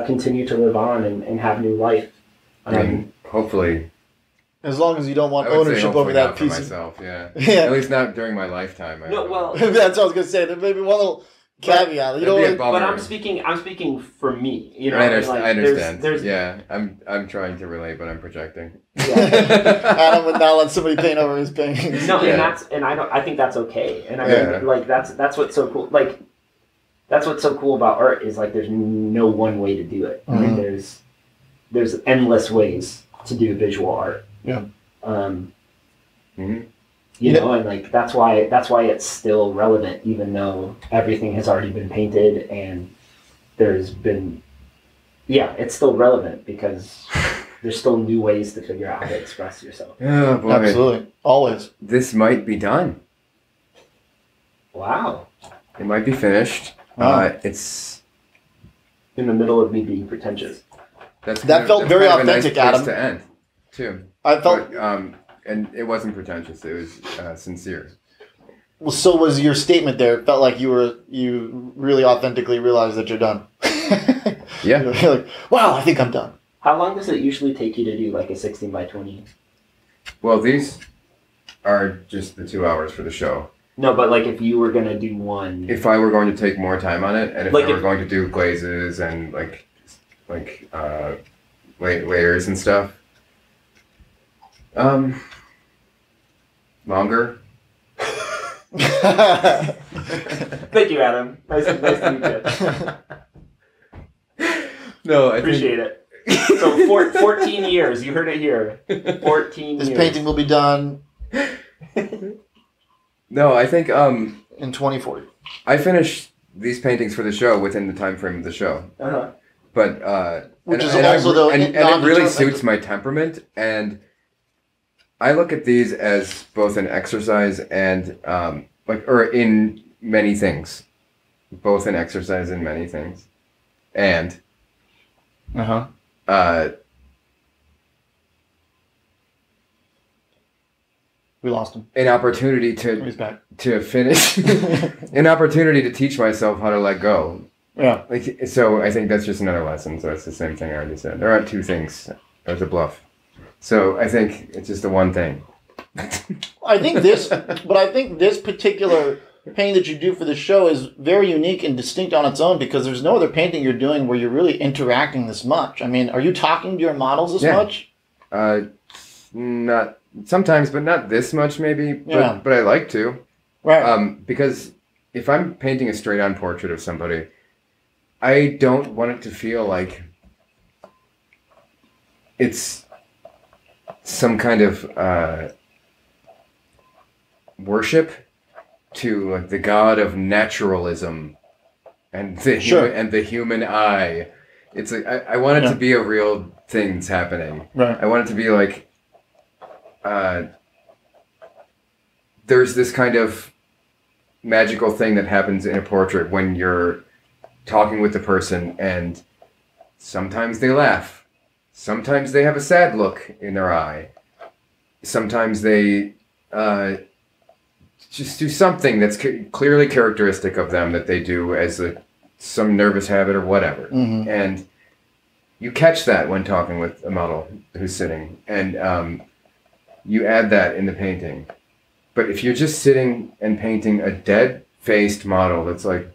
continue to live on and have new life.
Hopefully.
As long as you don't want
I would say
ownership over that
not for
piece.
myself, yeah.
Yeah.
At least not during my lifetime.
No, well,
That's what I was gonna say. There may be one little caveat. You know,
that'd be a bummer.
but I'm speaking for me. You know,
I understand.
like,
I understand.
There's,
yeah, I'm trying to relate, but I'm projecting.
Adam would not let somebody paint over his paintings.
No,
Yeah.
I think that's okay, and I
Yeah.
think like that's what's so cool. Like that's what's so cool about art is like there's no one way to do it. I mean, there's endless ways to do visual art.
Yeah.
You know, and like that's why it's still relevant, even though everything has already been painted and there's been, it's still relevant because there's still new ways to figure out how to express yourself.
Oh boy,
Absolutely, always.
this might be done.
Wow.
It might be finished.
Wow.
It's
In the middle of me being pretentious.
That felt very
kind of a nice
authentic,
place
Adam.
to end, too.
I felt.
But, and it wasn't pretentious. It was sincere.
Well, so was your statement there. It felt like you really authentically realized that you're done.
Yeah.
You're like, wow, I think I'm done.
How long does it usually take you to do like a 16 by 20?
Well, these are just the 2 hours for the show.
No, but like if you were gonna do one,
If I were going to take more time on it, and if
Like
I were
if-
going to do glazes and layers and stuff, longer.
thank you, Adam. Nice to meet you.
No, I
Appreciate it. So 14 years. You heard it here. 14
This
years.
painting will be done
No, I think
in 2040.
I finished these paintings for the show within the time frame of the show.
Uh-huh.
But
Which is
and
also though
and it really
non-determined.
suits my temperament, and I look at these as both an exercise and or in many things, both an exercise in many things, and
We lost him.
an opportunity
He's back.
to finish, an opportunity to teach myself how to let go.
Yeah.
So I think that's just another lesson. So it's the same thing I already said. There aren't two things. There's a bluff. So I think it's just the one thing.
I think this particular painting that you do for the show is very unique and distinct on its own because there's no other painting you're doing where you're really interacting this much. I mean, are you talking to your models this much?
Not sometimes, but not this much maybe.
Yeah.
But I like to.
Right.
Because if I'm painting a straight-on portrait of somebody, I don't want it to feel like it's some kind of worship to like the god of naturalism and the human eye. It's like I want it to be a real things happening.
Right.
I want it to be like there's this kind of magical thing that happens in a portrait when you're talking with the person, and sometimes they laugh, sometimes they have a sad look in their eye, sometimes they just do something that's clearly characteristic of them that they do as some nervous habit or whatever.
Mm-hmm.
And you catch that when talking with a model who's sitting, and you add that in the painting. But if you're just sitting and painting a dead-faced model that's like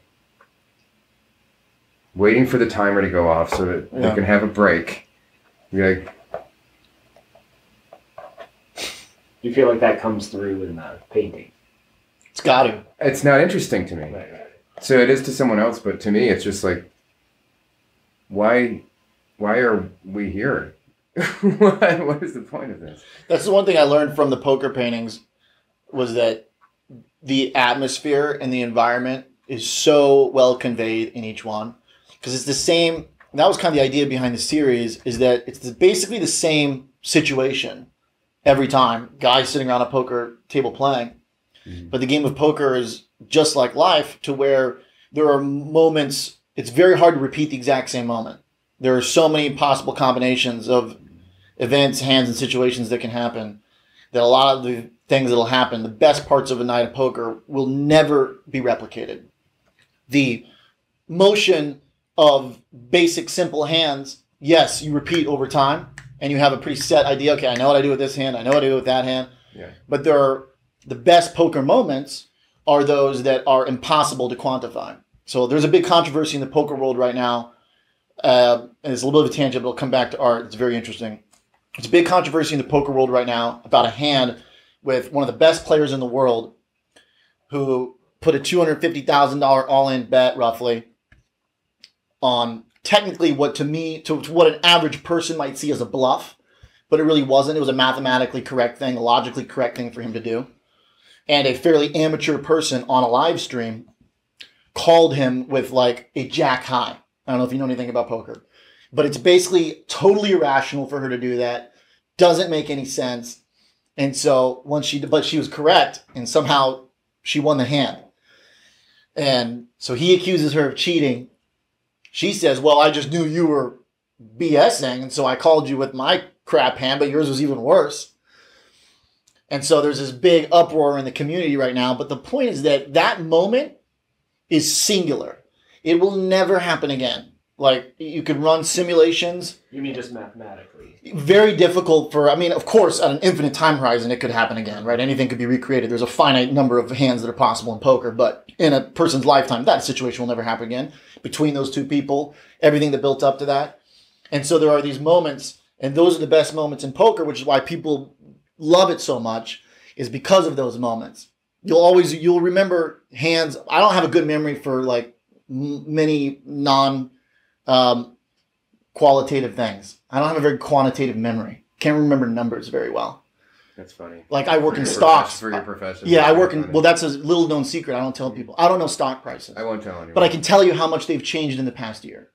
waiting for the timer to go off so that they can have a break, you're like,
You feel like that comes through in the painting?
It's got to.
it's not interesting to me. So it is to someone else, but to me, it's just like, why are we here? What is the point of this?
That's the one thing I learned from the poker paintings was that the atmosphere and the environment is so well conveyed in each one. Because it's the same, that was kind of the idea behind the series, is that it's basically the same situation every time. Guys sitting around a poker table playing. Mm-hmm. But the game of poker is just like life, to where there are moments, it's very hard to repeat the exact same moment. There are so many possible combinations of events, hands, and situations that can happen that a lot of the things that will happen, the best parts of a night of poker, will never be replicated. The motion of basic simple hands, yes, you repeat over time and you have a pretty set idea. Okay, I know what I do with this hand. I know what I do with that hand.
Yeah.
But the best poker moments are those that are impossible to quantify. So there's a big controversy in the poker world right now. And it's a little bit of a tangent, but it'll come back to art. It's very interesting. It's a big controversy in the poker world right now about a hand with one of the best players in the world who put a $250,000 all-in bet roughly on technically what to what an average person might see as a bluff, but it really wasn't. It was a mathematically correct thing, a logically correct thing for him to do. And a fairly amateur person on a live stream called him with like a jack high. I don't know if you know anything about poker, but it's basically totally irrational for her to do that. Doesn't make any sense. And so but she was correct, and somehow she won the hand. And so he accuses her of cheating. She says, well, I just knew you were BSing, and so I called you with my crap hand, but yours was even worse. And so there's this big uproar in the community right now. But the point is that that moment is singular. It will never happen again. Like, you could run simulations.
You mean just mathematically?
Very difficult of course, at an infinite time horizon, it could happen again, right? Anything could be recreated. There's a finite number of hands that are possible in poker, but in a person's lifetime, that situation will never happen again. Between those two people, everything that built up to that. And so there are these moments, and those are the best moments in poker, which is why people love it so much, is because of those moments. You'll remember hands. I don't have a good memory for like many qualitative things. I don't have a very quantitative memory. Can't remember numbers very well.
That's funny.
Like, I work in stocks.
For your profession.
Yeah, that's a little known secret. I don't tell people. I don't know stock prices.
I won't tell anyone.
But I can tell you how much they've changed in the past year.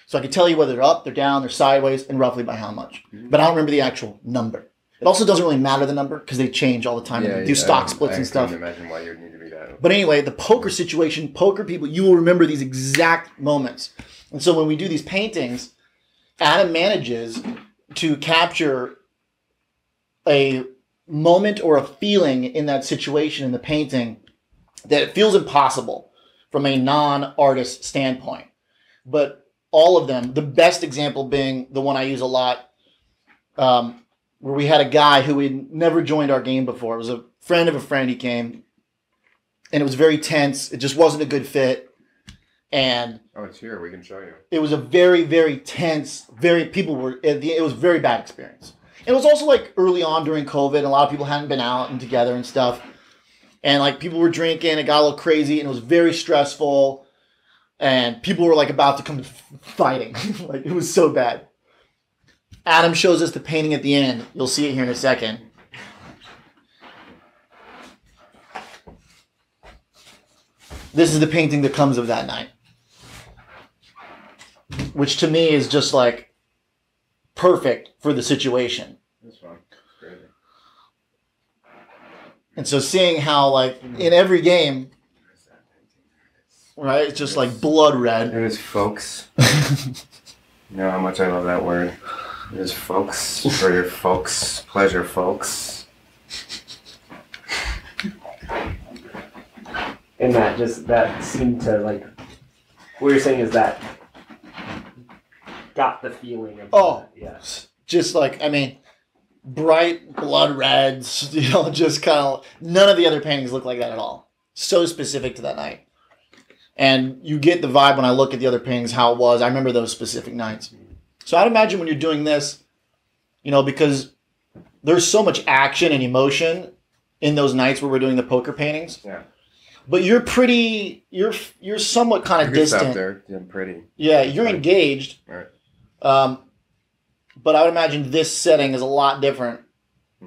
So I can tell you whether they're up, they're down, they're sideways, and roughly by how much. But I don't remember the actual number. It also doesn't really matter the number because they change all the time. They do stock splits and stuff.
I can't imagine why you would need to be that.
But anyway, the poker situation, poker people, you will remember these exact moments. And so when we do these paintings, Adam manages to capture a moment or a feeling in that situation in the painting that it feels impossible from a non-artist standpoint. But all of them, the best example being the one I use a lot, where we had a guy who had never joined our game before. It was a friend of a friend. He came, and it was very tense. It just wasn't a good fit. And
it's here. We can show you.
It was a very, very tense, it was a very bad experience. It was also like early on during COVID, and a lot of people hadn't been out and together and stuff. And like people were drinking, it got a little crazy, and it was very stressful. And people were like about to come fighting. Like, it was so bad. Adam shows us the painting at the end. You'll see it here in a second. This is the painting that comes of that night. Which to me is just like perfect for the situation.
That's fun. Crazy.
And so seeing how like in every game, right, it's just like blood red.
It is folks. You know how much I love that word. It is folks for your folks. Pleasure, folks.
And that seemed to, like, what you're saying is that got the feeling of yes.
Just like, I mean, bright blood reds, just kind of, none of the other paintings look like that at all. So specific to that night. And you get the vibe when I look at the other paintings, how it was. I remember those specific nights. So I'd imagine when you're doing this, because there's so much action and emotion in those nights where we're doing the poker paintings.
Yeah.
But you're somewhat kind of distant.
Stop there. I'm pretty.
Yeah, you're engaged.
Right.
But I would imagine this setting is a lot different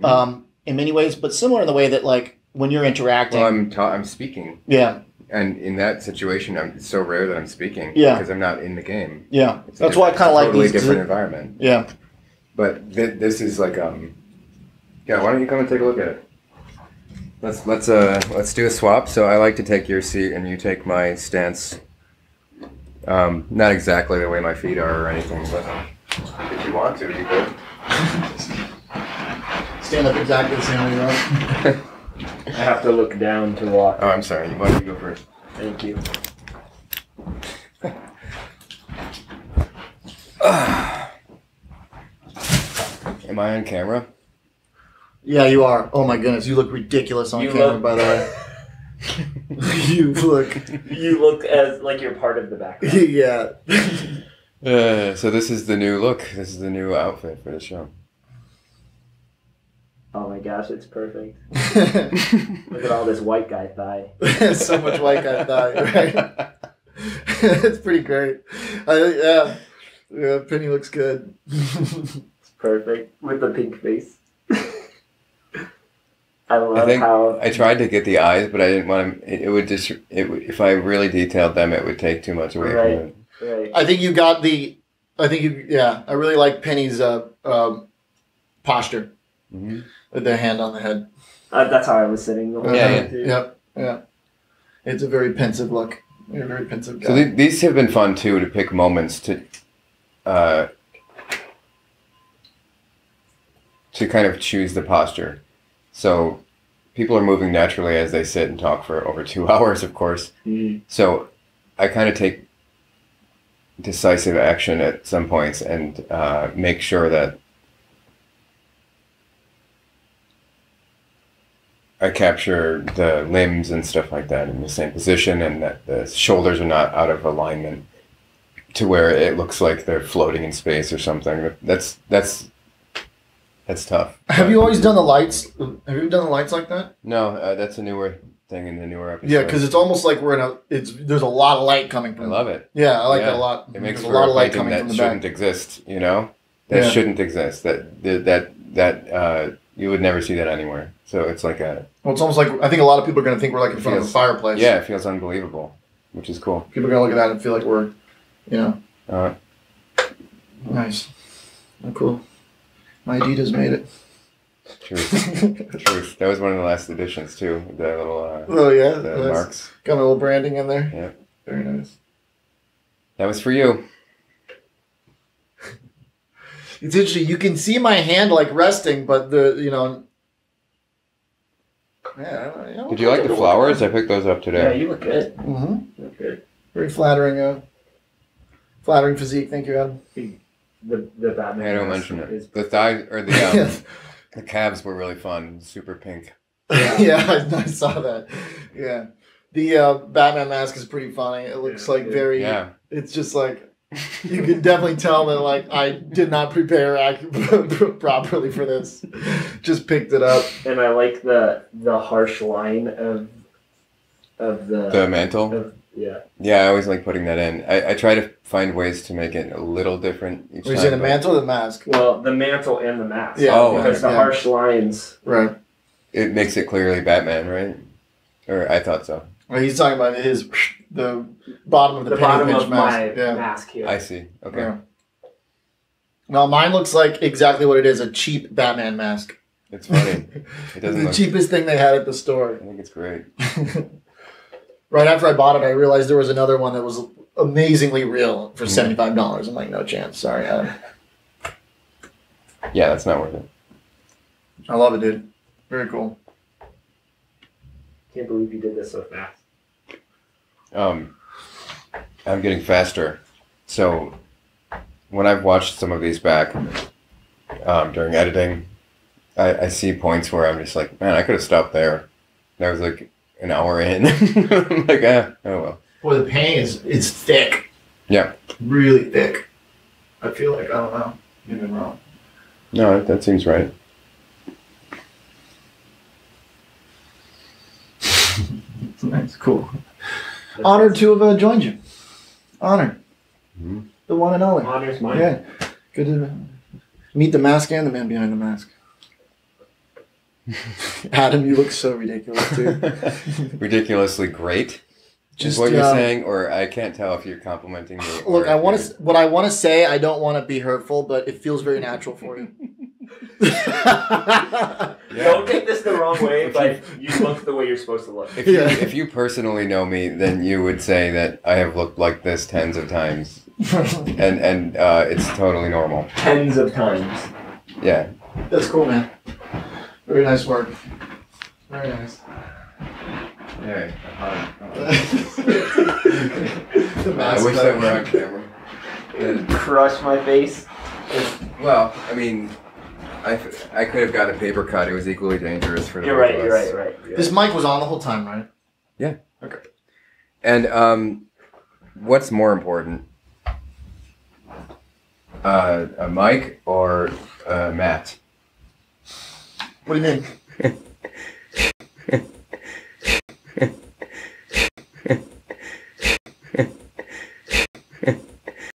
in many ways, but similar in the way that, like, when you're interacting.
Well, I'm speaking.
Yeah.
And in that situation, it's so rare that I'm speaking.
Yeah.
Because I'm not in the game.
Yeah. That's why I kind of like
totally
these.
Different environment.
Yeah.
But this is like why don't you come and take a look at it? Let's do a swap. So I like to take your seat and you take my stance. Not exactly the way my feet are or anything, but if you want to, you could.
Stand up exactly the same way you are.
I have to look down to walk.
Oh, I'm sorry. Why don't you go first?
Thank you.
Am I on camera?
Yeah, you are. Oh my goodness, you look ridiculous on camera, by the way. You
look as like you're part of the background.
Yeah.
So this is the new look. This is the new outfit for the show.
Oh my gosh, it's perfect. Look at all this white guy thigh.
So much white guy thigh, right? It's pretty great. Yeah, Penny looks good.
It's perfect with the pink face. I love
how I tried to get the eyes, but I didn't want to. It would just. If I really detailed them, it would take too much away from it.
Right.
I think you got the. I think you. Yeah, I really like Penny's posture with their hand on the head.
That's how I was sitting the whole time too.
Yeah. It's a very pensive look. You're a very pensive guy.
So these have been fun too, to pick moments to kind of choose the posture. So people are moving naturally as they sit and talk for over 2 hours, of course.
Mm-hmm.
So I kind of take decisive action at some points and make sure that I capture the limbs and stuff like that in the same position, and that the shoulders are not out of alignment to where it looks like they're floating in space or something. That's tough.
Have you always done the lights? Have you done the lights like that?
No, that's a newer thing in the newer episode.
Yeah, because it's almost like there's a lot of light coming from.
I love it.
Yeah, I like that a lot.
It makes
there's
for
a lot of light
painting
coming
that
from the
shouldn't
back.
exist. You know, that shouldn't exist. That you would never see that anywhere. So it's like a.
Well, it's almost like I think a lot of people are going to think we're like in front of a fireplace.
Yeah, it feels unbelievable, which is cool.
People are going to look at that and feel like we're,
Uh,
nice. Oh, cool. My Adidas made it.
Truth. Truth. That was one of the last editions too. The little.
Oh yeah.
The marks.
Got a little branding in there.
Yeah.
Very nice.
That was for you.
It's interesting. You can see my hand like resting, but Yeah.
Did you like the flowers? I picked those up today.
Yeah, you look good.
Mm-hmm.
You look good.
Very flattering. Flattering physique. Thank you, Adam.
The Batman.
I don't mention it. The thighs or the the calves were really fun. Super pink.
Yeah, I saw that. Yeah, the Batman mask is pretty funny. It looks like very.
Yeah.
It's just like you can definitely tell that like I did not prepare properly for this. Just picked it up.
And I like the harsh line of the
mantle.
Yeah.
Yeah, I always like putting that in. I try to find ways to make it a little different each time.
Was it the mantle or the mask?
Well, the mantle and the mask.
Yeah.
Because the harsh lines.
Right.
It makes it clearly Batman, right? Or I thought so.
Well, he's talking about the bottom of the
bottom
penny pinch
of
mask.
my mask here.
I see. Okay.
Yeah. Well, mine looks like exactly what it is, a cheap Batman mask.
It's funny. It doesn't
the
look...
cheapest thing they had at the store.
I think it's great.
Right after I bought it, I realized there was another one that was amazingly real for $75. I'm like, no chance. Sorry, Adam.
Yeah, that's not worth it.
I love it, dude. Very cool.
Can't believe you did this so fast.
I'm getting faster. So when I've watched some of these back during editing, I see points where I'm just like, man, I could have stopped there. That was like an hour in. I'm like, oh well.
Boy, the painting is thick.
Yeah.
Really thick. I feel like, I don't know. You've been wrong.
No, that seems right.
Nice, cool. Honored to have joined you. Honored.
Mm-hmm.
The one and only.
Honor's mine.
Yeah. Good to meet the mask and the man behind the mask. Adam, you look so ridiculous, dude.
Ridiculously great. Just what you're saying, or I can't tell if you're complimenting me.
Look, what I want to say. I don't want to be hurtful, but it feels very natural for you.
Don't take this the wrong way, but you look the way you're supposed to look.
If you personally know me, then you would say that I have looked like this tens of times, and it's totally normal.
Tens of times.
Yeah.
That's cool, man. Very nice work. Very nice.
Hey,
The mask.
I wish that were on camera.
Crush my face.
Well, I mean, I could have got a paper cut. It was equally dangerous for the
You're
both
right.
of
You're
us.
right.
This mic was on the whole time, right?
Yeah.
Okay.
And what's more important, a mic or a mat?
What do you mean?